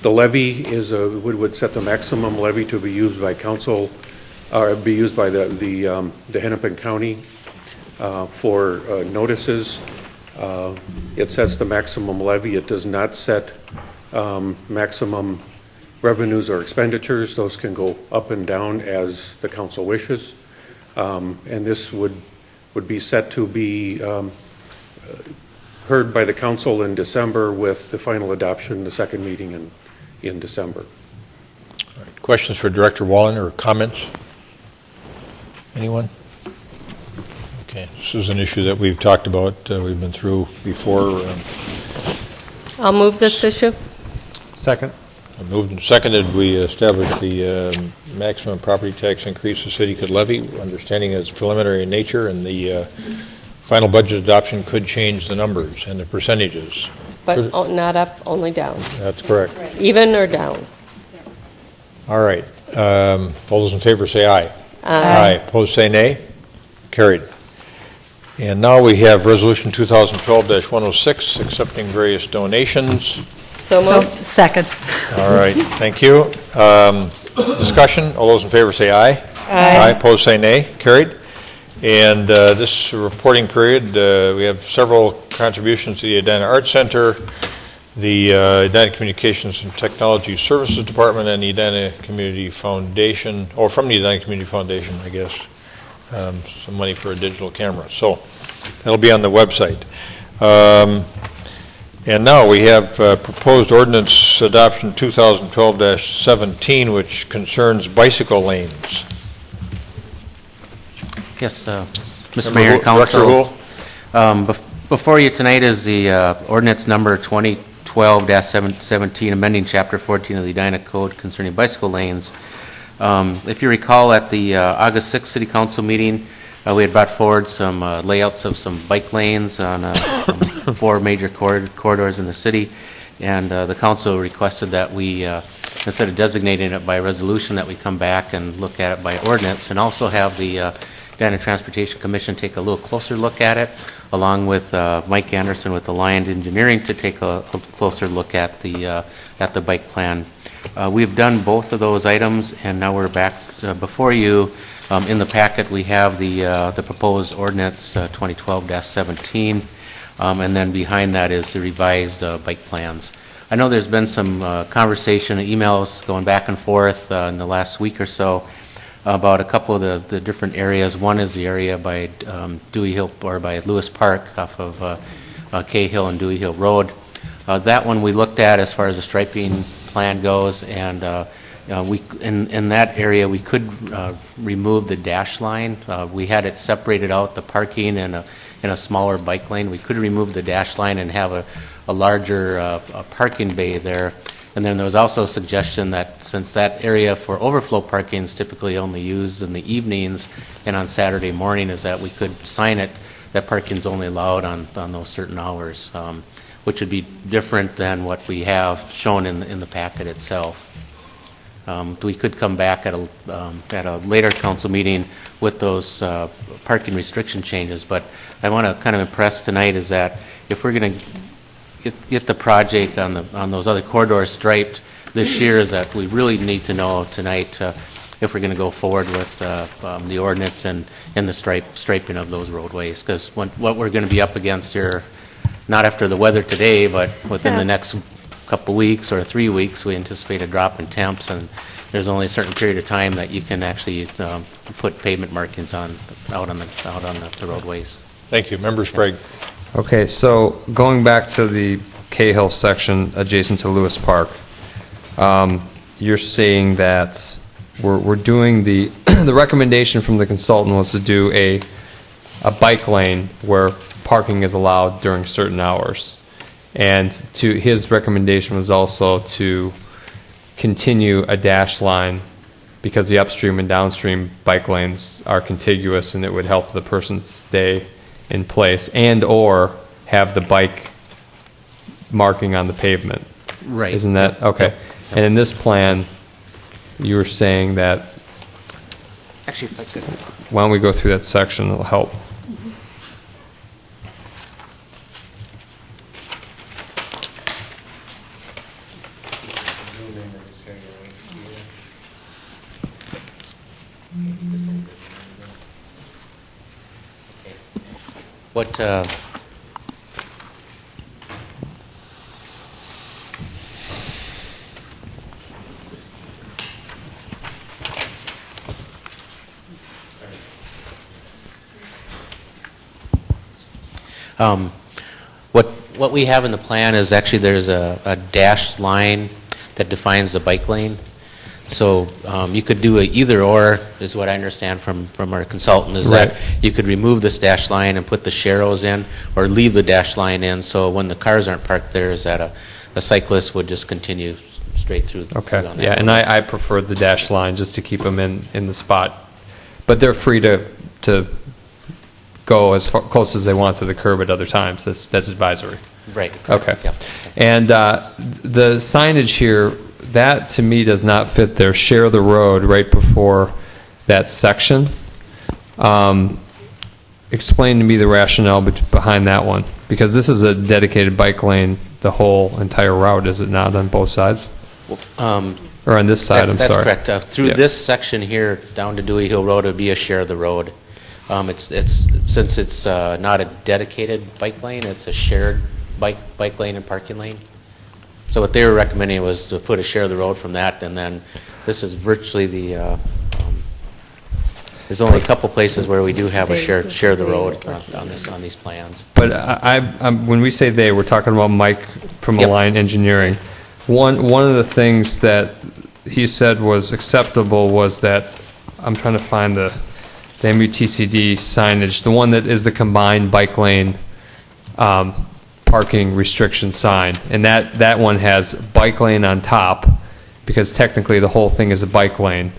J: levy would set the maximum levy to be used by council, or be used by the Hennepin County for notices. It sets the maximum levy. It does not set maximum revenues or expenditures. Those can go up and down as the council wishes. And this would be set to be heard by the council in December with the final adoption, the second meeting in December.
A: All right. Questions for Director Wallen or comments? Anyone? Okay, this is an issue that we've talked about, we've been through before.
E: I'll move this issue.
D: Second.
A: Moved and seconded, we established the maximum property tax increase the city could levy, understanding it's preliminary in nature, and the final budget adoption could change the numbers and the percentages.
E: But not up, only down.
A: That's correct.
E: Even or down?
A: All right. All those in favor say aye.
E: Aye.
A: Opposed say nay. Carried. And now we have Resolution 2012-106, accepting various donations.
E: So moved.
K: Second.
A: All right, thank you. Discussion, all those in favor say aye.
E: Aye.
A: Opposed say nay. Carried. And this reporting period, we have several contributions to the Edina Arts Center, the Edina Communications and Technology Services Department, and the Edina Community Foundation, or from the Edina Community Foundation, I guess, some money for a digital camera. So that'll be on the website. And now we have proposed ordinance adoption 2012-17, which concerns bicycle lanes.
F: Yes, Mr. Mayor and Council. Before you tonight is the ordinance number 2012-17, amending Chapter 14 of the Edina Code concerning bicycle lanes. If you recall, at the August 6th City Council meeting, we had brought forward some layouts of some bike lanes on 4 major corridors in the city, and the council requested that we, instead of designating it by resolution, that we come back and look at it by ordinance, and also have the Edina Transportation Commission take a little closer look at it, along with Mike Anderson with Alliant Engineering to take a closer look at the bike plan. We've done both of those items, and now we're back before you. In the packet, we have the proposed ordinance 2012-17, and then behind that is the revised bike plans. I know there's been some conversation and emails going back and forth in the last week or so about a couple of the different areas. One is the area by Dewey Hill, or by Lewis Park off of Cahill and Dewey Hill Road. That one we looked at as far as the striping plan goes, and we in that area we could remove the dash line. We had it separated out, the parking in a smaller bike lane. We could remove the dash line and have a larger parking bay there. And then there was also a suggestion that since that area for overflow parking is typically only used in the evenings and on Saturday morning, is that we could sign it that parking is only allowed on those certain hours, which would be different than what we have shown in the packet itself. We could come back at a later council meeting with those parking restriction changes, but I want to kind of impress tonight is that if we're going to get the project on those other corridors striped this year, is that we really need to know tonight if we're going to go forward with the ordinance and the striping of those roadways, because what we're going to be up against here, not after the weather today, but within the next couple weeks or 3 weeks, we anticipate a drop in temps, and there's only a certain period of time that you can actually put pavement markings out on the roadways.
A: Thank you. Member Sprague.
D: Okay, so going back to the Cahill section adjacent to Lewis Park, you're saying that we're doing the, the recommendation from the consultant was to do a bike lane where parking is allowed during certain hours. And his recommendation was also to continue a dash line because the upstream and downstream bike lanes are contiguous and it would help the person stay in place and or have the bike marking on the pavement.
F: Right.
D: Isn't that, okay.
F: Yep.
D: And in this plan, you were saying that,
F: Actually, if I could.
D: why don't we go through that section, it'll help.
F: What, what we have in the plan is actually there's a dashed line that defines the bike lane. So you could do a either or, is what I understand from our consultant, is
D: Right.
F: that you could remove this dash line and put the sharrows in, or leave the dash line in, so when the cars aren't parked there, is that a cyclist would just continue straight through.
D: Okay,
F: through on that
D: yeah,
F: road.
D: and I preferred the dash line just to keep them in the spot. But they're free to go as close as they want to the curb at other times. That's advisory.
F: Right.
D: Okay.
F: Yep.
D: And the signage here, that to me does not fit there. Share the road right before that section. Explain to me the rationale behind that one. Because this is a dedicated bike lane, the whole entire route, is it not, on both sides? Or on this side, I'm sorry.
F: That's correct. Through
D: Yeah.
F: this section here, down to Dewey Hill Road, it would be a share of the road. Since it's not a dedicated bike lane, it's a shared bike lane and parking lane. So what they were recommending was to put a share of the road from that, and then this is virtually the, there's only a couple places where we do have a share of the road on these plans.
D: But when we say they, we're talking about Mike from
F: Yep.
D: Align Engineering. One of the things that he said was acceptable was that, I'm trying to find the MUTCD signage, the one that is the combined bike lane parking restriction sign. And that one has bike lane on top, because technically the whole thing is a bike lane.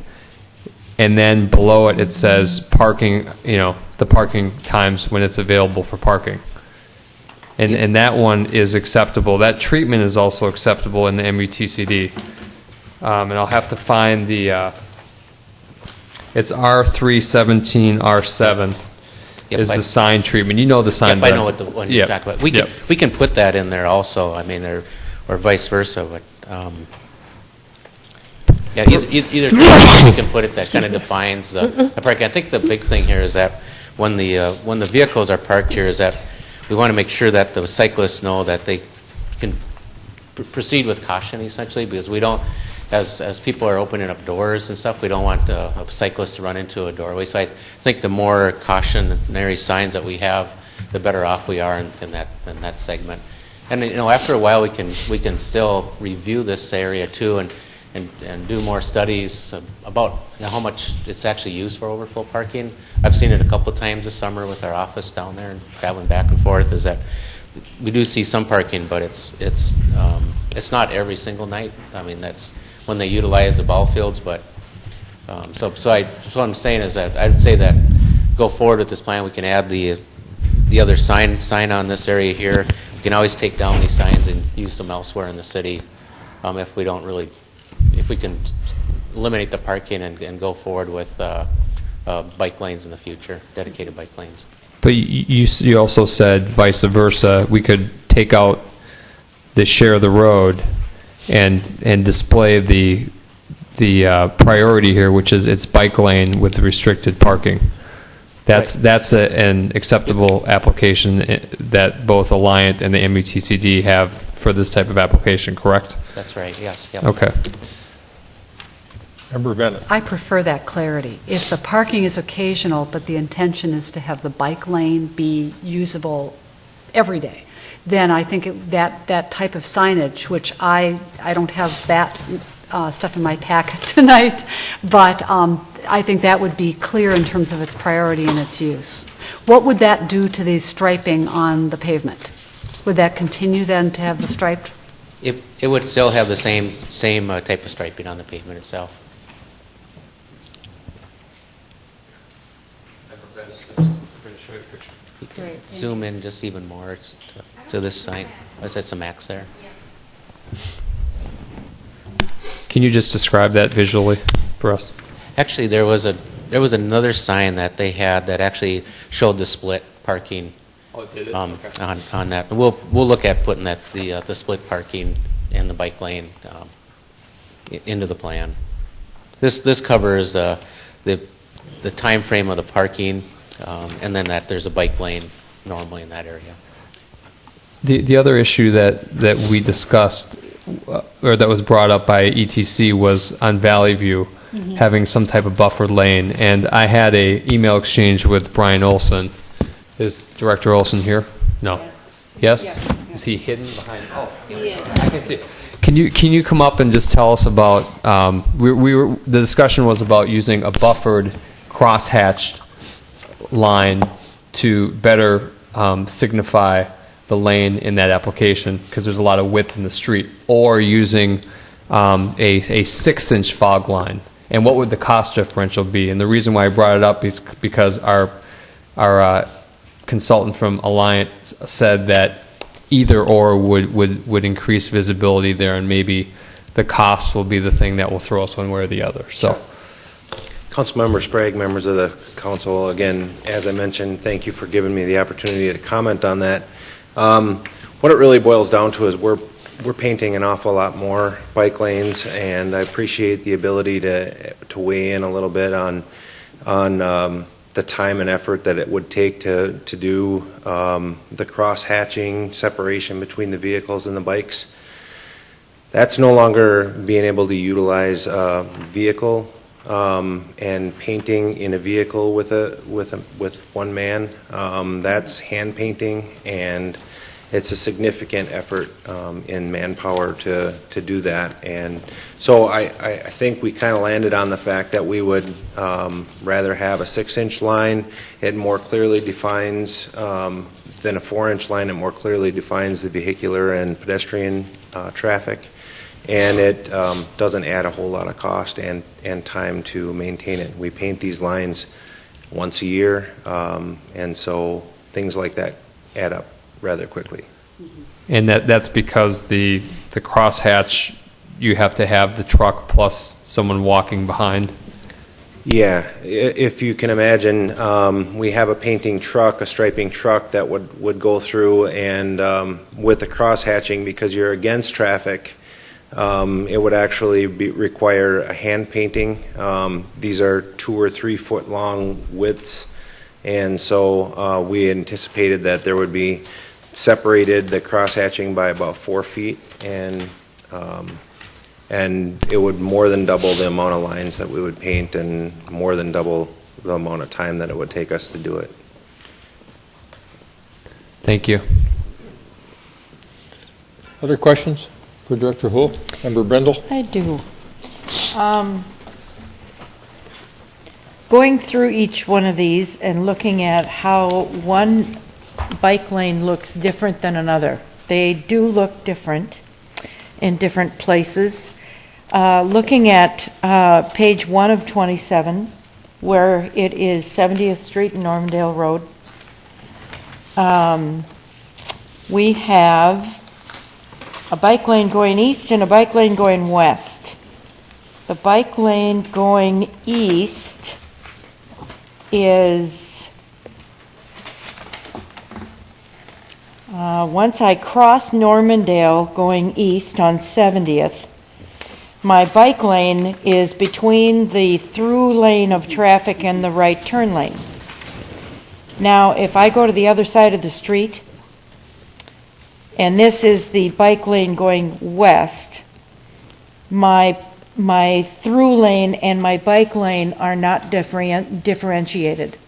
D: And then below it, it says parking, the parking times when it's available for parking. And that one is acceptable. That treatment is also acceptable in the MUTCD. And I'll have to find the, it's R317, R7
F: Yep,
D: is the sign treatment. You know the sign.
F: Yep, I know what the one you're talking about. We can put that in there also, I mean, or vice versa, but, yeah, either we can put it that kind of defines the parking. I think the big thing here is that when the vehicles are parked here, is that we want to make sure that the cyclists know that they can proceed with caution, essentially, because we don't, as people are opening up doors and stuff, we don't want a cyclist to run into a doorway. So I think the more cautionary signs that we have, the better off we are in that segment. And after a while, we can still review this area too, and do more studies about how much it's actually used for overflow parking. I've seen it a couple of times this summer with our office down there and traveling back and forth, is that we do see some parking, but it's not every single night. I mean, that's when they utilize the ball fields, but so what I'm saying is that I'd say that go forward with this plan, we can add the other sign on this area here. We can always take down these signs and use them elsewhere in the city if we can eliminate the parking and go forward with bike lanes in the future, dedicated bike lanes.
D: But you also said vice versa. We could take out the share of the road and display the priority here, which is its bike lane with the restricted parking. That's an acceptable application that both Alliant and the MUTCD have for this type of application, correct?
F: That's right, yes. Yep.
D: Okay.
A: Member Bennett.
G: I prefer that clarity. If the parking is occasional, but the intention is to have the bike lane be usable every day, then I think that type of signage, which I don't have that stuff in my packet tonight, but I think that would be clear in terms of its priority and its use. What would that do to the striping on the pavement? Would that continue then to have the striped?
F: It would still have the same type of striping on the pavement itself. Zoom in just even more to this sign. Let's set some X there.
D: Can you just describe that visually for us?
F: Actually, there was another sign that they had that actually showed the split parking.
D: Oh, did it?
F: On that. We'll look at putting the split parking and the bike lane into the plan. This covers the time frame of the parking, and then that there's a bike lane normally in that area.
D: The other issue that we discussed, or that was brought up by ETC, was on Valley View, having some type of buffered lane. And I had a email exchange with Brian Olson. Is Director Olson here? No. Yes? Is he hidden behind? Oh, I can see. Can you come up and just tell us about? The discussion was about using a buffered crosshatched line to better signify the lane in that application, because there's a lot of width in the street, or using a 6-inch fog line. And what would the cost differential be? And the reason why I brought it up is because our consultant from Alliant said that either or would increase visibility there, and maybe the cost will be the thing that will throw us one way or the other. So,
Q: Councilmember Sprague, members of the council, again, as I mentioned, thank you for giving me the opportunity to comment on that. What it really boils down to is we're painting an awful lot more bike lanes, and I appreciate the ability to weigh in a little bit on the time and effort that it would take to do the cross hatching separation between the vehicles and the bikes. That's no longer being able to utilize a vehicle and painting in a vehicle with one man. That's hand painting, and it's a significant effort in manpower to do that. And so I think we kind of landed on the fact that we would rather have a 6-inch line. It more clearly defines than a 4-inch line. It more clearly defines the vehicular and pedestrian traffic, and it doesn't add a whole lot of cost and time to maintain it. We paint these lines once a year, and so things like that add up rather quickly.
D: and that's because the crosshatch, you have to have the truck plus someone walking behind.
Q: Yeah, if you can imagine, we have a painting truck, a striping truck that would go through, and with the cross hatching, because you're against traffic, it would actually require a hand painting. These are 2 or 3 foot long widths, and so we anticipated that there would be separated the cross hatching by about 4 feet, and it would more than double the amount of lines that we would paint, and more than double the amount of time that it would take us to do it.
D: Thank you.
A: Other questions for Director Hull? Member Brendel?
C: I do. Going through each one of these and looking at how one bike lane looks different than another. They do look different in different places. Looking at page 1 of 27, where it is 70th Street and Normandale Road, we have a bike lane going east and a bike lane going west. The bike lane going east is, once I cross Normandale going east on 70th, my bike lane is between the through lane of traffic and the right turn lane. Now, if I go to the other side of the street, and this is the bike lane going west, my through lane and my bike lane are not differentiated.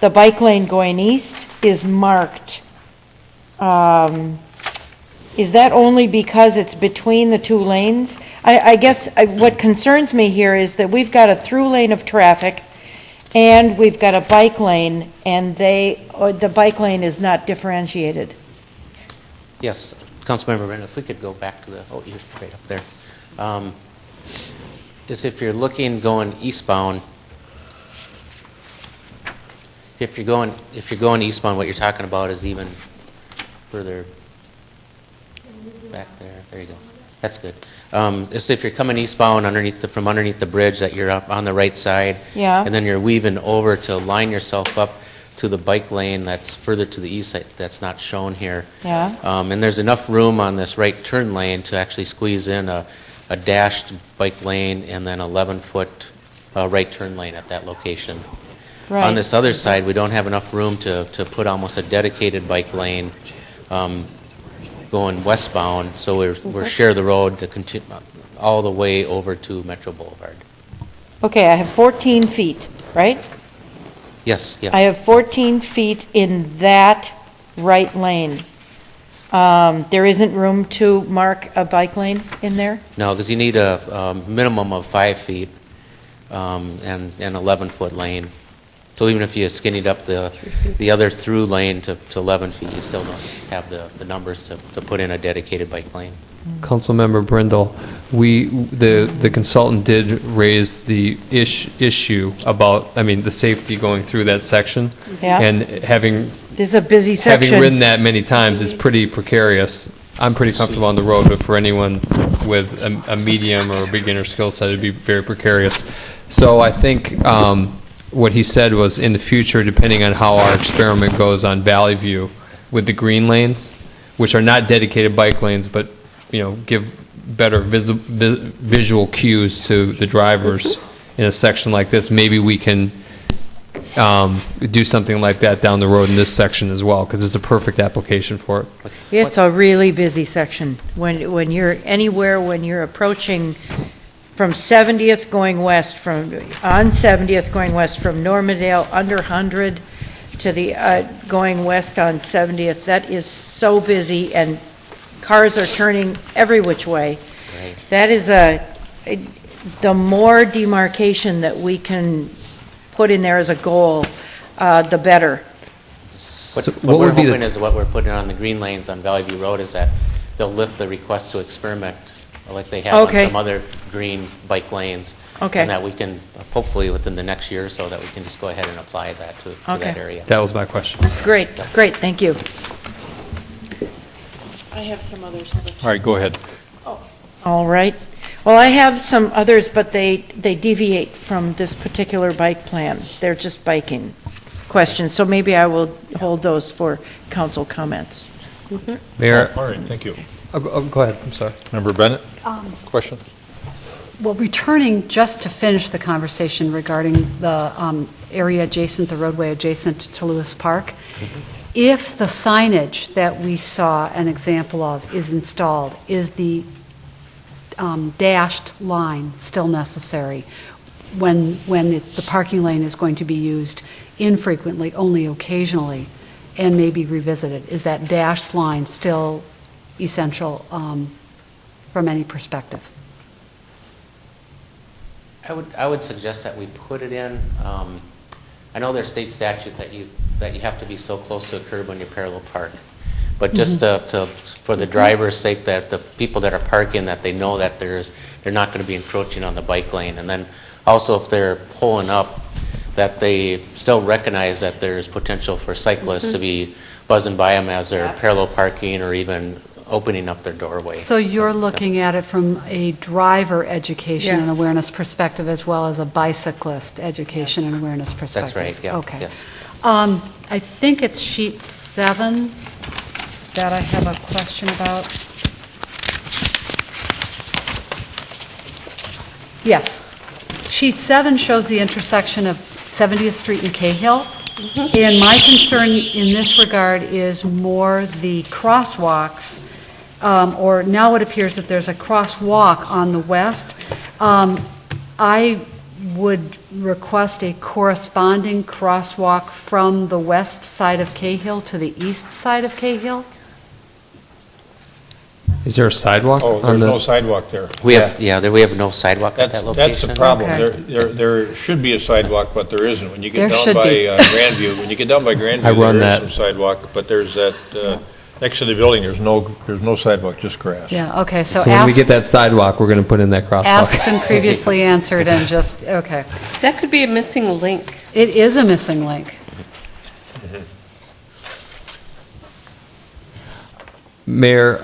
C: The bike lane going east is marked Is that only because it's between the two lanes? I guess what concerns me here is that we've got a through lane of traffic, and we've got a bike lane, and the bike lane is not differentiated.
F: Yes, Councilmember Brennan, if we could go back to the, oh, you're right up there. Is if you're looking going eastbound, if you're going eastbound, what you're talking about is even further back there. There you go. That's good. It's if you're coming eastbound from underneath the bridge, that you're up on the right side,
C: Yeah.
F: and then you're weaving over to line yourself up to the bike lane that's further to the east side that's not shown here.
C: Yeah.
F: And there's enough room on this right turn lane to actually squeeze in a dashed bike lane and then 11-foot right turn lane at that location.
C: Right.
F: On this other side, we don't have enough room to put almost a dedicated bike lane going westbound, so we're share the road to continue all the way over to Metro Boulevard.
C: Okay, I have 14 feet, right?
F: Yes, yeah.
C: I have 14 feet in that right lane. There isn't room to mark a bike lane in there?
F: No, because you need a minimum of 5 feet and an 11-foot lane. So even if you skinnied up the other through lane to 11 feet, you still don't have the numbers to put in a dedicated bike lane.
D: Councilmember Brindle, the consultant did raise the issue about, the safety going through that section.
C: Yeah.
D: And having
C: This is a busy section.
D: having ridden that many times, it's pretty precarious. I'm pretty comfortable on the road, but for anyone with a medium or a beginner skill set, it'd be very precarious. So I think what he said was, in the future, depending on how our experiment goes on Valley View with the green lanes, which are not dedicated bike lanes, but give better visual cues to the drivers in a section like this, maybe we can do something like that down the road in this section as well, because it's a perfect application for it.
C: It's a really busy section. When you're anywhere, when you're approaching from 70th going west, from Normandale under 100 to the going west on 70th, that is so busy, and cars are turning every which way.
F: Right.
C: That is the more demarcation that we can put in there as a goal, the better.
F: What we're hoping is what we're putting on the green lanes on Valley View Road is that they'll lift the request to experiment like they have on some other green bike lanes.
C: Okay.
F: And that we can, hopefully within the next year or so, that we can just go ahead and apply that to that area.
D: That was my question.
C: Great, thank you. I have some others.
A: All right, go ahead.
C: All right. Well, I have some others, but they deviate from this particular bike plan. They're just biking questions, so maybe I will hold those for council comments.
D: Mayor.
A: All right, thank you.
D: Go ahead, I'm sorry.
A: Member Bennett, question?
G: Well, returning just to finish the conversation regarding the area adjacent, the roadway adjacent to Lewis Park, if the signage that we saw an example of is installed, is the dashed line still necessary when the parking lane is going to be used infrequently, only occasionally, and maybe revisited? Is that dashed line still essential from any perspective?
F: I would suggest that we put it in. I know there's state statute that you have to be so close to a curb when you parallel park, but just for the driver's sake, that the people that are parking, that they know that they're not going to be encroaching on the bike lane, and then also if they're pulling up, that they still recognize that there's potential for cyclists to be buzzing by them as they're parallel parking or even opening up their doorway.
G: So you're looking at it from a driver education and awareness perspective, as well as a bicyclist education and awareness perspective?
F: That's right, yeah.
G: Okay.
F: Yes.
G: I think it's sheet 7 that I have a question about. Yes. Sheet 7 shows the intersection of 70th Street and Cahill. And my concern in this regard is more the crosswalks, or now it appears that there's a crosswalk on the west. I would request a corresponding crosswalk from the west side of Cahill to the east side of Cahill.
D: Is there a sidewalk
A: Oh,
D: on
A: there's
D: the?
A: no sidewalk there.
F: We have, we have no sidewalk at that location.
A: That's the problem.
G: Okay.
A: There should be a sidewalk, but there isn't. When you get
G: There
A: down
G: should
A: by
G: be.
A: Grandview, when you get down by Grandview,
D: I run
A: there
D: that.
A: is some sidewalk, but there's that, next to the building, there's no sidewalk, just grass.
G: Yeah, okay, so
D: So when we
G: ask,
D: get that sidewalk, we're going to put in that crosswalk.
G: asked and previously answered and just, okay.
E: That could be a missing link.
G: It is a missing link.
D: Mayor,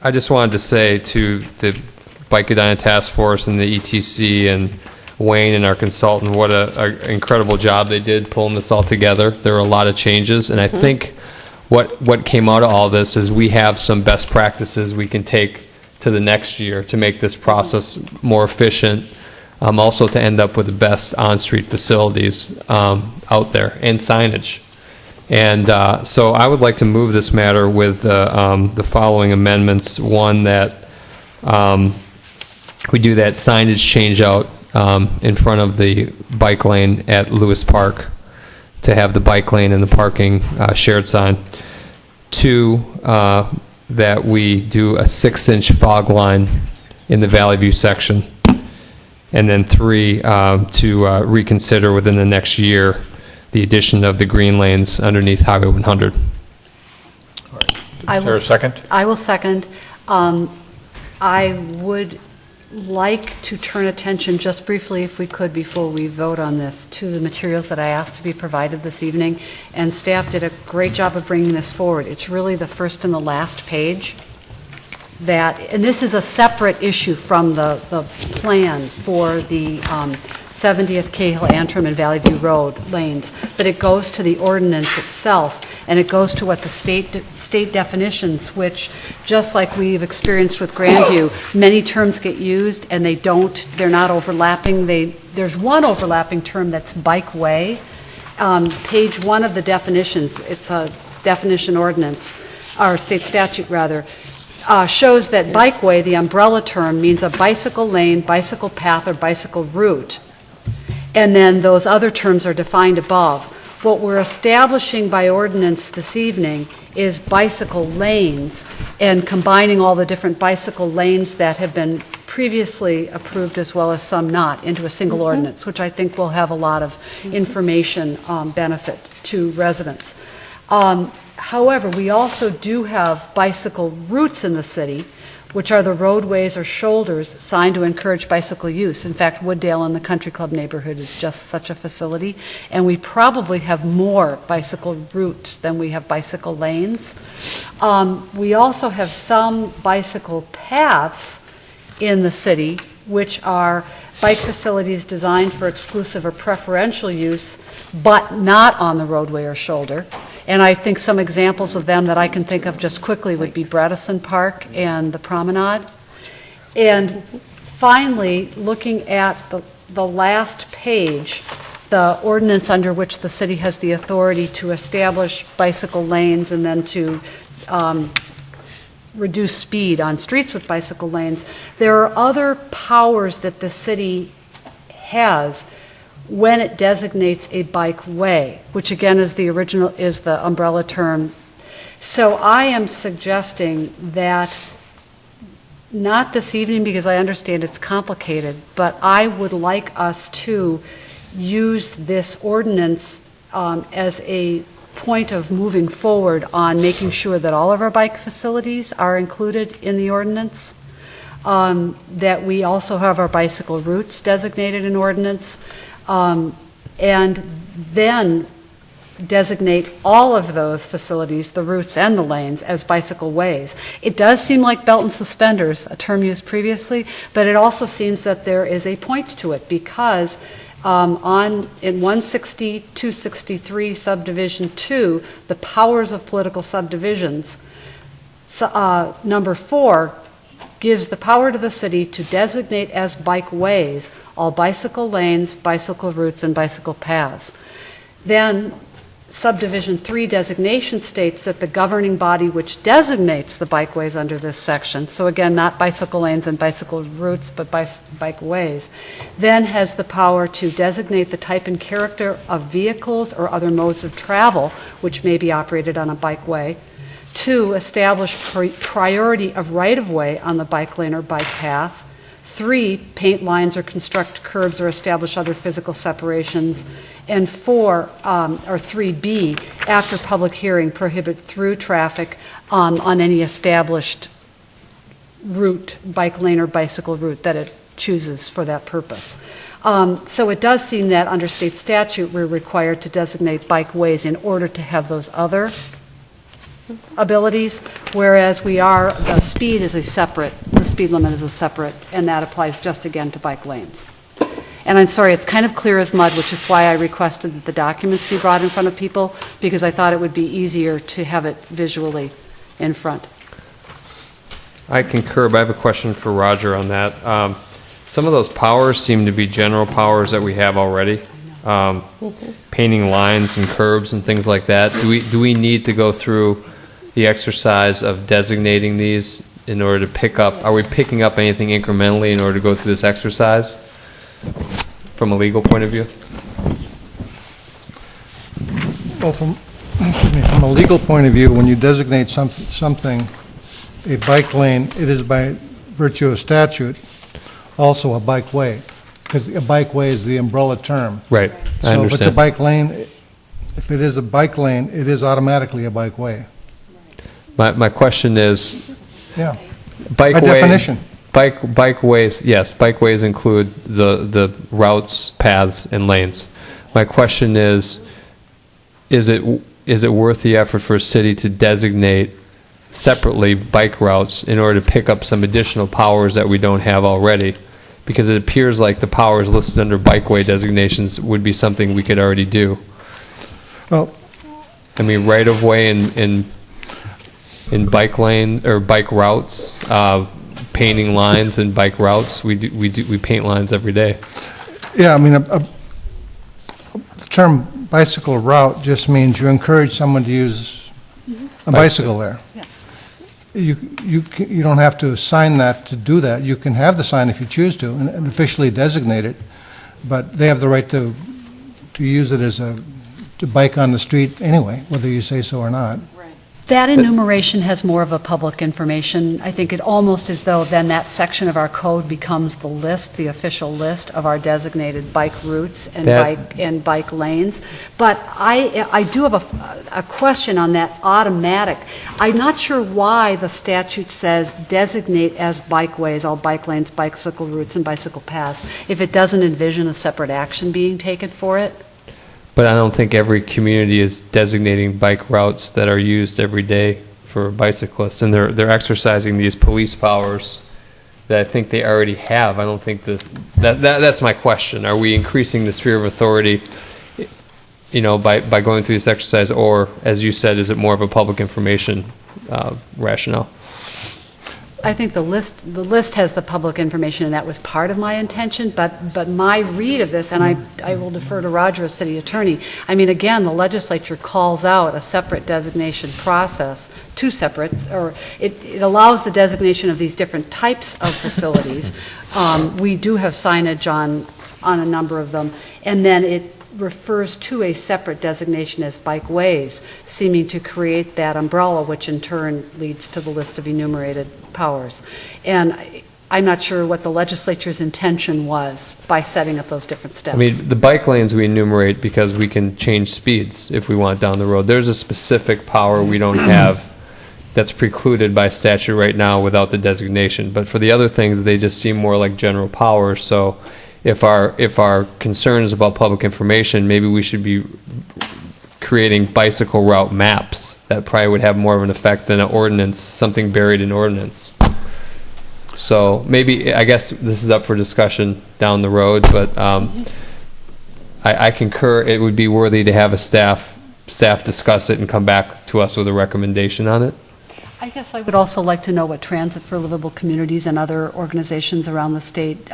D: I just wanted to say to the Bike Edina Task Force and the ETC and Wayne and our consultant, what an incredible job they did pulling this all together. There were a lot of changes, and I think what came out of all this is we have some best practices we can take to the next year to make this process more efficient, also to end up with the best on-street facilities out there and signage. And so I would like to move this matter with the following amendments. One, that we do that signage change out in front of the bike lane at Lewis Park to have the bike lane and the parking shared sign. Two, that we do a 6-inch fog line in the Valley View section. And then three, to reconsider within the next year the addition of the green lanes underneath Highway 100.
A: Is there a second?
G: I will second. I would like to turn attention just briefly, if we could, before we vote on this, to the materials that I asked to be provided this evening, and staff did a great job of bringing this forward. It's really the first and the last page. And this is a separate issue from the plan for the 70th Cahill, Antrim, and Valley View Road lanes, but it goes to the ordinance itself, and it goes to what the state definitions, which, just like we've experienced with Grandview, many terms get used and they're not overlapping. There's one overlapping term that's bikeway. Page 1 of the definitions, it's a definition ordinance, or state statute rather, shows that bikeway, the umbrella term, means a bicycle lane, bicycle path, or bicycle route. And then those other terms are defined above. What we're establishing by ordinance this evening is bicycle lanes, and combining all the different bicycle lanes that have been previously approved, as well as some not, into a single ordinance, which I think will have a lot of information benefit to residents. However, we also do have bicycle routes in the city, which are the roadways or shoulders signed to encourage bicycle use. In fact, Wooddale in the Country Club neighborhood is just such a facility, and we probably have more bicycle routes than we have bicycle lanes. We also have some bicycle paths in the city, which are bike facilities designed for exclusive or preferential use, but not on the roadway or shoulder. And I think some examples of them that I can think of just quickly would be Bredesen Park and the Promenade. And finally, looking at the last page, the ordinance under which the city has the authority to establish bicycle lanes and then to reduce speed on streets with bicycle lanes, there are other powers that the city has when it designates a bike way, which again is the umbrella term. So I am suggesting that, not this evening because I understand it's complicated, but I would like us to use this ordinance as a point of moving forward on making sure that all of our bike facilities are included in the ordinance, that we also have our bicycle routes designated in ordinance, and then designate all of those facilities, the routes and the lanes, as bicycle ways. It does seem like belt and suspenders, a term used previously, but it also seems that there is a point to it, because in 160-263 subdivision 2, the powers of political subdivisions, number 4 gives the power to the city to designate as bike ways all bicycle lanes, bicycle routes, and bicycle paths. Then subdivision 3 designation states that the governing body which designates the bikeways under this section, so again, not bicycle lanes and bicycle routes, but bike ways, then has the power to designate the type and character of vehicles or other modes of travel which may be operated on a bikeway, 2, establish priority of right-of-way on the bike lane or bike path. 3, paint lines or construct curbs or establish other physical separations. And 4, or 3B, after public hearing, prohibit through traffic on any established route, bike lane or bicycle route that it chooses for that purpose. So it does seem that under state statute, we're required to designate bikeways in order to have those other abilities, whereas the speed is a separate, the speed limit is a separate, and that applies just again to bike lanes. And I'm sorry, it's kind of clear as mud, which is why I requested that the documents be brought in front of people, because I thought it would be easier to have it visually in front.
D: I concur, but I have a question for Roger on that. Some of those powers seem to be general powers that we have already. Painting lines and curbs and things like that. Do we need to go through the exercise of designating these in order to pick up? Are we picking up anything incrementally in order to go through this exercise from a legal point of view?
I: Well, from a legal point of view, when you designate something a bike lane, it is by virtue of statute also a bike way, because a bike way is the umbrella term.
D: Right, I
I: So if it's a
D: understand.
I: bike lane, if it is a bike lane, it is automatically a bike way.
D: My question is,
I: Yeah.
D: bike
I: By
D: way,
I: definition.
D: bikeways, yes, bikeways include the routes, paths, and lanes. My question is it worth the effort for a city to designate separately bike routes in order to pick up some additional powers that we don't have already? Because it appears like the powers listed under bikeway designations would be something we could already do.
I: Well,
D: I mean, right of way in bike lane or bike routes, painting lines and bike routes. We paint lines every day.
I: yeah, I mean, the term bicycle route just means you encourage someone to use a bicycle there. You don't have to sign that to do that. You can have the sign if you choose to and officially designate it, but they have the right to use it as to bike on the street anyway, whether you say so or not.
G: That enumeration has more of a public information. I think it almost as though then that section of our code becomes the list, the official list of our designated bike routes and bike lanes. But I do have a question on that automatic. I'm not sure why the statute says designate as bikeways all bike lanes, bicycle routes, and bicycle paths if it doesn't envision a separate action being taken for it.
D: But I don't think every community is designating bike routes that are used every day for bicyclists, and they're exercising these police powers that I think they already have. I don't think that's my question. Are we increasing the sphere of authority, by going through this exercise, or, as you said, is it more of a public information rationale?
G: I think the list has the public information, and that was part of my intention, but my read of this, and I will defer to Roger as city attorney, I mean, again, the legislature calls out a separate designation process, two separate, or it allows the designation of these different types of facilities. We do have signage on a number of them, and then it refers to a separate designation as bikeways, seeming to create that umbrella, which in turn leads to the list of enumerated powers. And I'm not sure what the legislature's intention was by setting up those different steps.
D: I mean, the bike lanes we enumerate because we can change speeds if we want down the road. There's a specific power we don't have that's precluded by statute right now without the designation. But for the other things, they just seem more like general powers. So if our concern is about public information, maybe we should be creating bicycle route maps. That probably would have more of an effect than an ordinance, something buried in ordinance. So maybe, I guess this is up for discussion down the road, but I concur it would be worthy to have a staff discuss it and come back to us with a recommendation on it.
G: I guess I would also like to know what Transit for Livable Communities and other organizations around the state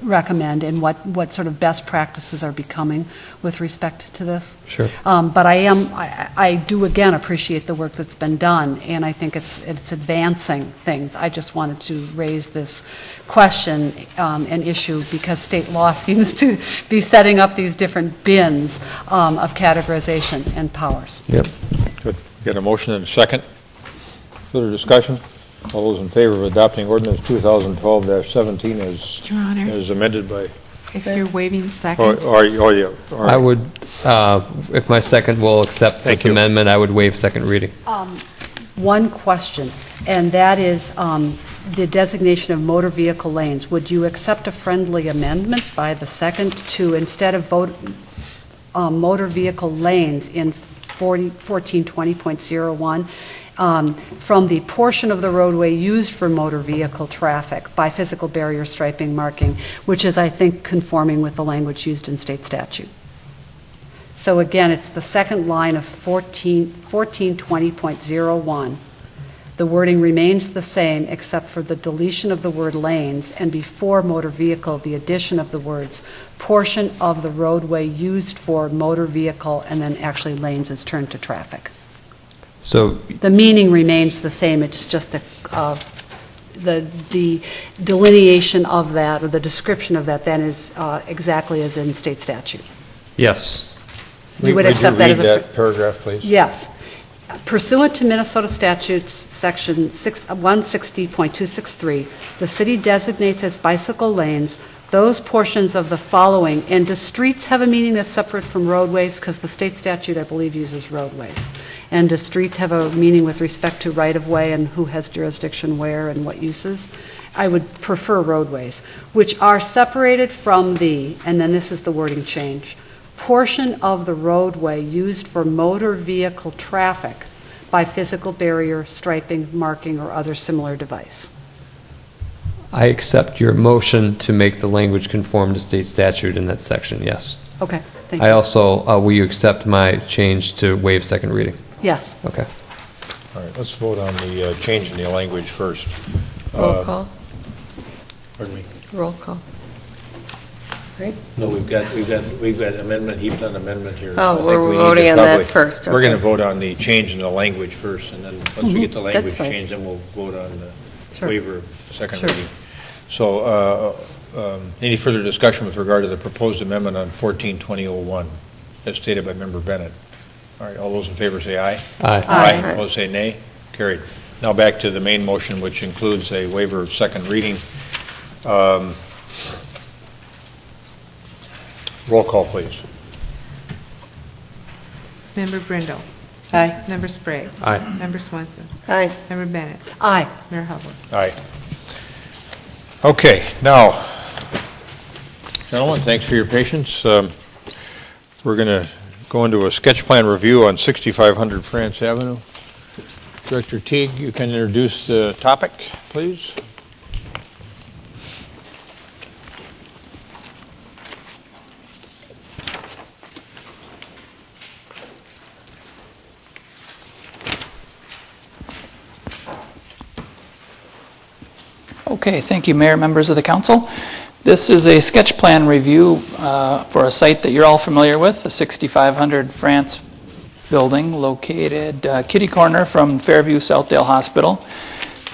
G: recommend and what sort of best practices are becoming with respect to this.
D: Sure.
G: But I do again appreciate the work that's been done, and I think it's advancing things. I just wanted to raise this question and issue because state law seems to be setting up these different bins of categorization and powers.
D: Yep.
A: Good. Got a motion and a second. Further discussion? All those in favor of adopting ordinance 2012-17
B: Your Honor.
A: as amended by...
B: If you're waiving second.
A: Yeah. All right.
D: I would, if my second will accept
A: Thank
D: this
A: you.
D: amendment, I would waive second reading.
G: One question, and that is the designation of motor vehicle lanes. Would you accept a friendly amendment by the second to, instead of motor vehicle lanes in 1420.01, from the portion of the roadway used for motor vehicle traffic by physical barrier striping marking, which is, I think, conforming with the language used in state statute. So again, it's the second line of 1420.01. The wording remains the same except for the deletion of the word lanes, and before motor vehicle, the addition of the words portion of the roadway used for motor vehicle, and then actually lanes is turned to traffic.
D: So
G: The meaning remains the same, it's just the delineation of that, or the description of that then is exactly as in state statute.
D: yes.
G: You would accept that as a...
A: Read that paragraph, please?
G: Yes. Pursuant to Minnesota statutes, section 160.263, the city designates as bicycle lanes those portions of the following, and does streets have a meaning that's separate from roadways? Because the state statute, I believe, uses roadways. And does streets have a meaning with respect to right-of-way and who has jurisdiction where and what uses? I would prefer roadways, which are separated from the, and then this is the wording change, portion of the roadway used for motor vehicle traffic by physical barrier, striping, marking, or other similar device.
D: I accept your motion to make the language conform to state statute in that section, yes.
G: Okay, thank you.
D: I also, will you accept my change to waive second reading?
G: Yes.
D: Okay.
A: All right, let's vote on the change in the language first.
E: Roll call.
Q: Pardon me?
E: Roll call. Right?
A: No, we've got amendment, he's done amendment here.
E: Oh,
A: I think
E: we're
A: we need to
E: voting on that
A: probably-
E: first,
A: We're going to
E: okay.
A: vote on the change in the language first, and then once we get the
E: That's
A: language
E: fine.
A: changed, then we'll vote on the
E: Sure.
A: waiver of second
E: Sure.
A: reading. So, any further discussion with regard to the proposed amendment on 142001, as stated by Member Bennett? All right, all those in favor say aye.
D: Aye.
A: Aye.
E: Aye.
A: Opposed say nay. Carried. Now back to the main motion, which includes a waiver of second reading. Roll call, please.
B: Member Brindle.
C: Aye.
B: Member Sprague.
D: Aye.
B: Member Swanson.
E: Aye.
B: Member Bennett.
G: Aye.
B: Mayor Hubble.
A: Aye. Okay, now, gentlemen, thanks for your patience. We're going to go into a sketch plan review on 6500 France Avenue. Director Teague, you can introduce the topic, please.
M: Okay, thank you, Mayor, members of the council. This is a sketch plan review for a site that you're all familiar with, the 6500 France building located kitty corner from Fairview Southdale Hospital.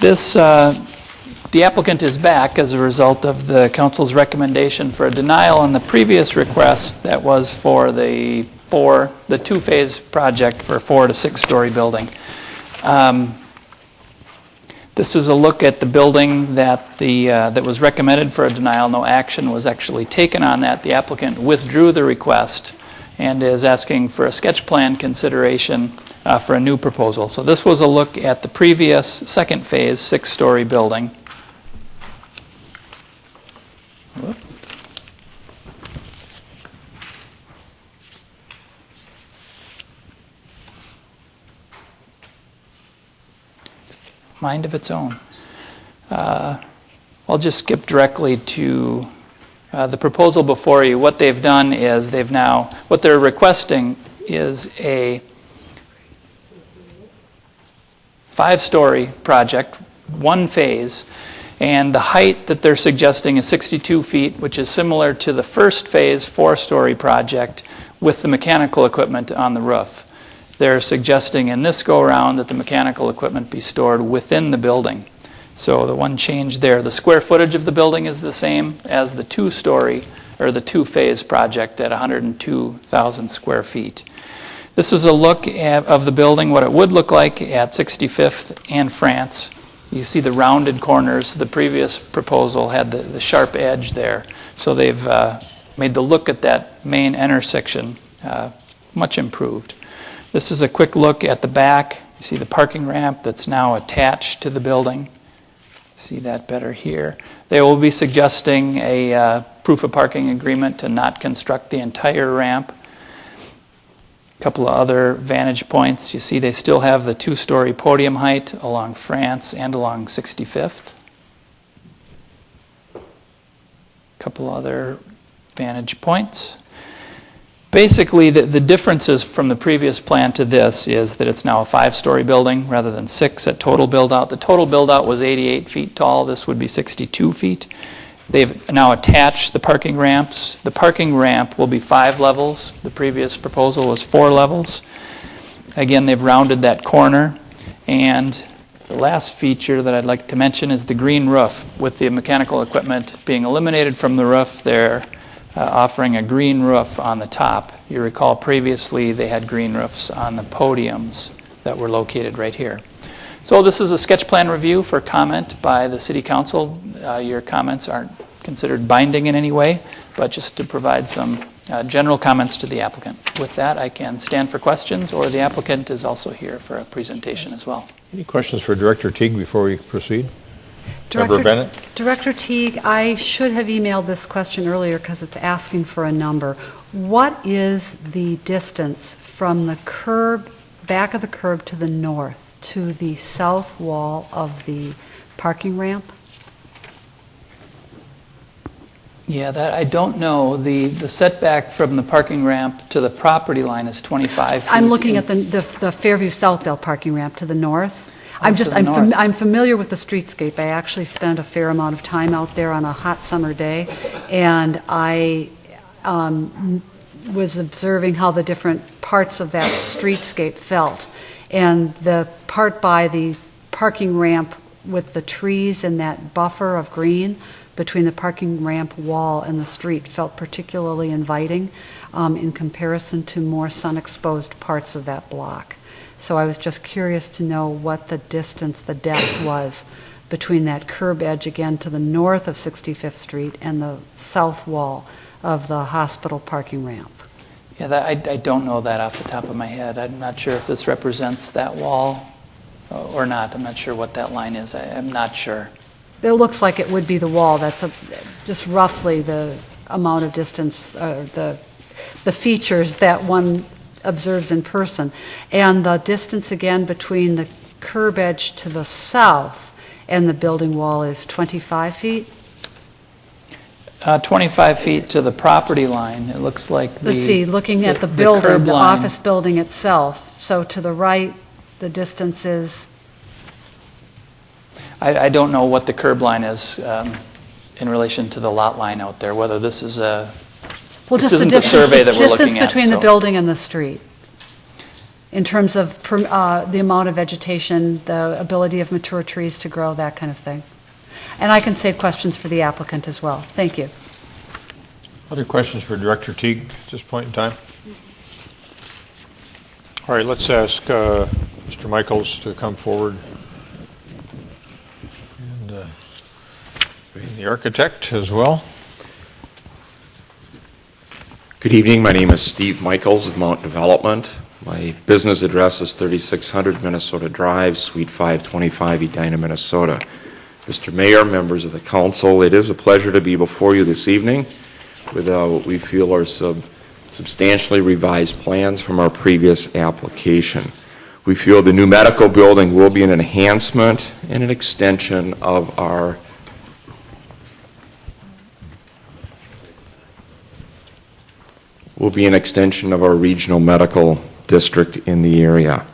M: This, the applicant is back as a result of the council's recommendation for a denial on the previous request that was for the two-phase project for a 4 to 6 story building. This is a look at the building that that was recommended for a denial. No action was actually taken on that. The applicant withdrew the request and is asking for a sketch plan consideration for a new proposal. So this was a look at the previous second phase 6-story building. Whoop. Mind of its own. I'll just skip directly to the proposal before you. What they've done is what they're requesting is a 5-story project, 1 phase, and the height that they're suggesting is 62 feet, which is similar to the first phase 4-story project with the mechanical equipment on the roof. They're suggesting in this go-around that the mechanical equipment be stored within the building. So the one change there, the square footage of the building is the same as the 2-story or the 2-phase project at 102,000 square feet. This is a look of the building, what it would look like at 65th and France. You see the rounded corners. The previous proposal had the sharp edge there. So they've made the look at that main intersection much improved. This is a quick look at the back. You see the parking ramp that's now attached to the building. See that better here. They will be suggesting a proof of parking agreement to not construct the entire ramp. A couple of other vantage points. You see they still have the 2-story podium height along France and along 65th. A couple other vantage points. Basically, the differences from the previous plan to this is that it's now a 5-story building rather than 6 at total build-out. The total build-out was 88 feet tall. This would be 62 feet. They've now attached the parking ramps. The parking ramp will be 5 levels. The previous proposal was 4 levels. Again, they've rounded that corner. And the last feature that I'd like to mention is the green roof. With the mechanical equipment being eliminated from the roof, they're offering a green roof on the top. You recall previously they had green roofs on the podiums that were located right here. So this is a sketch plan review for comment by the City Council. Your comments aren't considered binding in any way, but just to provide some general comments to the applicant. With that, I can stand for questions, or the applicant is also here for a presentation as well.
A: Any questions for Director Teague before we proceed? Member Bennett?
G: Director Teague, I should have emailed this question earlier because it's asking for a number. What is the distance from the curb, back of the curb to the north, to the south wall of the parking ramp?
M: Yeah, that I don't know. The setback from the parking ramp to the property line is 25 feet.
G: I'm looking at the Fairview Southdale parking ramp to the north.
M: north.
G: I'm familiar with the streetscape. I actually spent a fair amount of time out there on a hot summer day, and I was observing how the different parts of that streetscape felt. And the part by the parking ramp with the trees and that buffer of green between the parking ramp wall and the street felt particularly inviting in comparison to more sun-exposed parts of that block. So I was just curious to know what the distance, the depth was between that curb edge again to the north of 65th Street and the south wall of the hospital parking ramp.
M: Yeah, I don't know that off the top of my head. I'm not sure if this represents that wall or not. I'm not sure what that line is. I'm not sure.
G: It looks like it would be the wall. That's just roughly the amount of distance, the features that one observes in person. And the distance again between the curb edge to the south and the building wall is 25 feet?
M: 25 feet to the property line. It looks like
G: Let's see, looking at the building,
M: curb
G: the
M: line.
G: office building itself. So to the right, the distance is,
M: I don't know what the curb line is in relation to the lot line out there, whether this is a,
G: well,
M: this
G: just the
M: isn't the survey that we're
G: distance
M: looking at.
G: between the
M: so-
G: building and the street, in terms of the amount of vegetation, the ability of mature trees to grow, that kind of thing. And I can save questions for the applicant as well. Thank you.
A: Other questions for Director Teague at this point in time? All right, let's ask Mr. Michaels to come forward. And the architect as well.
R: Good evening. My name is Steve Michaels of Mount Development. My business address is 3600 Minnesota Drive, Suite 525, Edina, Minnesota. Mr. Mayor, members of the council, it is a pleasure to be before you this evening with what we feel are substantially revised plans from our previous application. We feel the new medical building will be an enhancement and an extension of our regional medical district in the area.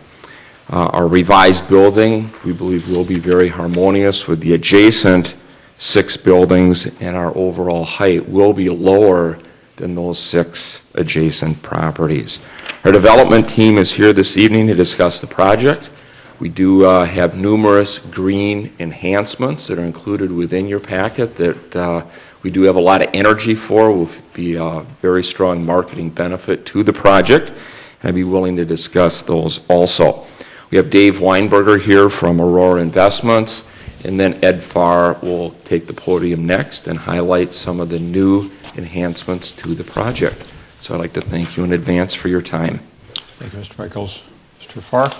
R: Our revised building, we believe, will be very harmonious with the adjacent 6 buildings, and our overall height will be lower than those 6 adjacent properties. Our development team is here this evening to discuss the project. We do have numerous green enhancements that are included within your packet that we do have a lot of energy for. Will be a very strong marketing benefit to the project. and I'd be willing to discuss those also. We have Dave Weinberger here from Aurora Investments, and then Ed Farr will take the podium next and highlight some of the new enhancements to the project. So I'd like to thank you in advance for your time.
A: Thank you, Mr. Michaels. Mr. Farr?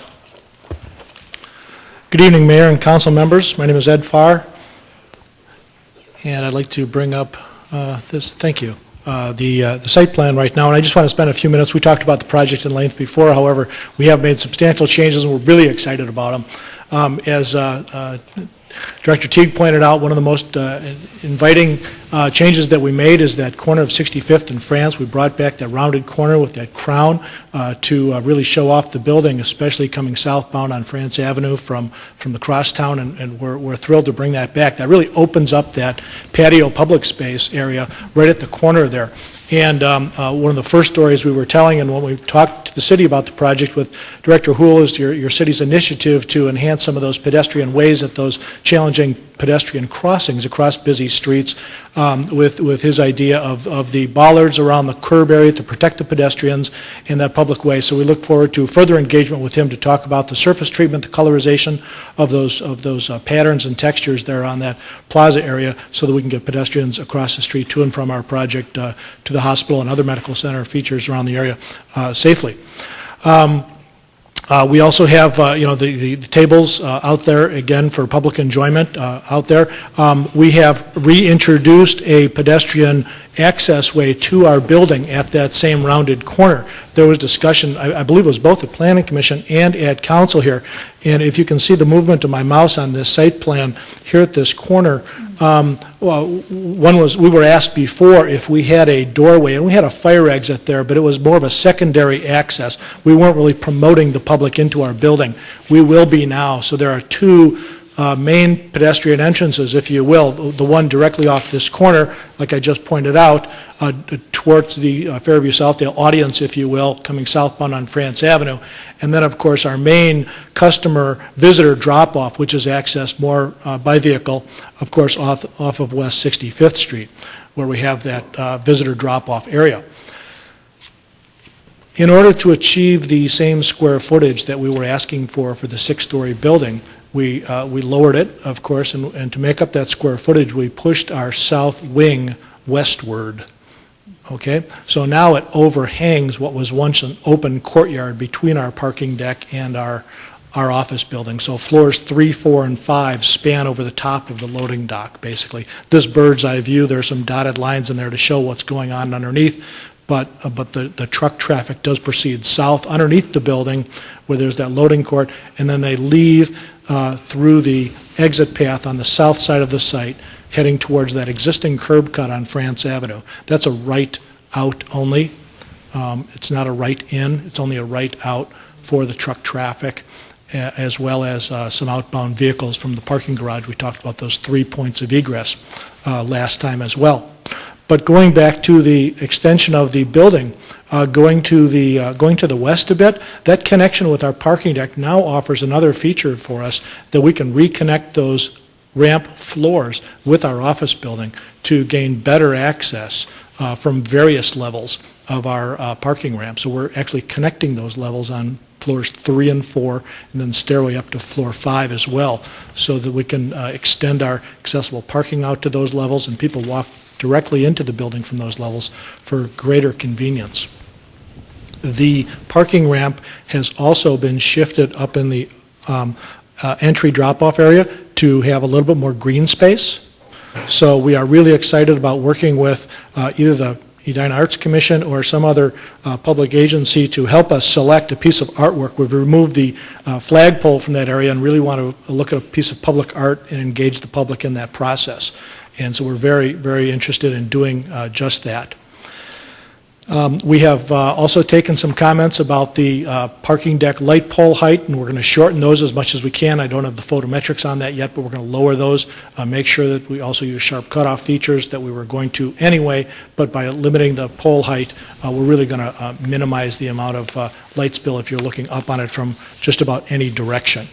S: Good evening, Mayor and council members. My name is Ed Farr, and I'd like to bring up the site plan right now, and I just want to spend a few minutes. We talked about the project in length before. However, we have made substantial changes, and we're really excited about them. As Director Teague pointed out, one of the most inviting changes that we made is that corner of 65th and France. We brought back that rounded corner with that crown to really show off the building, especially coming southbound on France Avenue from the crosstown, and we're thrilled to bring that back. That really opens up that patio public space area right at the corner there. And one of the first stories we were telling, and when we talked to the city about the project with Director Houle, is your city's initiative to enhance some of those pedestrian ways at those challenging pedestrian crossings across busy streets, with his idea of the bollards around the curb area to protect the pedestrians in that public way. So we look forward to further engagement with him to talk about the surface treatment, the colorization of those patterns and textures there on that plaza area, so that we can get pedestrians across the street to and from our project to the hospital and other medical center features around the area safely. We also have, the tables out there, again, for public enjoyment out there. We have reintroduced a pedestrian access way to our building at that same rounded corner. There was discussion, I believe it was both the Planning Commission and at Council here, and if you can see the movement of my mouse on this site plan here at this corner, we were asked before if we had a doorway, and we had a fire exit there, but it was more of a secondary access. We weren't really promoting the public into our building. We will be now. So there are two main pedestrian entrances, if you will, the one directly off this corner, like I just pointed out, towards the Fairview Southdale audience, if you will, coming southbound on France Avenue. And then, of course, our main customer visitor drop-off, which is accessed more by vehicle, of course, off of West 65th Street, where we have that visitor drop-off area. In order to achieve the same square footage that we were asking for the six-story building, we lowered it, of course, and to make up that square footage, we pushed our south wing westward. Okay, so now it overhangs what was once an open courtyard between our parking deck and our office building. So floors 3, 4, and 5 span over the top of the loading dock, basically. This bird's eye view, there's some dotted lines in there to show what's going on underneath, but the truck traffic does proceed south underneath the building where there's that loading court, and then they leave through the exit path on the south side of the site, heading towards that existing curb cut on France Avenue. That's a right out only. It's not a right in, it's only a right out for the truck traffic, as well as some outbound vehicles from the parking garage. We talked about those 3 points of egress last time as well. But going back to the extension of the building, going to the west a bit, that connection with our parking deck now offers another feature for us, that we can reconnect those ramp floors with our office building to gain better access from various levels of our parking ramp. So we're actually connecting those levels on floors 3 and 4, and then stairway up to floor 5 as well, so that we can extend our accessible parking out to those levels, and people walk directly into the building from those levels for greater convenience. The parking ramp has also been shifted up in the entry drop-off area to have a little bit more green space. So we are really excited about working with either the Edina Arts Commission or some other public agency to help us select a piece of artwork. We've removed the flagpole from that area and really want to look at a piece of public art and engage the public in that process. And so we're very, very interested in doing just that. We have also taken some comments about the parking deck light pole height, and we're going to shorten those as much as we can. I don't have the photometrics on that yet, but we're going to lower those, make sure that we also use sharp cutoff features that we were going to anyway, but by limiting the pole height, we're really going to minimize the amount of light spill if you're looking up on it from just about any direction.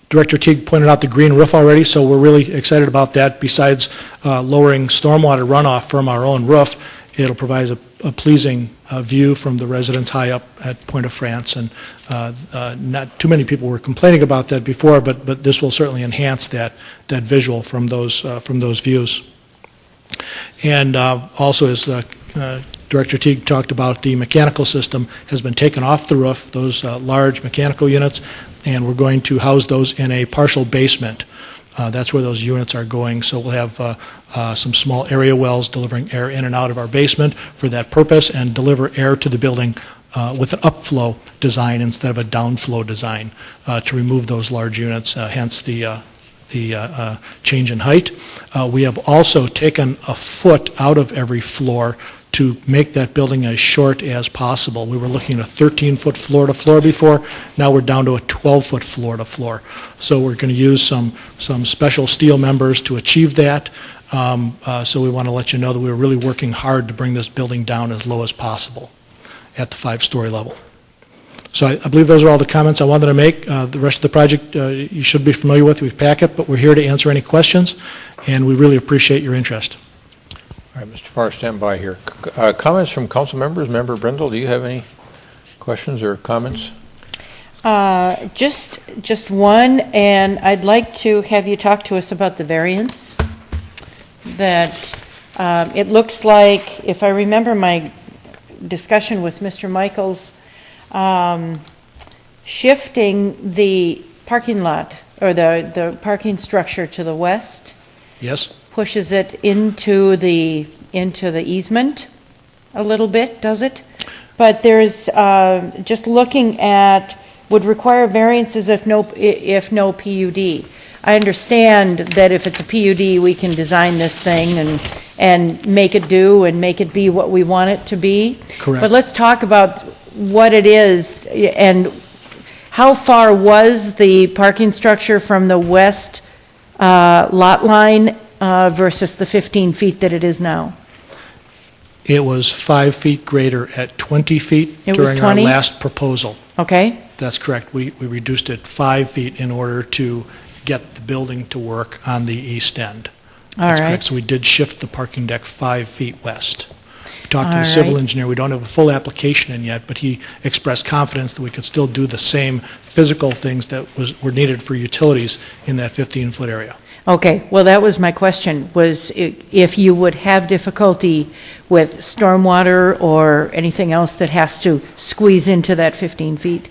S: Director Teague pointed out the green roof already, so we're really excited about that. Besides lowering stormwater runoff from our own roof, it'll provide a pleasing view from the residents high up at Point of France, and not too many people were complaining about that before, but this will certainly enhance that visual from those views. And also, as Director Teague talked about, the mechanical system has been taken off the roof, those large mechanical units, and we're going to house those in a partial basement. That's where those units are going. So we'll have some small area wells delivering air in and out of our basement for that purpose, and deliver air to the building with an upflow design instead of a downflow design to remove those large units, hence the change in height. We have also taken a foot out of every floor to make that building as short as possible. We were looking at a 13-foot floor-to-floor before. Now we're down to a 12-foot floor-to-floor. So we're going to use some special steel members to achieve that. So we want to let you know that we're really working hard to bring this building down as low as possible at the 5-story level. So I believe those are all the comments I wanted to make. The rest of the project you should be familiar with. We've packed it, but we're here to answer any questions, and we really appreciate your interest.
A: All right, Mr. Farr, stand by here. Comments from council members? Member Brindle, do you have any questions or comments?
C: Just one, and I'd like to have you talk to us about the variance. That it looks like, if I remember my discussion with Mr. Michaels, shifting the parking lot or the parking structure to the west.
S: Yes.
C: Pushes it into the easement a little bit, does it? But there's just looking at would require variances if no PUD. I understand that if it's a PUD, we can design this thing and make it do and make it be what we want it to be.
S: Correct.
C: But let's talk about what it is and how far was the parking structure from the west lot line versus the 15 feet that it is now?
S: It was 5 feet greater at 20 feet during our last proposal.
C: Okay.
S: That's correct. We reduced it 5 feet in order to get the building to work on the east end. That's correct. So we did shift the parking deck 5 feet west. We talked to the civil engineer. We don't have a full application in yet, but he expressed confidence that we could still do the same physical things that were needed for utilities in that 15-foot area.
C: Okay, well, that was my question, was if you would have difficulty with stormwater or anything else that has to squeeze into that 15 feet?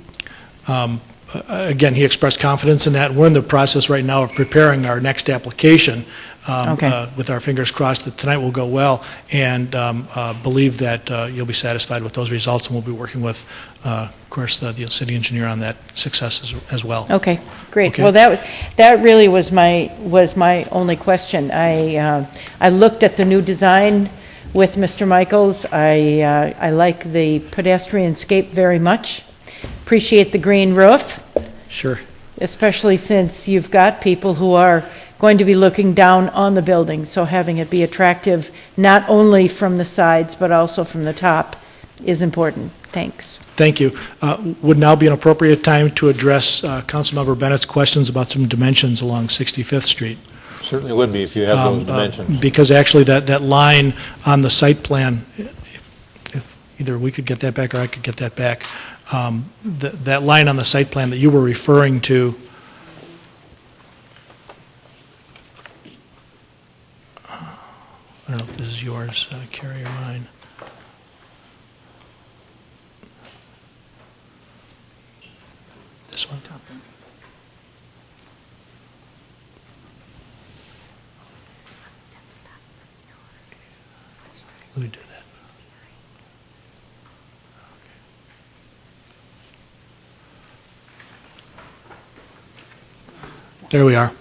S: Again, he expressed confidence in that. We're in the process right now of preparing our next application with our fingers crossed that tonight will go well, and believe that you'll be satisfied with those results, and we'll be working with, of course, the city engineer on that success as well.
C: Okay, great.
S: Okay.
C: Well, that really was my only question. I looked at the new design with Mr. Michaels. I like the pedestrian scape very much. Appreciate the green roof.
S: Sure.
C: Especially since you've got people who are going to be looking down on the building, so having it be attractive not only from the sides but also from the top is important. Thanks.
S: Thank you. Would now be an appropriate time to address Councilmember Bennett's questions about some dimensions along 65th Street.
A: Certainly would be if you have those dimensions.
S: Because actually that line on the site plan, if either we could get that back or I could get that back, that line on the site plan that you were referring to, I don't know if this is yours, Carrie, or mine. This one? Let me do that. There we are.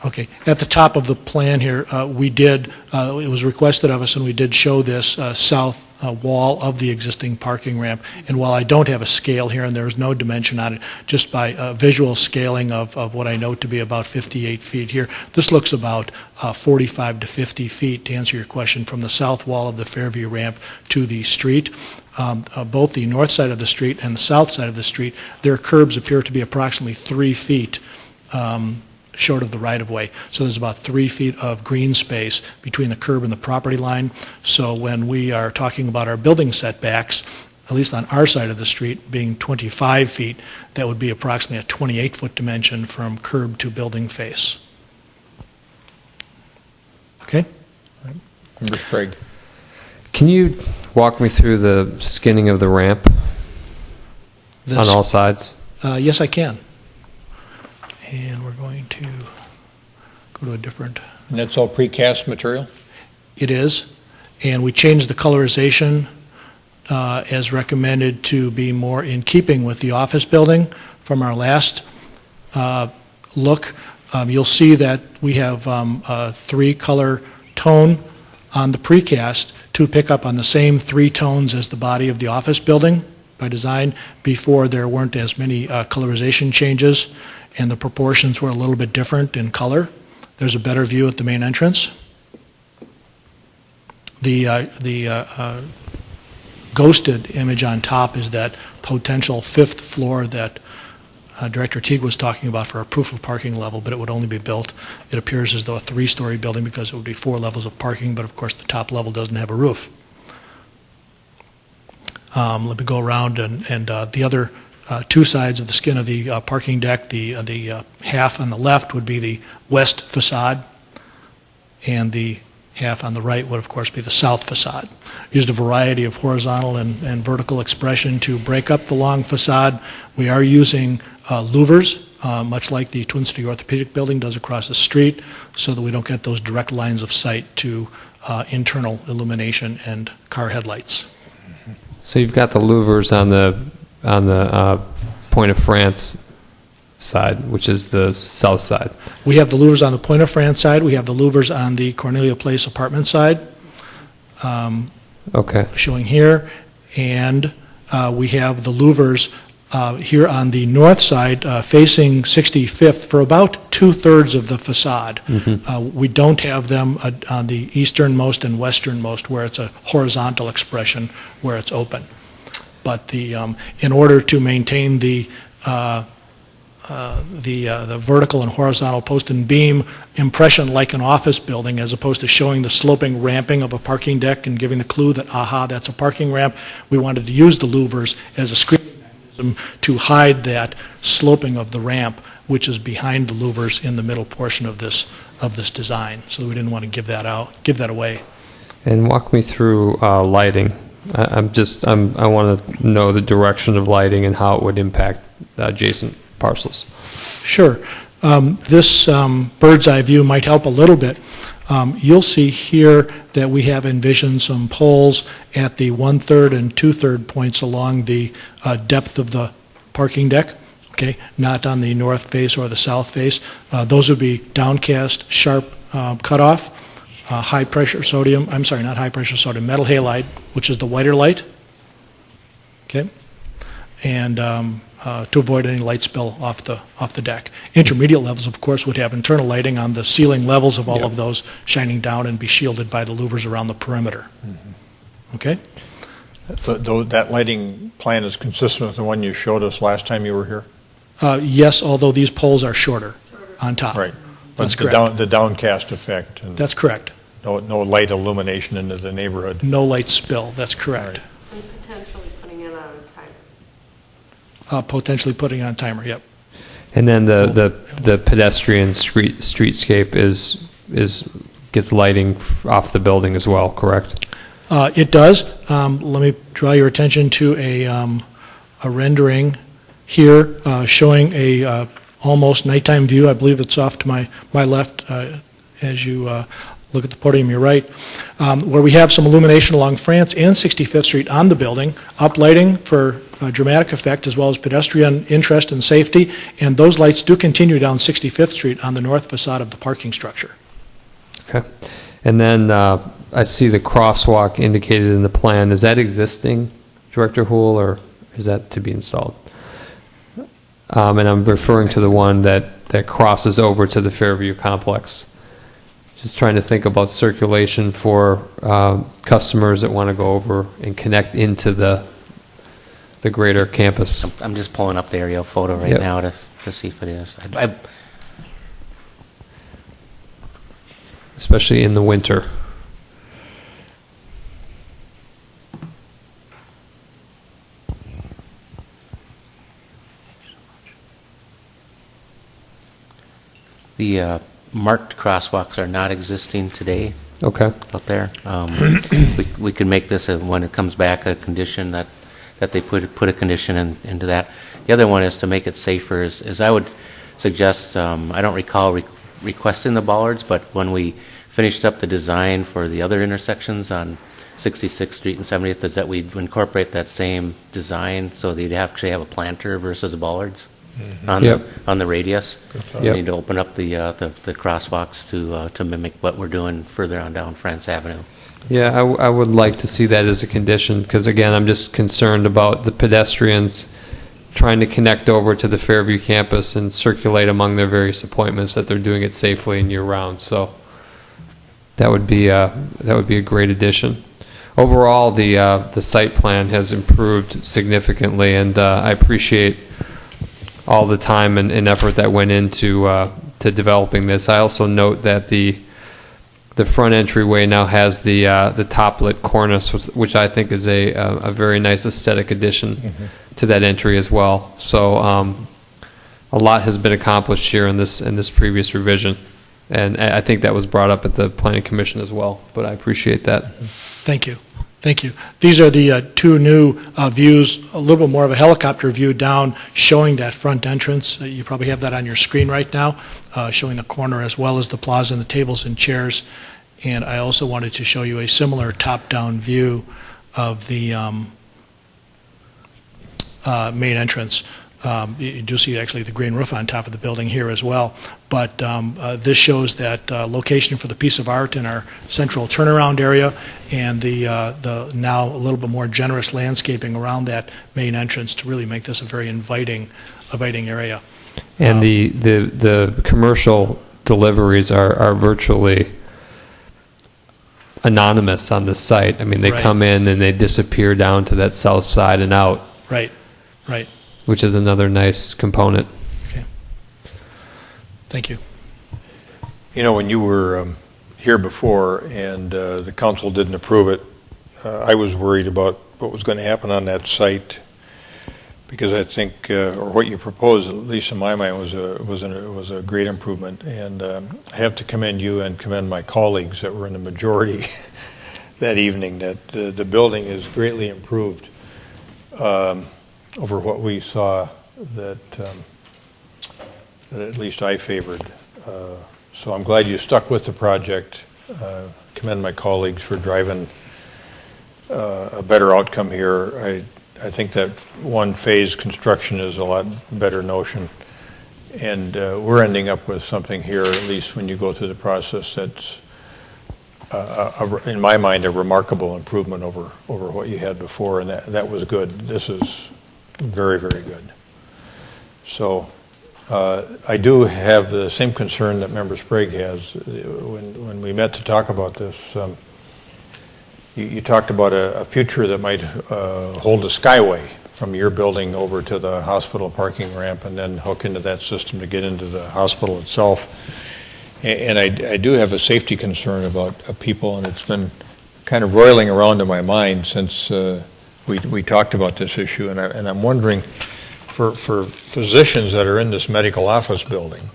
S: Okay. At the top of the plan here, we did, it was requested of us, and we did show this south wall of the existing parking ramp. And while I don't have a scale here, and there is no dimension on it, just by visual scaling of what I know to be about 58 feet here, this looks about 45 to 50 feet, to answer your question, from the south wall of the Fairview ramp to the street. Both the north side of the street and the south side of the street, their curbs appear to be approximately 3 feet short of the right-of-way. So there's about 3 feet of green space between the curb and the property line. So when we are talking about our building setbacks, at least on our side of the street, being 25 feet, that would be approximately a 28-foot dimension from curb to building face. Okay?
A: Member Sprague.
D: Can you walk me through the skinning of the ramp on all sides?
S: Yes, I can. And we're going to go to a different...
A: And that's all precast material?
S: It is. And we changed the colorization as recommended to be more in keeping with the office building from our last look. You'll see that we have a 3-color tone on the precast to pick up on the same 3 tones as the body of the office building by design. Before, there weren't as many colorization changes, and the proportions were a little bit different in color. There's a better view at the main entrance. The ghosted image on top is that potential 5th floor that Director Teague was talking about for a proof of parking level, but it would only be built, it appears as though a 3-story building because it would be 4 levels of parking, but of course the top level doesn't have a roof. Let me go around and the other 2 sides of the skin of the parking deck, the half on the left would be the west facade, and the half on the right would of course be the south facade. Used a variety of horizontal and vertical expression to break up the long facade. We are using louvers, much like the Twin City Orthopedic Building does across the street, so that we don't get those direct lines of sight to internal illumination and car headlights.
D: So you've got the louvers on the Point of France side, which is the south side.
S: We have the louvers on the Point of France side. We have the louvers on the Cornelia Place apartment side.
D: Okay.
S: Showing here, and we have the louvers here on the north side facing 65th for about 2/3 of the facade. We don't have them on the easternmost and westernmost where it's a horizontal expression where it's open. But in order to maintain the vertical and horizontal post and beam impression like an office building, as opposed to showing the sloping ramping of a parking deck and giving the clue that, aha, that's a parking ramp, we wanted to use the louvers as a screening mechanism to hide that sloping of the ramp, which is behind the louvers in the middle portion of this design. So we didn't want to give that away.
D: And walk me through lighting. I want to know the direction of lighting and how it would impact the adjacent parcels.
S: Sure. This bird's eye view might help a little bit. You'll see here that we have envisioned some poles at the 1/3 and 2/3 points along the depth of the parking deck, okay, not on the north face or the south face. Those would be downcast, sharp cutoff, high-pressure sodium, I'm sorry, not high-pressure sodium, metal halide, which is the whiter light, okay, and to avoid any light spill off the deck. Intermediate levels, of course, would have internal lighting on the ceiling levels of all of those, shining down and be shielded by the louvers around the perimeter. Okay?
A: That lighting plan is consistent with the one you showed us last time you were here?
S: Yes, although these poles are shorter on top.
A: Right.
S: That's
A: But
S: correct.
A: the downcast effect. And
S: That's correct.
A: no light illumination into the neighborhood.
S: No light spill, that's correct.
E: And potentially putting it on time.
S: Potentially putting on a timer, yep.
D: And then the pedestrian streetscape gets lighting off the building as well, correct?
S: It does. Let me draw your attention to a rendering here showing a almost nighttime view. I believe it's off to my left as you look at the podium, you're right, where we have some illumination along France and 65th Street on the building, uplighting for dramatic effect as well as pedestrian interest and safety, and those lights do continue down 65th Street on the north facade of the parking structure.
D: Okay. And then I see the crosswalk indicated in the plan. Is that existing, Director Houle, or is that to be installed? And I'm referring to the one that crosses over to the Fairview complex. Just trying to think about circulation for customers that want to go over and connect into the greater campus.
F: I'm just pulling up the aerial photo right now to see if it is.
D: especially in the winter.
F: The marked crosswalks are not existing today.
D: Okay.
F: Out there. We can make this, when it comes back, a condition that they put a condition into that. The other one is to make it safer, is I would suggest, I don't recall requesting the bollards, but when we finished up the design for the other intersections on 66th Street and 70th, is that we'd incorporate that same design so that you'd actually have a planter versus bollards on the radius. We need to open up the crosswalks to mimic what we're doing further on down France Avenue.
D: Yeah, I would like to see that as a condition, because again, I'm just concerned about the pedestrians trying to connect over to the Fairview campus and circulate among their various appointments, that they're doing it safely and year-round. So that would be a great addition. Overall, the site plan has improved significantly, and I appreciate all the time and effort that went into to developing this. I also note that the front entryway now has the top-lit cornice, which I think is a very nice aesthetic addition to that entry as well. So a lot has been accomplished here in this previous revision, and I think that was brought up at the Planning Commission as well. But I appreciate that.
S: Thank you. Thank you. These are the two new views, a little bit more of a helicopter view down, showing that front entrance. You probably have that on your screen right now, showing the corner as well as the plaza and the tables and chairs. And I also wanted to show you a similar top-down view of the main entrance. You do see actually the green roof on top of the building here as well. But this shows that location for the piece of art in our central turnaround area, and the now a little bit more generous landscaping around that main entrance to really make this a very inviting area.
D: And the commercial deliveries are virtually anonymous on the site. I mean, they come in and they disappear down to that south side and out.
S: Right.
D: Which is another nice component.
S: Okay. Thank you.
A: You know, when you were here before and the council didn't approve it, I was worried about what was going to happen on that site, because I think, or what you proposed, at least in my mind, was a great improvement. And I have to commend you and commend my colleagues that were in the majority that evening, that the building is greatly improved over what we saw that at least I favored. So I'm glad you stuck with the project. Commend my colleagues for driving a better outcome here. I think that one-phase construction is a lot better notion. And we're ending up with something here, at least when you go through the process, that's, in my mind, a remarkable improvement over what you had before, and that was good. This is very, very good. So I do have the same concern that Member Sprague has. When we met to talk about this, you talked about a future that might hold a skyway from your building over to the hospital parking ramp and then hook into that system to get into the hospital itself. And I do have a safety concern about people, and it's been kind of roiling around in my mind since we talked about this issue. And I'm wondering, for physicians that are in this medical office building,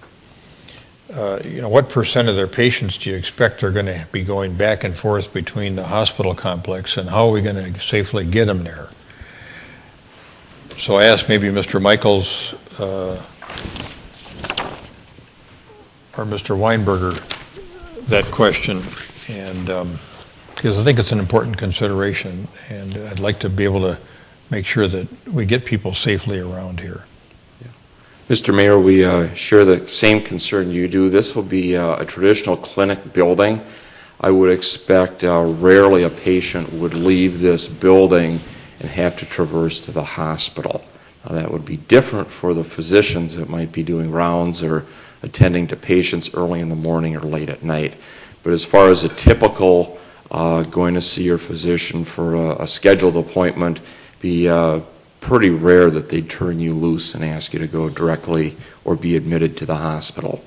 A: what percent of their patients do you expect are going to be going back and forth between the hospital complex, and how are we going to safely get them there? So I asked maybe Mr. Michaels or Mr. Weinberger that question, and because I think it's an important consideration, and I'd like to be able to make sure that we get people safely around here.
R: Mr. Mayor, we share the same concern you do. This will be a traditional clinic building. I would expect rarely a patient would leave this building and have to traverse to the hospital. That would be different for the physicians that might be doing rounds or attending to patients early in the morning or late at night. But as far as a typical going to see your physician for a scheduled appointment, be pretty rare that they'd turn you loose and ask you to go directly or be admitted to the hospital.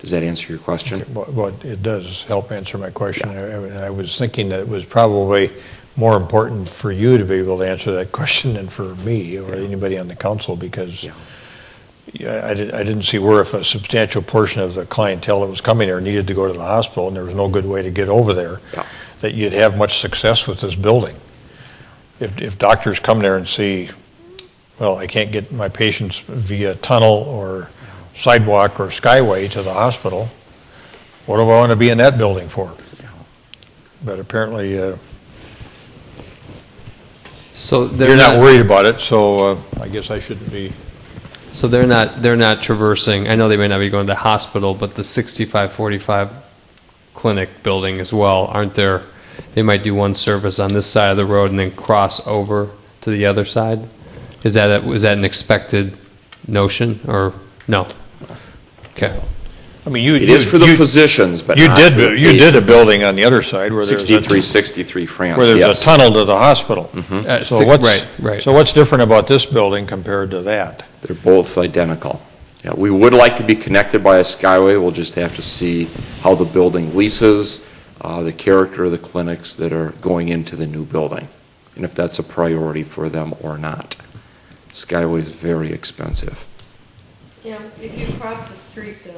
R: Does that answer your question?
A: Well, it does help answer my question. I was thinking that it was probably more important for you to be able to answer that question than for me or anybody on the council, because I didn't see where if a substantial portion of the clientele that was coming there needed to go to the hospital and there was no good way to get over there, that you'd have much success with this building. If doctors come there and see, well, I can't get my patients via tunnel or sidewalk or skyway to the hospital, what do I want to be in that building for? But apparently,
D: So
A: you're not worried about it, so I guess I shouldn't be.
D: So they're not traversing, I know they may not be going to the hospital, but the 6545 clinic building as well, aren't there? They might do one service on this side of the road and then cross over to the other side? Is that an expected notion, or no? Okay.
A: I mean, it
R: is for the physicians, but
A: you
R: not
A: did
R: for the
A: you did a
R: patients.
A: building on the other side where there's
R: 6363 France,
A: where there's
R: yes.
A: a tunnel to the hospital.
R: Right.
A: So what's different about this building compared to that?
R: They're both identical. Yeah, we would like to be connected by a skyway. We'll just have to see how the building leases, the character of the clinics that are going into the new building, and if that's a priority for them or not. Skyway is very expensive.
E: Yeah, if you cross the street, though,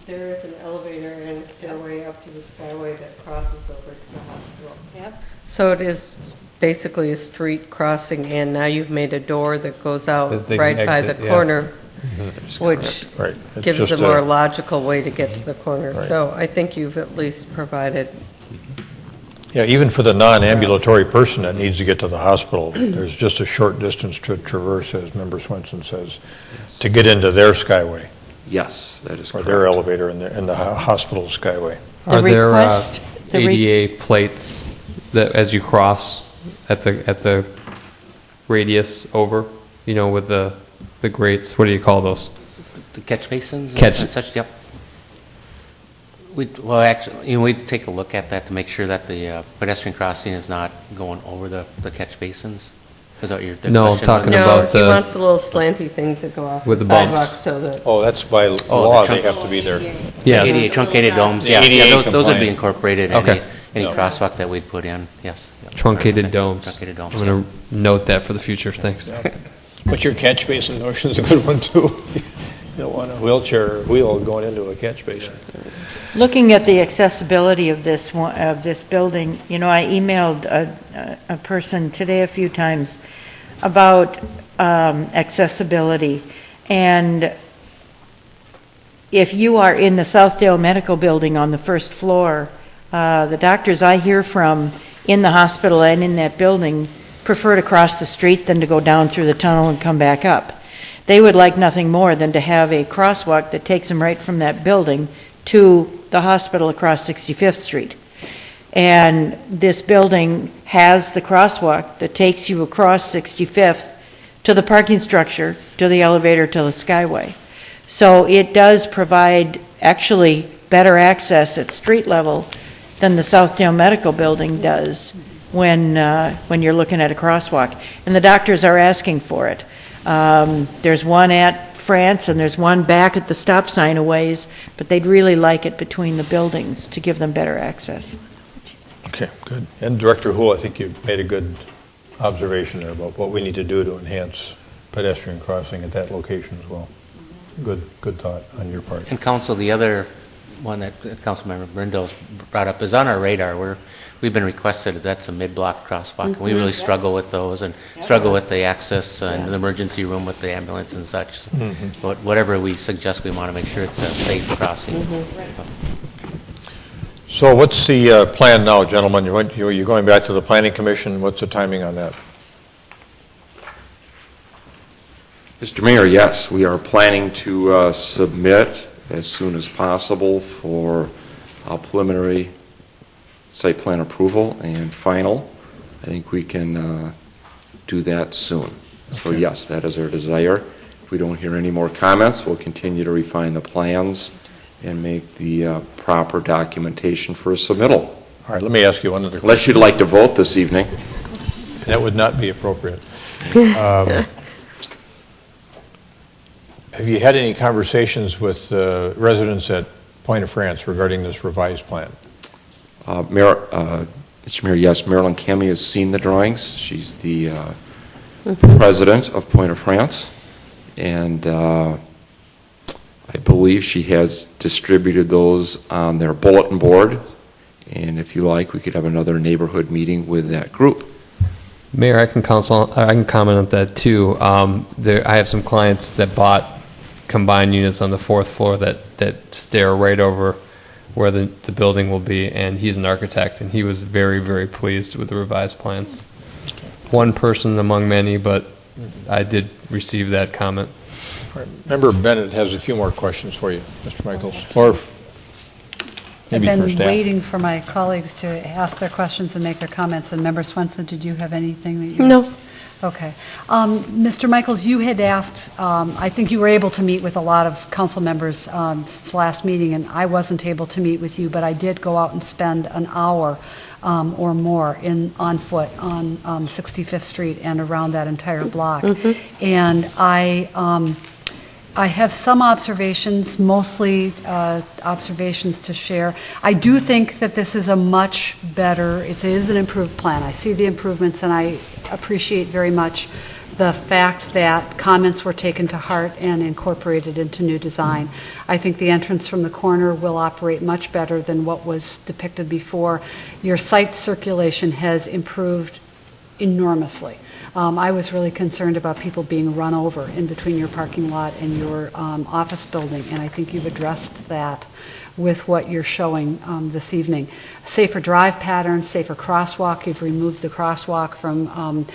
E: there is an elevator and a stairway up to the skyway that crosses over to the hospital.
C: Yep.
E: So it is basically a street crossing, and now you've made a door that goes out
D: That they
E: right
D: can
E: by
D: exit,
E: the
D: yeah.
E: corner,
A: Right.
E: which
A: It's
E: gives
A: just
E: a more logical way to get to the corner.
A: Right.
E: So I think you've at least provided.
A: Yeah, even for the non-ambulatory person that needs to get to the hospital, there's just a short distance to traverse, as Member Swenson says, to get into their skyway.
R: Yes, that is
A: or
R: correct.
A: their elevator in the hospital skyway.
D: Are there ADA plates that as you cross at the radius over, with the grates? What do you call those?
F: The catch basins
D: Catch-
F: and such, yep. We'd take a look at that to make sure that the pedestrian crossing is not going over the catch basins. Is that your
D: No, I'm
F: question
D: talking
F: was?
D: about
E: he wants the little slanty things that go off
D: with
E: the
D: the bumps.
E: sidewalk so that.
A: Oh, that's by law,
F: the
A: they
F: trunk-
A: have to be there.
D: Yeah.
F: The ADA truncated domes,
A: The
F: yeah,
A: ADA
F: those would be
A: compliant.
F: incorporated in
D: Okay.
F: any crosswalk that we'd put in, yes. Yep.
D: Truncated domes.
F: Truncated domes,
D: I'm going to note that for the future. Thanks.
A: But your catch basin notion is a good one, too. You don't want a wheelchair or wheel going into a catch basin.
C: Looking at the accessibility of this building, I emailed a person today a few times about accessibility. And if you are in the Southdale Medical Building on the first floor, the doctors I hear from in the hospital and in that building prefer to cross the street than to go down through the tunnel and come back up. They would like nothing more than to have a crosswalk that takes them right from that building to the hospital across 65th Street. And this building has the crosswalk that takes you across 65th to the parking structure, to the elevator, to the skyway. So it does provide actually better access at street level than the Southdale Medical Building does when you're looking at a crosswalk. And the doctors are asking for it. There's one at France and there's one back at the stop sign a ways, but they'd really like it between the buildings to give them better access.
A: Okay, good. And Director Houle, I think you made a good observation there about what we need to do to enhance pedestrian crossing at that location as well. Good thought on your part.
F: And Council, the other one that Councilmember Brindle's brought up is on our radar. We've been requested, that's a mid-block crosswalk, and we really struggle with those and struggle with the access and the emergency room with the ambulance and such. But whatever we suggest, we want to make sure it's a safe crossing.
A: So what's the plan now, gentlemen? You're going back to the Planning Commission. What's the timing on that?
R: Mr. Mayor, yes, we are planning to submit as soon as possible for preliminary site plan approval and final. I think we can do that soon. So yes, that is our desire. If we don't hear any more comments, we'll continue to refine the plans and make the proper documentation for a submittal.
A: All right, let me ask you one other question.
R: Unless you'd like to vote this evening.
A: That would not be appropriate. Have you had any conversations with residents at Point of France regarding this revised plan?
R: Mr. Mayor, yes, Marilyn Kemi has seen the drawings. She's the president of Point of France, and I believe she has distributed those on their bulletin board, and if you like, we could have another neighborhood meeting with that group.
D: Mayor, I can comment on that too. I have some clients that bought combined units on the 4th floor that stare right over where the building will be, and he's an architect, and he was very, very pleased with the revised plans. One person among many, but I did receive that comment.
A: All right. Member Bennett has a few more questions for you, Mr. Michaels, or maybe
G: I've
A: for
G: been
A: staff.
G: waiting for my colleagues to ask their questions and make their comments. And Member Swenson, did you have anything that you...
E: No.
G: Okay. Mr. Michaels, you had asked, I think you were able to meet with a lot of council members since last meeting, and I wasn't able to meet with you, but I did go out and spend an hour or more on foot on 65th Street and around that entire block. And I have some observations, mostly observations to share. I do think that this is a much better, it is an improved plan. I see the improvements, and I appreciate very much the fact that comments were taken to heart and incorporated into new design. I think the entrance from the corner will operate much better than what was depicted before. Your site circulation has improved enormously. I was really concerned about people being run over in between your parking lot and your office building, and I think you've addressed that with what you're showing this evening. Safer drive patterns, safer crosswalk. You've removed the crosswalk from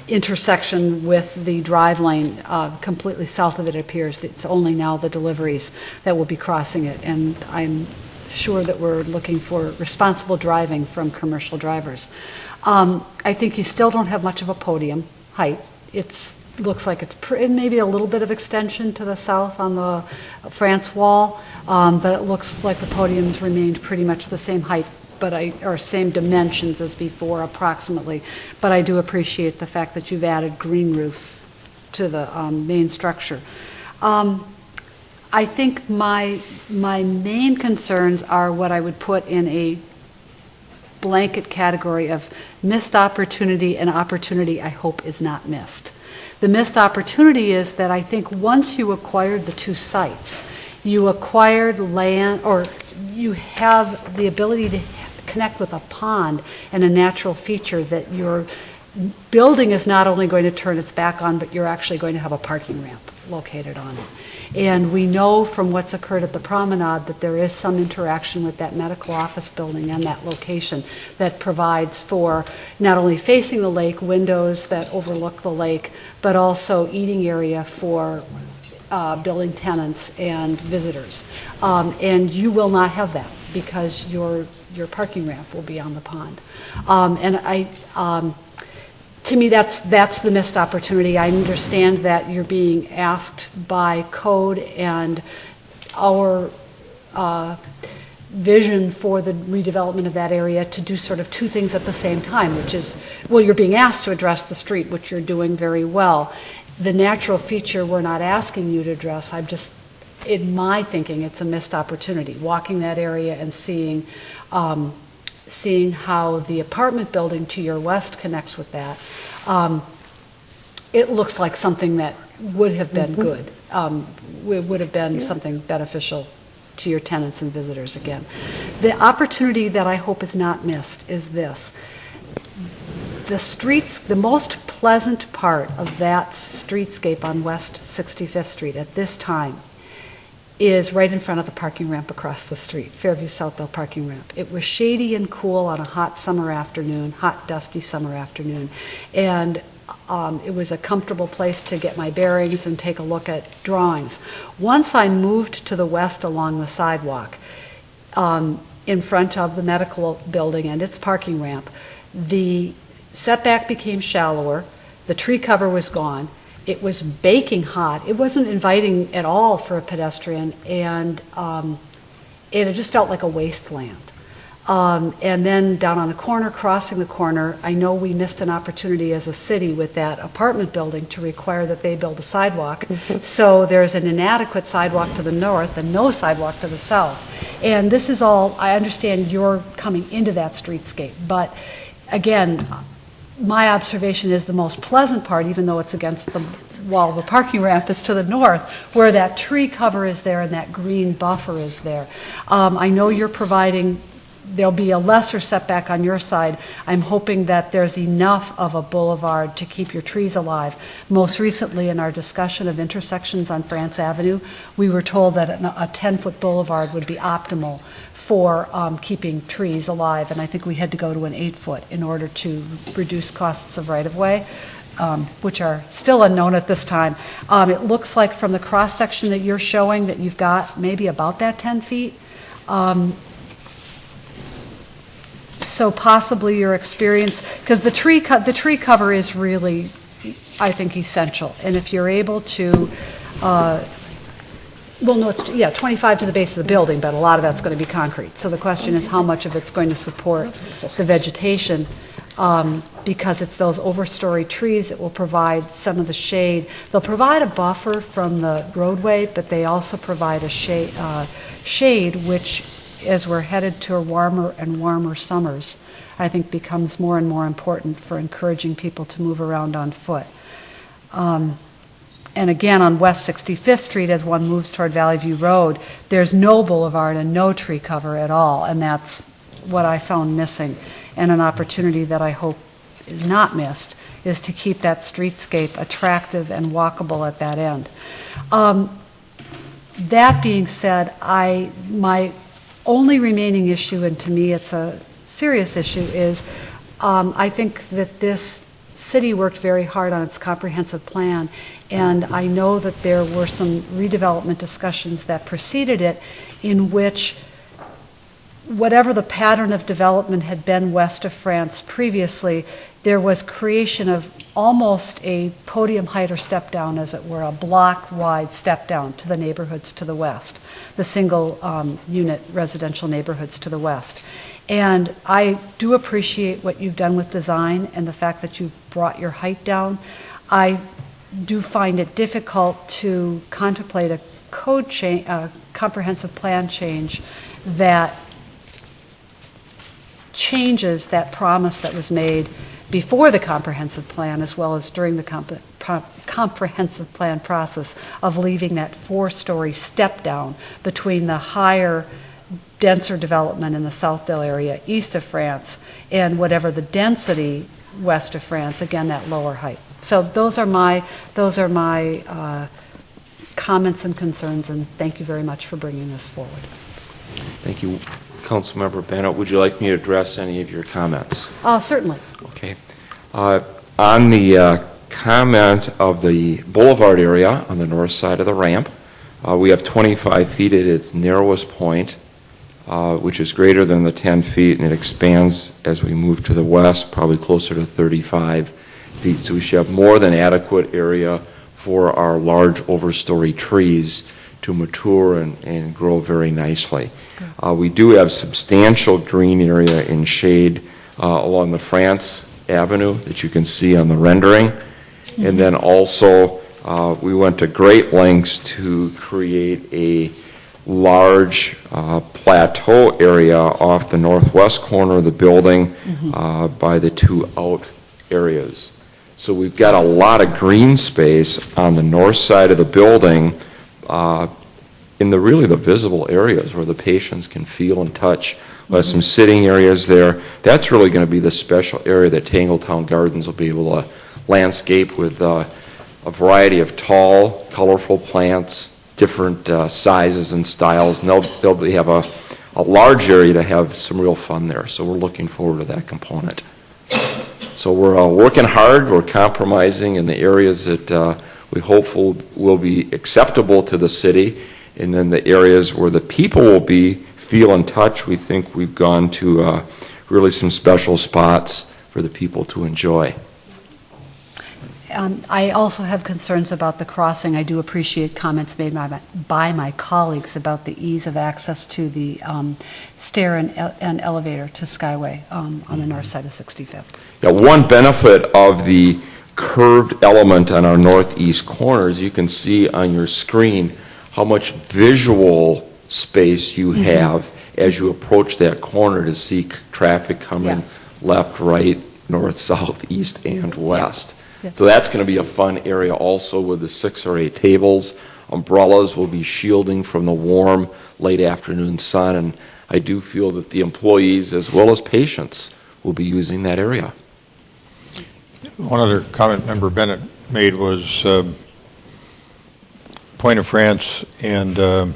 G: intersection with the drive lane completely south of it. It appears it's only now the deliveries that will be crossing it, and I'm sure that we're looking for responsible driving from commercial drivers. I think you still don't have much of a podium height. It looks like it's maybe a little bit of extension to the south on the France wall, but it looks like the podium's remained pretty much the same height, or same dimensions as before approximately. But I do appreciate the fact that you've added green roof to the main structure. I think my main concerns are what I would put in a blanket category of missed opportunity, and opportunity I hope is not missed. The missed opportunity is that I think once you acquired the two sites, you acquired land, or you have the ability to connect with a pond and a natural feature that your building is not only going to turn its back on, but you're actually going to have a parking ramp located on it. And we know from what's occurred at the promenade that there is some interaction with that medical office building and that location that provides for not only facing the lake, windows that overlook the lake, but also eating area for building tenants and visitors. And you will not have that because your parking ramp will be on the pond. To me, that's the missed opportunity. I understand that you're being asked by code and our vision for the redevelopment of that area to do sort of two things at the same time, which is, well, you're being asked to address the street, which you're doing very well. The natural feature we're not asking you to address, in my thinking, it's a missed opportunity. Walking that area and seeing how the apartment building to your west connects with that, it looks like something that would have been good, would have been something beneficial to your tenants and visitors again. The opportunity that I hope is not missed is this. The streets, the most pleasant part of that streetscape on West 65th Street at this time is right in front of the parking ramp across the street, Fairview Southdale parking ramp. It was shady and cool on a hot summer afternoon, hot, dusty summer afternoon, and it was a comfortable place to get my bearings and take a look at drawings. Once I moved to the west along the sidewalk, in front of the medical building and its parking ramp, the setback became shallower, the tree cover was gone, it was baking hot. It wasn't inviting at all for a pedestrian, and it just felt like a wasteland. And then down on the corner, crossing the corner, I know we missed an opportunity as a city with that apartment building to require that they build a sidewalk. So there's an inadequate sidewalk to the north and no sidewalk to the south. And this is all, I understand you're coming into that streetscape, but again, my observation is the most pleasant part, even though it's against the wall of the parking ramp, is to the north, where that tree cover is there and that green buffer is there. I know you're providing, there'll be a lesser setback on your side. I'm hoping that there's enough of a boulevard to keep your trees alive. Most recently, in our discussion of intersections on France Avenue, we were told that a 10-foot boulevard would be optimal for keeping trees alive, and I think we had to go to an 8-foot in order to reduce costs of right-of-way, which are still unknown at this time. It looks like from the cross-section that you're showing that you've got maybe about that 10 feet. So possibly your experience, because the tree cover is really, I think, essential. And if you're able to, well, no, it's, yeah, 25 to the base of the building, but a lot of that's going to be concrete. So the question is how much of it's going to support the vegetation, because it's those overstory trees that will provide some of the shade. They'll provide a buffer from the roadway, but they also provide a shade which, as we're headed to warmer and warmer summers, I think becomes more and more important for encouraging people to move around on foot. And again, on West 65th Street, as one moves toward Valley View Road, there's no boulevard and no tree cover at all, and that's what I found missing. And an opportunity that I hope is not missed is to keep that streetscape attractive and walkable at that end. That being said, my only remaining issue, and to me it's a serious issue, is I think that this city worked very hard on its comprehensive plan, and I know that there were some redevelopment discussions that preceded it in which whatever the pattern of development had been west of France previously, there was creation of almost a podium height or step down, as it were, a block-wide step down to the neighborhoods to the west, the single unit residential neighborhoods to the west. And I do appreciate what you've done with design and the fact that you've brought your height down. I do find it difficult to contemplate a code change, a comprehensive plan change that changes that promise that was made before the comprehensive plan, as well as during the comprehensive plan process, of leaving that 4-story step down between the higher, denser development in the Southdale area east of France and whatever the density west of France, again, that lower height. So those are my comments and concerns, and thank you very much for bringing this forward.
R: Thank you. Councilmember Bennett, would you like me to address any of your comments?
G: Certainly.
R: Okay. On the comment of the boulevard area on the north side of the ramp, we have 25 feet at its narrowest point, which is greater than the 10 feet, and it expands as we move to the west, probably closer to 35 feet. So we should have more than adequate area for our large overstory trees to mature and grow very nicely. We do have substantial green area in shade along the France Avenue that you can see on the rendering. Mm-hmm. And then also we went to great lengths to create a large plateau area off the northwest corner of the building. Mm-hmm. By the two out areas. So we've got a lot of green space on the north side of the building in the visible areas where the patients can feel and touch. Mm-hmm. Some sitting areas there. That's really going to be the special area that Tangletown Gardens will be able to landscape with a variety of tall, colorful plants, different sizes and styles, and they'll have a large area to have some real fun there. So we're looking forward to that component. So we're working hard. We're compromising in the areas that we hope will be acceptable to the city, and then the areas where the people will feel and touch, we think we've gone to really some special spots for the people to enjoy.
G: I also have concerns about the crossing. I do appreciate comments made by my colleagues about the ease of access to the stair and elevator to Skyway on the north side of 65th.
R: Yeah, one benefit of the curved element on our northeast corner is you can see on your screen how much visual space you have as you approach that corner to see traffic coming left, right, north, south, east, and west. So that's going to be a fun area also with the 6 or 8 tables. Umbrellas will be shielding from the warm late afternoon sun, and I do feel that the employees as well as patients will be using that area.
A: One other comment Member Bennett made was Point of France and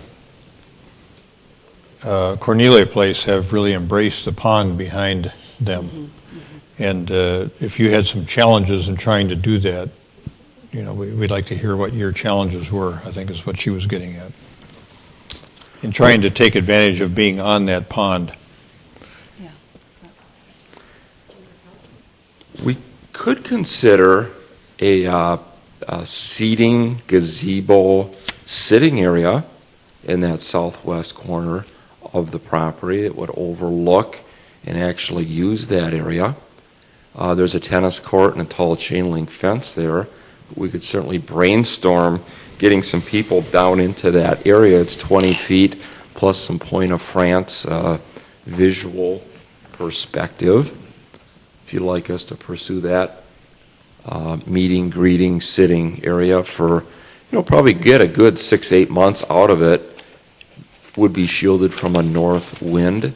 A: Cornelia Place have really embraced the pond behind them. And if you had some challenges in trying to do that, you know, we'd like to hear what your challenges were, I think is what she was getting at. In trying to take advantage of being on that pond.
R: We could consider a seating gazebo sitting area in that southwest corner of the property that would overlook and actually use that area. There's a tennis court and a tall chain link fence there. We could certainly brainstorm getting some people down into that area. It's 20 feet plus some Point of France visual perspective. If you'd like us to pursue that meeting, greeting, sitting area for, probably get a good 6-8 months out of it, would be shielded from a north wind.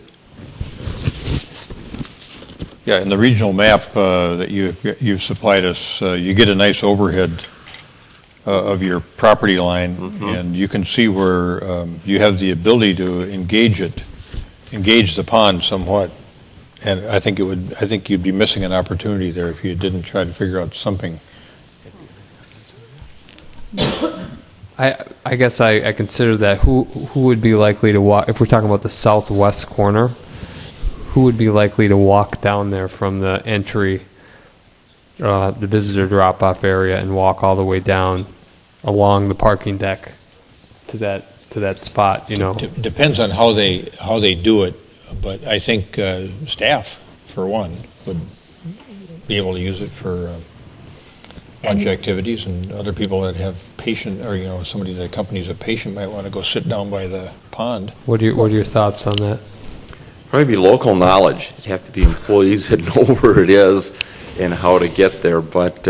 A: Yeah, in the regional map that you've supplied us, you get a nice overhead of your property line, and you can see where you have the ability to engage the pond somewhat. And I think you'd be missing an opportunity there if you didn't try to figure out something.
D: I guess I consider that who would be likely to walk, if we're talking about the southwest corner, who would be likely to walk down there from the entry, the visitor drop-off area, and walk all the way down along the parking deck to that spot?
A: Depends on how they do it, but I think staff, for one, would be able to use it for lunch activities, and other people that have patient, or somebody that accompanies a patient might want to go sit down by the pond.
D: What are your thoughts on that?
R: Probably be local knowledge. It'd have to be employees that know where it is and how to get there. But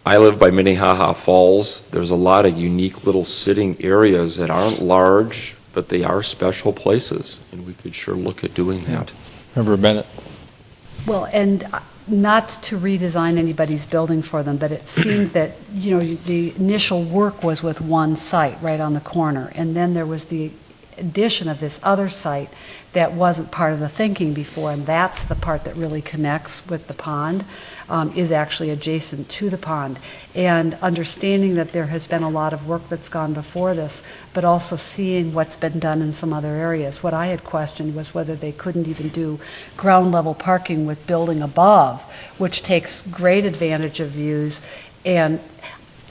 R: I live by Minnehaha Falls. There's a lot of unique little sitting areas that aren't large, but they are special places, and we could sure look at doing that.
A: Member Bennett?
G: Well, and not to redesign anybody's building for them, but it seemed that, the initial work was with one site right on the corner, and then there was the addition of this other site that wasn't part of the thinking before, and that's the part that really connects with the pond, is actually adjacent to the pond. And understanding that there has been a lot of work that's gone before this, but also seeing what's been done in some other areas. What I had questioned was whether they couldn't even do ground level parking with building above, which takes great advantage of views. And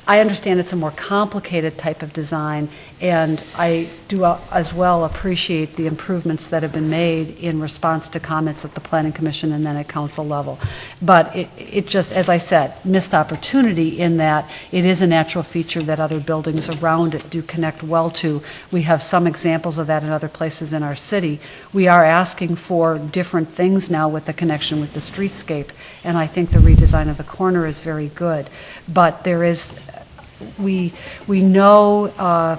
G: I understand it's a more complicated type of design, and I do as well appreciate the improvements that have been made in response to comments at the Planning Commission and then at council level. But it just, as I said, missed opportunity in that it is a natural feature that other buildings around it do connect well to. We have some examples of that in other places in our city. We are asking for different things now with the connection with the streetscape, and I think the redesign of the corner is very good. But there is, we know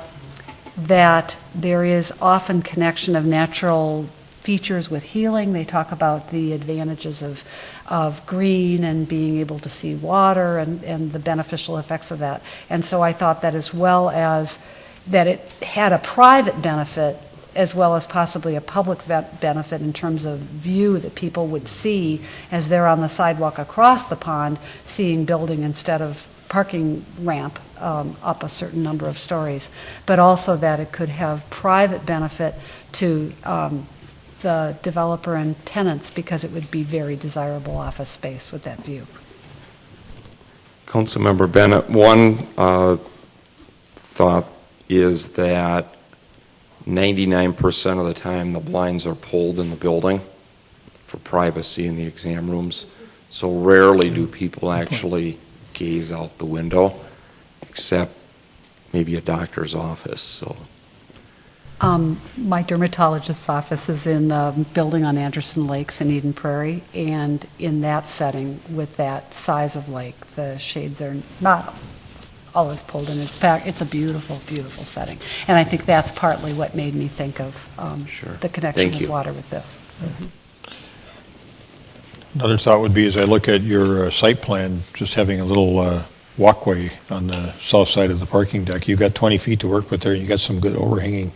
G: that there is often connection of natural features with healing. They talk about the advantages of green and being able to see water and the beneficial effects of that. And so I thought that, as well as that it had a private benefit as well as possibly a public benefit in terms of view that people would see as they're on the sidewalk across the pond, seeing building instead of parking ramp up a certain number of stories, but also that it could have private benefit to the developer and tenants, because it would be very desirable office space with that view.
R: Councilmember Bennett, one thought is that 99% of the time the blinds are pulled in the building for privacy in the exam rooms. So rarely do people actually gaze out the window, except maybe a doctor's office. So,
G: My dermatologist's office is in the building on Anderson Lakes in Eden Prairie, and in that setting, with that size of lake, the shades are not always pulled in. It's a beautiful, beautiful setting. And I think that's partly what made me think of the connection with water with this.
A: Another thought would be, as I look at your site plan, just having a little walkway on the south side of the parking deck. You've got 20 feet to work with there. You got some good overhanging,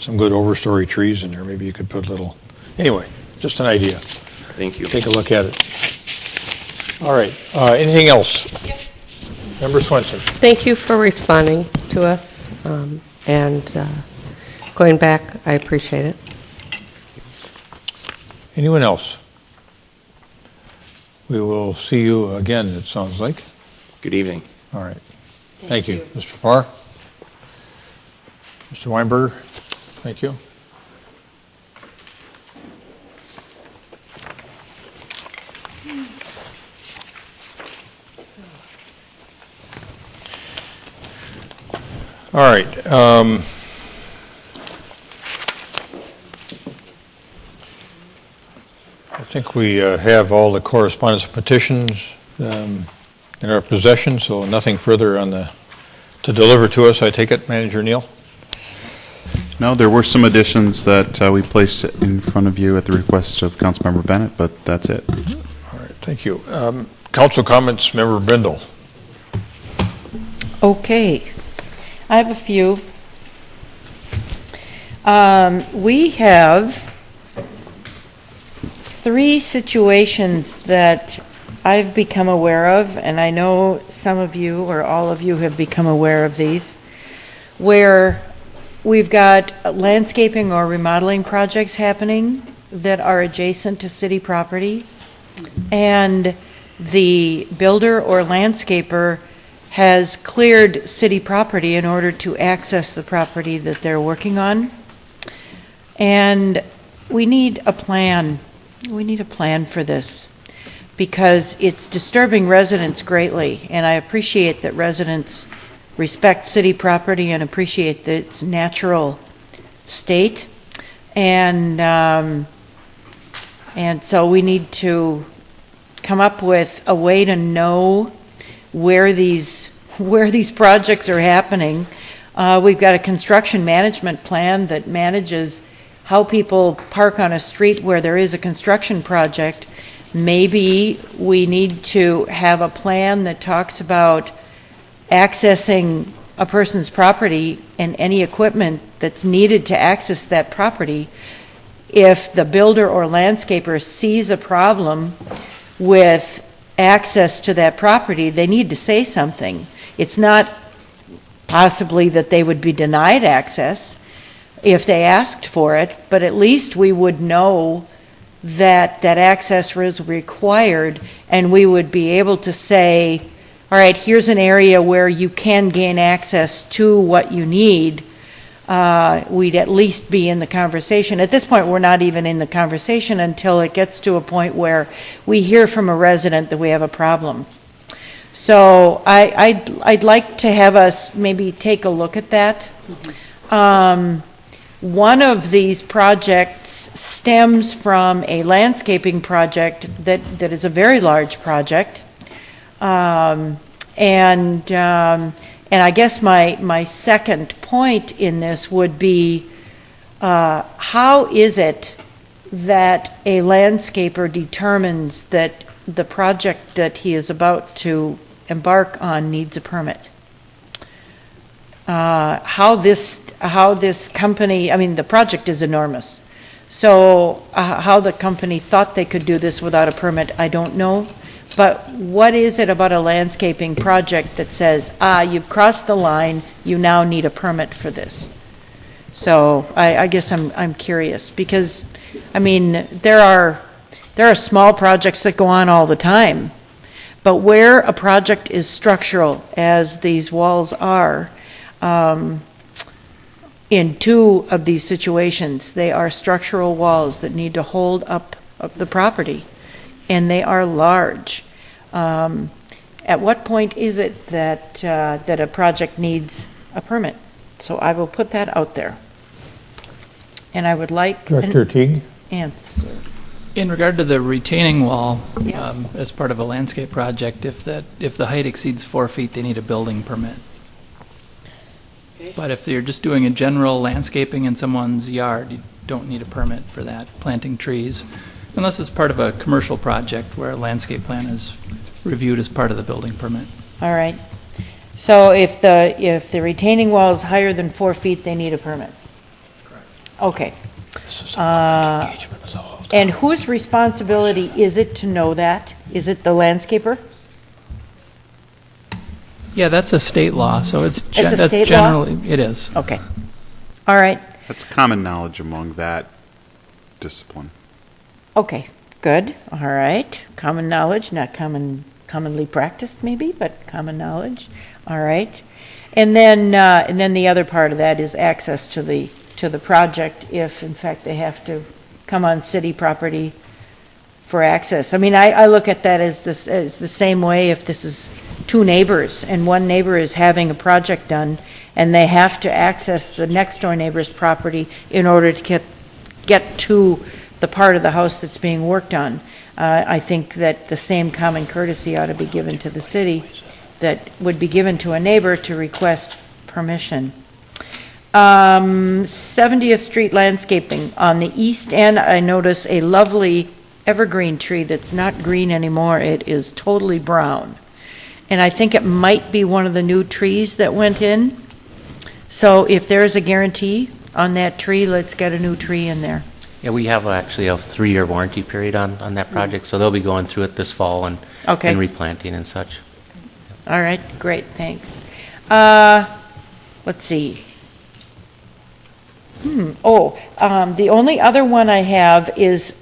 A: some good overstory trees in there. Maybe you could put a little, anyway, just an idea.
R: Thank you.
A: Take a look at it. All right, anything else? Yep. Member Swenson.
E: Thank you for responding to us, and going back, I appreciate it.
A: Anyone else? We will see you again, it sounds like.
R: Good evening.
A: All right. Thank you. Mr. Farr? Mr. Weinberger? Thank you. All right. I think we have all the correspondence and petitions in our possession, so nothing further to deliver to us. I take it, Manager Neal?
H: No, there were some additions that we placed in front of you at the request of Councilmember Bennett, but that's it.
A: All right, thank you. Council comments, Member Brindle.
C: Okay. I have a few. We have 3 situations that I've become aware of, and I know some of you or all of you have become aware of these, where we've got landscaping or remodeling projects happening that are adjacent to city property, and the builder or landscaper has cleared city property in order to access the property that they're working on. And we need a plan. We need a plan for this because it's disturbing residents greatly. And I appreciate that residents respect city property and appreciate its natural state. And so we need to come up with a way to know where these projects are happening. We've got a construction management plan that manages how people park on a street where there is a construction project. Maybe we need to have a plan that talks about accessing a person's property and any equipment that's needed to access that property. If the builder or landscaper sees a problem with access to that property, they need to say something. It's not possibly that they would be denied access if they asked for it, but at least we would know that that access was required, and we would be able to say, all right, here's an area where you can gain access to what you need. We'd at least be in the conversation. At this point, we're not even in the conversation until it gets to a point where we hear from a resident that we have a problem. So I'd like to have us maybe take a look at that. One of these projects stems from a landscaping project that is a very large project. And I guess my second point in this would be, how is it that a landscaper determines that the project that he is about to embark on needs a permit? How this company, I mean, the project is enormous. So how the company thought they could do this without a permit, I don't know. But what is it about a landscaping project that says, you've crossed the line, you now need a permit for this? So I guess I'm curious because, I mean, there are small projects that go on all the time, But where a project is structural, as these walls are, in two of these situations, they are structural walls that need to hold up the property, and they are large. At what point is it that, that a project needs a permit? So I will put that out there. And I would like
A: Director Teague?
C: Answer.
M: In regard to the retaining wall, as part of a landscape project, if the height exceeds 4 feet, they need a building permit. But if you're just doing a general landscaping in someone's yard, you don't need a permit for that, planting trees, unless it's part of a commercial project where a landscape plan is reviewed as part of the building permit.
C: All right. So if the retaining wall is higher than 4 feet, they need a permit? Correct. Okay. And whose responsibility is it to know that? Is it the landscaper?
M: Yeah, that's a state law, so it's
C: It's a
M: that's
C: state
M: generally,
C: law?
M: it is.
C: Okay. All right.
H: That's common knowledge among that discipline.
C: Okay, good. All right. Common knowledge, not commonly practiced maybe, but common knowledge. All right. And then the other part of that is access to the project if in fact they have to come on city property for access. I mean, I look at that as the same way if this is two neighbors and one neighbor is having a project done and they have to access the next door neighbor's property in order to get to the part of the house that's being worked on. I think that the same common courtesy ought to be given to the city that would be given to a neighbor to request permission. 70th Street landscaping. On the east end, I notice a lovely evergreen tree that's not green anymore. It is totally brown. And I think it might be one of the new trees that went in. So if there's a guarantee on that tree, let's get a new tree in there.
F: Yeah, we have actually a 3-year warranty period on that project, so they'll be going through it this fall and replanting and such.
C: All right, great, thanks. Let's see. The only other one I have is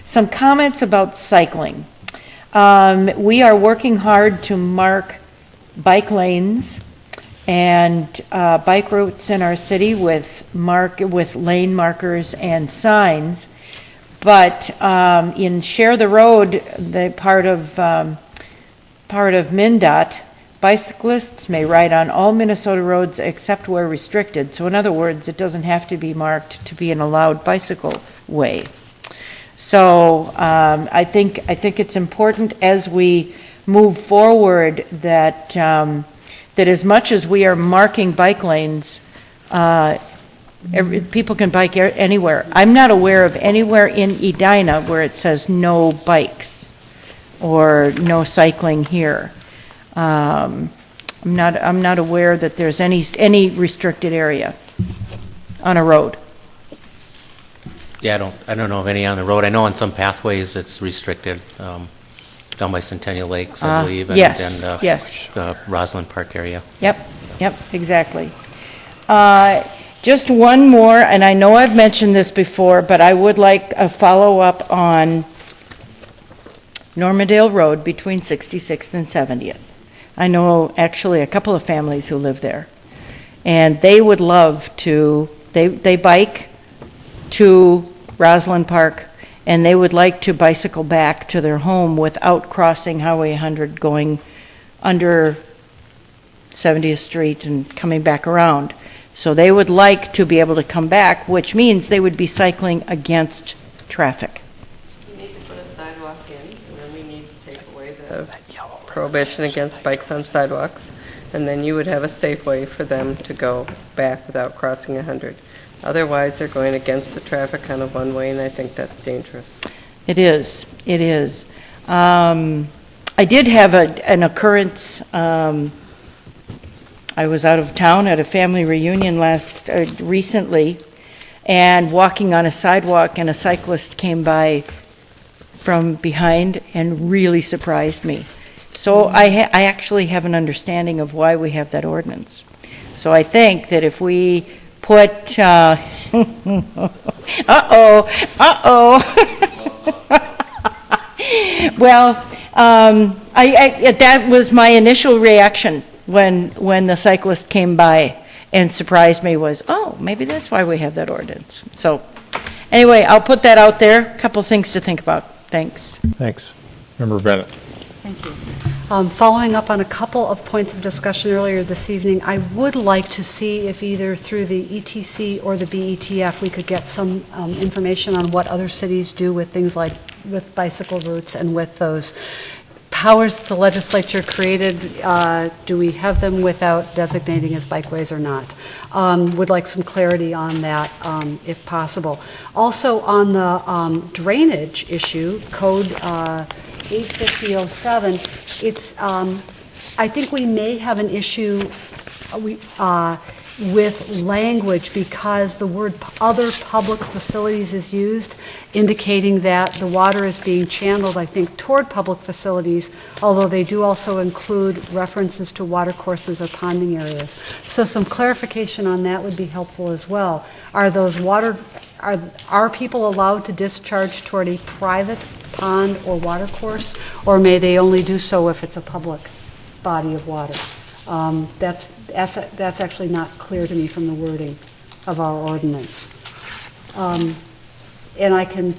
C: some comments about cycling. We are working hard to mark bike lanes and bike routes in our city with lane markers and signs. But in Share the Road, the part of MnDOT, bicyclists may ride on all Minnesota roads except where restricted. So in other words, it doesn't have to be marked to be an allowed bicycle way. So I think it's important as we move forward that that as much as we are marking bike lanes, people can bike anywhere. I'm not aware of anywhere in Edina where it says no bikes or no cycling here. I'm not aware that there's any restricted area on a road.
F: Yeah, I don't know of any on the road. I know on some pathways it's restricted, down by Centennial Lakes, I believe, and the Roslyn Park area.
C: Yep, exactly. Just one more, and I know I've mentioned this before, but I would like a follow-up on Normandale Road between 66th and 70th. I know actually a couple of families who live there, and they would love to, they bike to Roslyn Park, and they would like to bicycle back to their home without crossing Highway 100, going under 70th Street and coming back around. So they would like to be able to come back, which means they would be cycling against traffic.
E: You need to put a sidewalk in, and then we need to take away the prohibition against bikes on sidewalks, and then you would have a safe way for them to go back without crossing 100. Otherwise, they're going against the traffic on a one-way, and I think that's dangerous.
C: It is. I did have an occurrence. I was out of town at a family reunion recently, and walking on a sidewalk, and a cyclist came by from behind and really surprised me. So I actually have an understanding of why we have that ordinance. So I think that if we put, well, That was my initial reaction when the cyclist came by and surprised me was, oh, maybe that's why we have that ordinance. So anyway, I'll put that out there. A couple things to think about. Thanks.
A: Thanks. Member Bennett.
G: Thank you. Following up on a couple of points of discussion earlier this evening, I would like to see if either through the ETC or the BETF we could get some information on what other cities do with things like with bicycle routes and with those powers that the legislature created. Do we have them without designating as bikeways or not? Would like some clarity on that if possible. Also on the drainage issue, code 85007, it's, I think we may have an issue with language because the word other public facilities is used, indicating that the water is being channeled, I think, toward public facilities, although they do also include references to water courses or ponding areas. So some clarification on that would be helpful as well. Are those are people allowed to discharge toward a private pond or water course, or may they only do so if it's a public body of water? That's actually not clear to me from the wording of our ordinance. And I can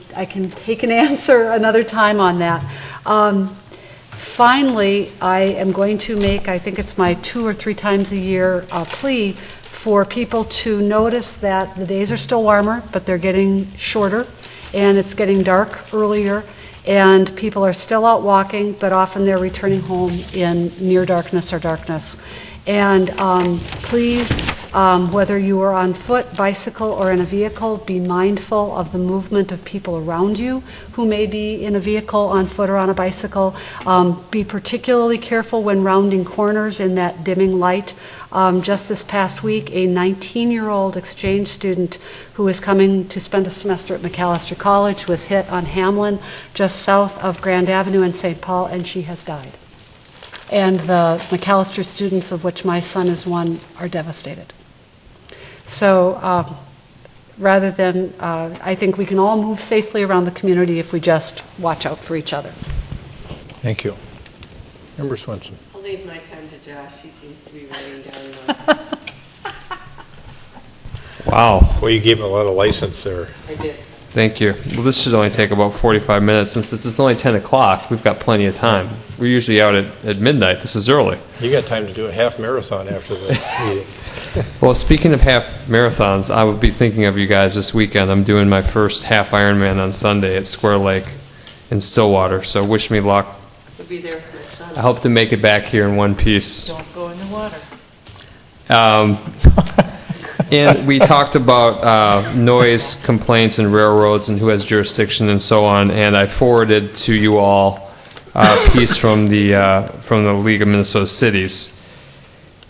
G: take an answer another time on that. Finally, I am going to make, I think it's my 2 or 3 times a year plea for people to notice that the days are still warmer, but they're getting shorter, and it's getting dark earlier, and people are still out walking, but often they're returning home in near darkness or darkness. And please, whether you are on foot, bicycle, or in a vehicle, be mindful of the movement of people around you who may be in a vehicle, on foot, or on a bicycle. Be particularly careful when rounding corners in that dimming light. Just this past week, a 19-year-old exchange student who was coming to spend a semester at McAllister College was hit on Hamlin, just south of Grand Avenue in St. Paul, and she has died. And the McAllister students, of which my son is one, are devastated. So rather than, I think we can all move safely around the community if we just watch out for each other.
A: Thank you. Member Swenson.
E: I'll leave my time to Josh. He seems to be writing down notes.
A: Wow. Well, you gave him a lot of license there.
E: I did.
D: Thank you. Well, this should only take about 45 minutes. Since it's only 10 o'clock, we've got plenty of time. We're usually out at midnight. This is early.
A: You got time to do a half marathon after the meeting.
D: Well, speaking of half marathons, I would be thinking of you guys this weekend. I'm doing my first half Ironman on Sunday at Square Lake in Stillwater, so wish me luck.
E: We'll be there for Sunday.
D: I hope to make it back here in one piece.
E: Don't go in the water.
D: And we talked about noise complaints and railroads and who has jurisdiction and so on, and I forwarded to you all a piece from the League of Minnesota Cities.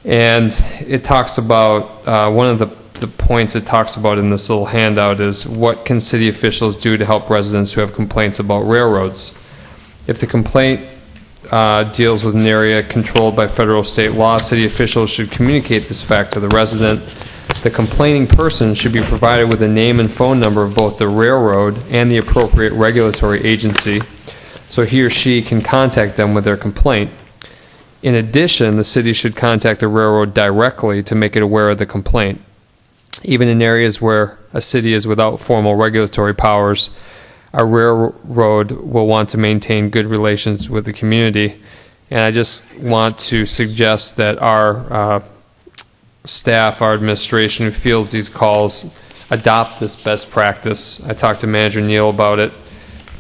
D: And it talks about, one of the points it talks about in this little handout is what can city officials do to help residents who have complaints about railroads. If the complaint deals with an area controlled by federal or state law, city officials should communicate this fact to the resident. The complaining person should be provided with the name and phone number of both the railroad and the appropriate regulatory agency, so he or she can contact them with their complaint. In addition, the city should contact the railroad directly to make it aware of the complaint. Even in areas where a city is without formal regulatory powers, a railroad will want to maintain good relations with the community. And I just want to suggest that our staff, our administration who fields these calls, adopt this best practice. I talked to Manager Neal about it,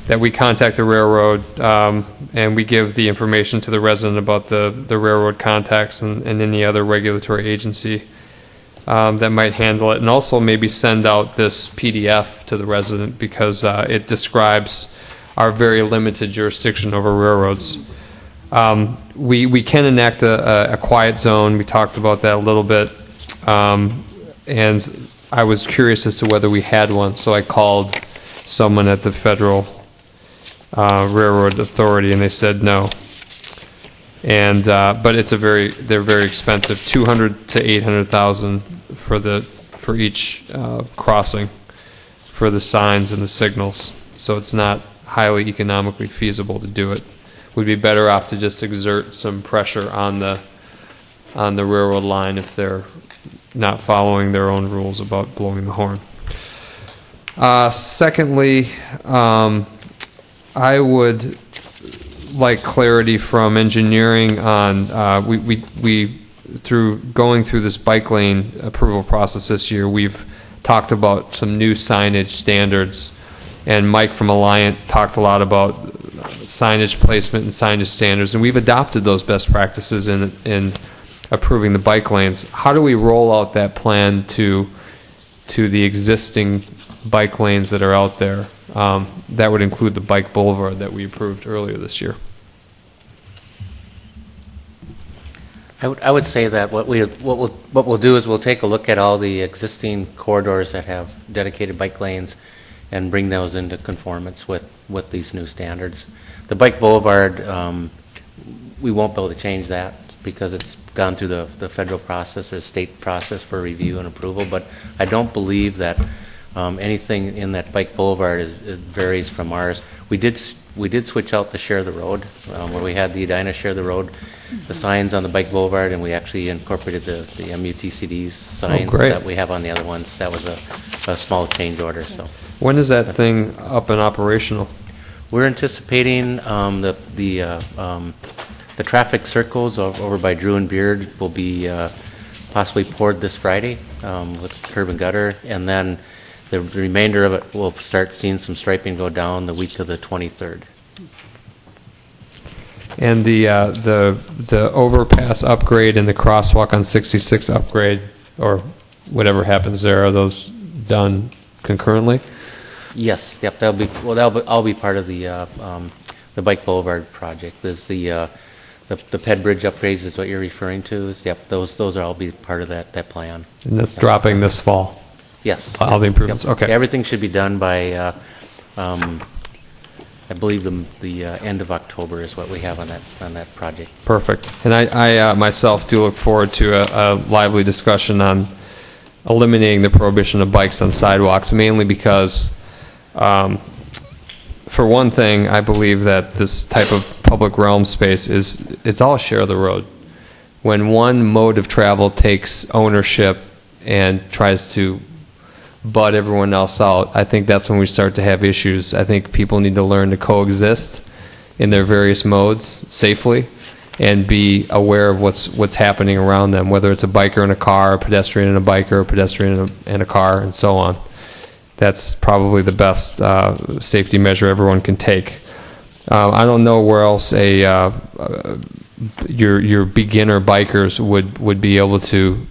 D: that we contact the railroad and we give the information to the resident about the railroad contacts and any other regulatory agency that might handle it, and also maybe send out this PDF to the resident because it describes our very limited jurisdiction over railroads. We can enact a quiet zone. We talked about that a little bit, and I was curious as to whether we had one, so I called someone at the Federal Railroad Authority, and they said no. And but they're very expensive, $200,000 to $800,000 for each crossing for the signs and the signals. So it's not highly economically feasible to do it. would be better off to just exert some pressure on the railroad line if they're not following their own rules about blowing the horn. Secondly, I would like clarity from engineering on, we through going through this bike lane approval process this year, we've talked about some new signage standards, and Mike from Alliant talked a lot about signage placement and signage standards, and we've adopted those best practices in approving the bike lanes. How do we roll out that plan to the existing bike lanes that are out there? That would include the bike boulevard that we approved earlier this year.
F: I would say that what we'll do is we'll take a look at all the existing corridors that have dedicated bike lanes and bring those into conformance with these new standards. The bike boulevard, we won't be able to change that because it's gone through the federal process or state process for review and approval, but I don't believe that anything in that bike boulevard varies from ours. We did switch out the share the road, where we had the Edina share the road, the signs on the bike boulevard, and we actually incorporated the MUTCD's signs that we have on the other ones. That was a small change order. So
D: when is that thing up and operational?
F: We're anticipating the traffic circles over by Drew and Beard will be possibly poured this Friday with curb and gutter, and then the remainder of it will start seeing some striping go down the week of the 23rd.
D: And the overpass upgrade and the crosswalk on 66 upgrade, or whatever happens there, are those done concurrently?
F: Yes. Yep. That'll all be part of the bike boulevard project. There's the Ped Bridge upgrades is what you're referring to. Yep. Those are all be part of that plan.
D: And that's dropping this fall.
F: Yes.
D: All the improvements.
F: Yep.
D: Okay.
F: Everything should be done by. I believe the end of October is what we have on that project.
D: Perfect. And I myself do look forward to a lively discussion on eliminating the prohibition of bikes on sidewalks, mainly because, for one thing, I believe that this type of public realm space it's all share the road. When one mode of travel takes ownership and tries to butt everyone else out, I think that's when we start to have issues. I think people need to learn to coexist in their various modes safely and be aware of what's happening around them, whether it's a biker in a car, a pedestrian in a biker, a pedestrian in a car, and so on. That's probably the best safety measure everyone can take. I don't know where else your beginner bikers would be able to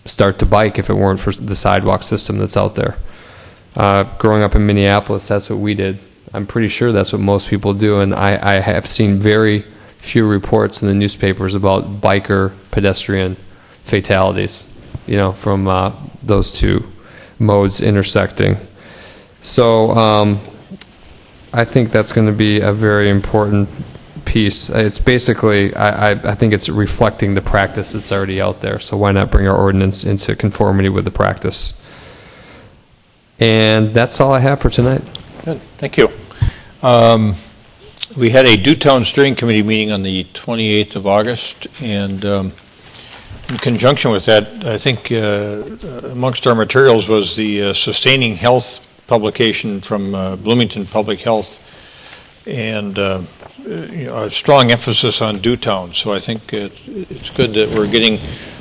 D: start to bike if it weren't for the sidewalk system that's out there. Growing up in Minneapolis, that's what we did. I'm pretty sure that's what most people do, and I have seen very few reports in the newspapers about biker pedestrian fatalities, from those two modes intersecting. So I think that's going to be a very important piece. It's basically, I think it's reflecting the practice that's already out there, so why not bring our ordinance into conformity with the practice? And that's all I have for tonight.
A: Good, thank you. We had a Dewtown Steering Committee meeting on the 28th of August, and in conjunction with that, I think amongst our materials was the Sustaining Health publication from Bloomington Public Health, and a strong emphasis on Dewtown. So I think it's good that we're getting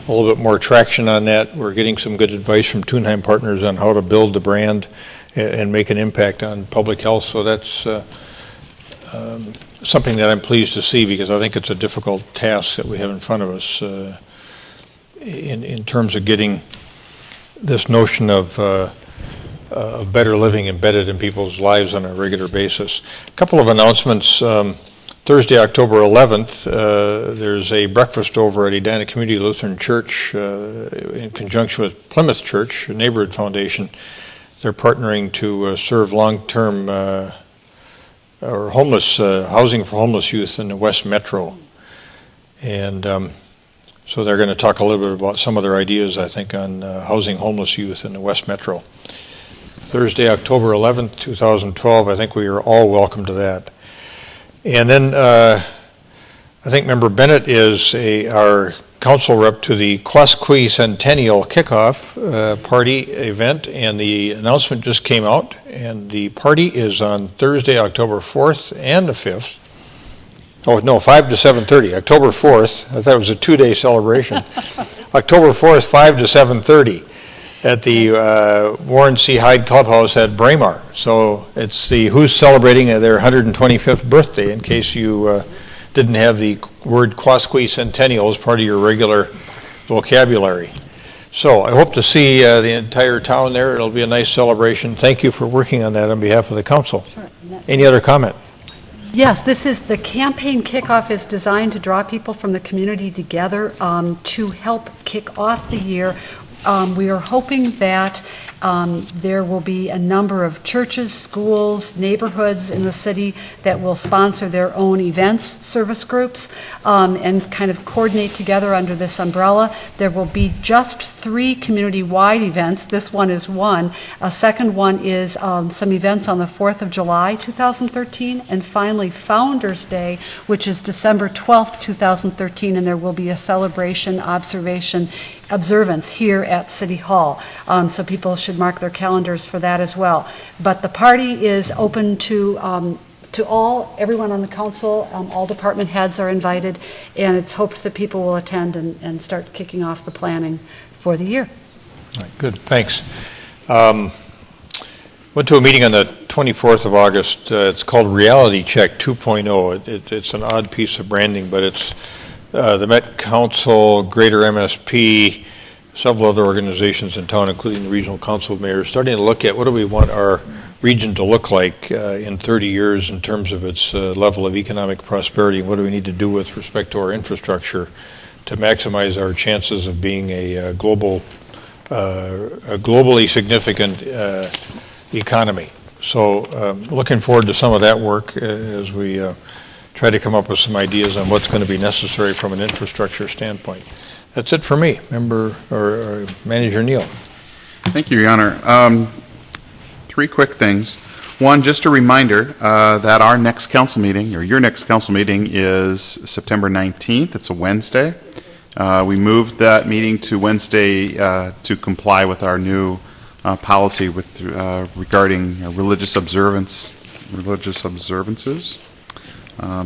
A: a little bit more traction on that. We're getting some good advice from Thunheim Partners on how to build the brand and make an impact on public health. So that's something that I'm pleased to see, because I think it's a difficult task that we have in front of us in terms of getting this notion of better living embedded in people's lives on a regular basis. A couple of announcements. Thursday, October 11th, there's a breakfast over at Edina Community Lutheran Church in conjunction with Plymouth Church, a neighborhood foundation. They're partnering to serve long-term or homeless housing for homeless youth in the West Metro. And so they're going to talk a little bit about some of their ideas, I think, on housing homeless youth in the West Metro. Thursday, October 11th, 2012, I think we are all welcome to that. And then I think Member Bennett is our council rep to the Quasqui Centennial Kickoff Party event, and the announcement just came out, and the party is on Thursday, October 4th and the 5th. Oh, no, 5 to 7:30, October 4th. I thought it was a two-day celebration. October 4th, 5 to 7:30 at the Warren C. Hyde Clubhouse at Braemar. So it's the who's celebrating their 125th birthday, in case you didn't have the word Quasqui Centennial as part of your regular vocabulary. So I hope to see the entire town there. It'll be a nice celebration. Thank you for working on that on behalf of the council.
G: Sure.
A: Any other comment?
G: Yes, this is the campaign kickoff is designed to draw people from the community together to help kick off the year. We are hoping that there will be a number of churches, schools, neighborhoods in the city that will sponsor their own events, service groups, and kind of coordinate together under this umbrella. There will be just 3 community-wide events. This one is one. A second one is some events on the 4th of July, 2013, and finally Founders Day, which is December 12th, 2013, and there will be a celebration, observance here at City Hall. So people should mark their calendars for that as well. But the party is open to everyone on the council. All department heads are invited, and it's hoped that people will attend and start kicking off the planning for the year.
A: All right, good, thanks. Went to a meeting on the 24th of August. It's called Reality Check 2.0. It's an odd piece of branding, but it's the Met Council, Greater MSP, several other organizations in town, including the Regional Council of Mayors, starting to look at what do we want our region to look like in 30 years in terms of its level of economic prosperity, and what do we need to do with respect to our infrastructure to maximize our chances of being a globally significant economy. So looking forward to some of that work as we try to come up with some ideas on what's going to be necessary from an infrastructure standpoint. That's it for me. Member or Manager Neal.
H: Thank you, Your Honor. 3 quick things. One, just a reminder that our next council meeting, or your next council meeting, is September 19th. It's a Wednesday. We moved that meeting to Wednesday to comply with our new policy regarding religious observances.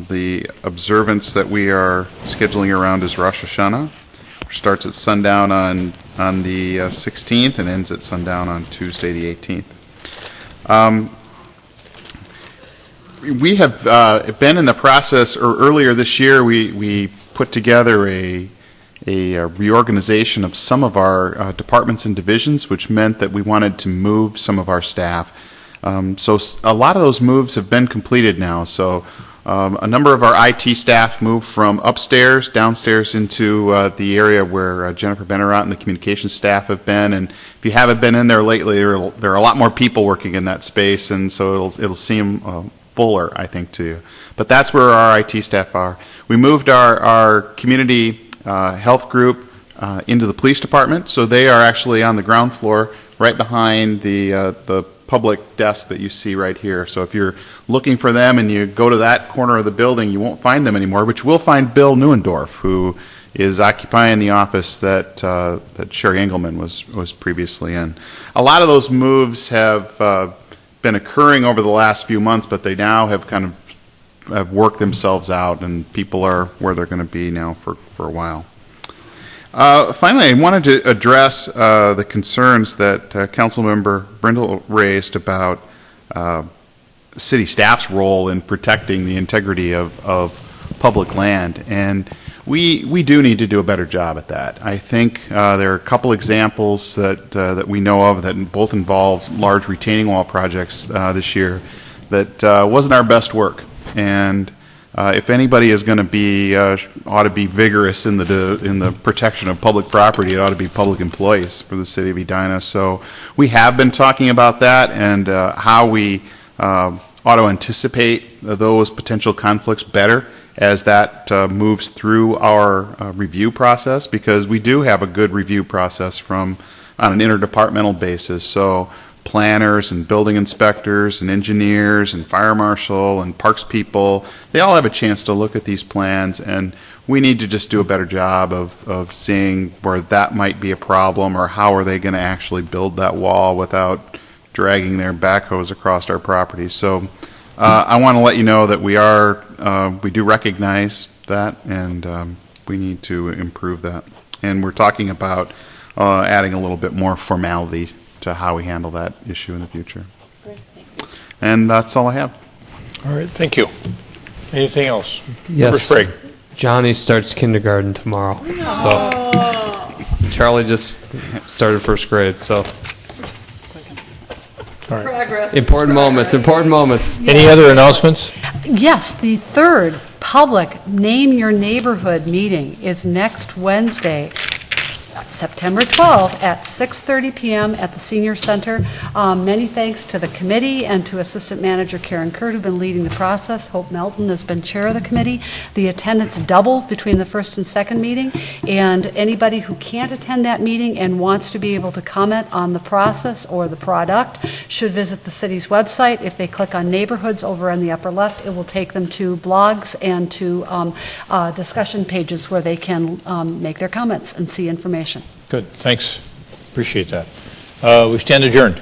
H: The observance that we are scheduling around is Rosh Hashanah, which starts at sundown on the 16th and ends at sundown on Tuesday the 18th. We have been in the process, or earlier this year, we put together a reorganization of some of our departments and divisions, which meant that we wanted to move some of our staff. So a lot of those moves have been completed now. So a number of our IT staff moved from upstairs, downstairs into the area where Jennifer Bennerat and the communications staff have been. And if you haven't been in there lately, there are a lot more people working in that space, and so it'll seem fuller, I think, to you. But that's where our IT staff are. We moved our community health group into the police department, so they are actually on the ground floor, right behind the public desk that you see right here. So if you're looking for them and you go to that corner of the building, you won't find them anymore, but you will find Bill Neuendorf, who is occupying the office that Sherry Engelman was previously in. A lot of those moves have been occurring over the last few months, but they now have kind of have worked themselves out, and people are where they're going to be now for a while. Finally, I wanted to address the concerns that Councilmember Brindle raised about city staff's role in protecting the integrity of public land, and we do need to do a better job at that. I think there are a couple examples that we know of that both involve large retaining wall projects this year that wasn't our best work, and if anybody is going to be ought to be vigorous in the protection of public property, it ought to be public employees for the city of Edina. So we have been talking about that and how we ought to anticipate those potential conflicts better as that moves through our review process, because we do have a good review process on an interdepartmental basis. So planners and building inspectors and engineers and fire marshal and parks people. They all have a chance to look at these plans, and we need to just do a better job of seeing where that might be a problem, or how are they going to actually build that wall without dragging their backhoes across our property. So I want to let you know that we do recognize that, and we need to improve that. And we're talking about adding a little bit more formality to how we handle that issue in the future. And that's all I have.
A: All right, thank you. Anything else? Member
D: Yes.
A: Sprague.
D: Johnny starts kindergarten tomorrow. So Charlie just started first grade, so
A: All right.
D: important moments, important moments.
A: Any other announcements?
G: Yes, the third public Name Your Neighborhood meeting is next Wednesday, September 12th at 6:30 p.m. at the Senior Center. Many thanks to the committee and to Assistant Manager Karen Kurt, who've been leading the process. Hope Melton has been chair of the committee. The attendance doubled between the first and second meeting, and anybody who can't attend that meeting and wants to be able to comment on the process or the product should visit the city's website. If they click on neighborhoods over on the upper left, it will take them to blogs and to discussion pages where they can make their comments and see information.
A: Good, thanks. Appreciate that. We stand adjourned.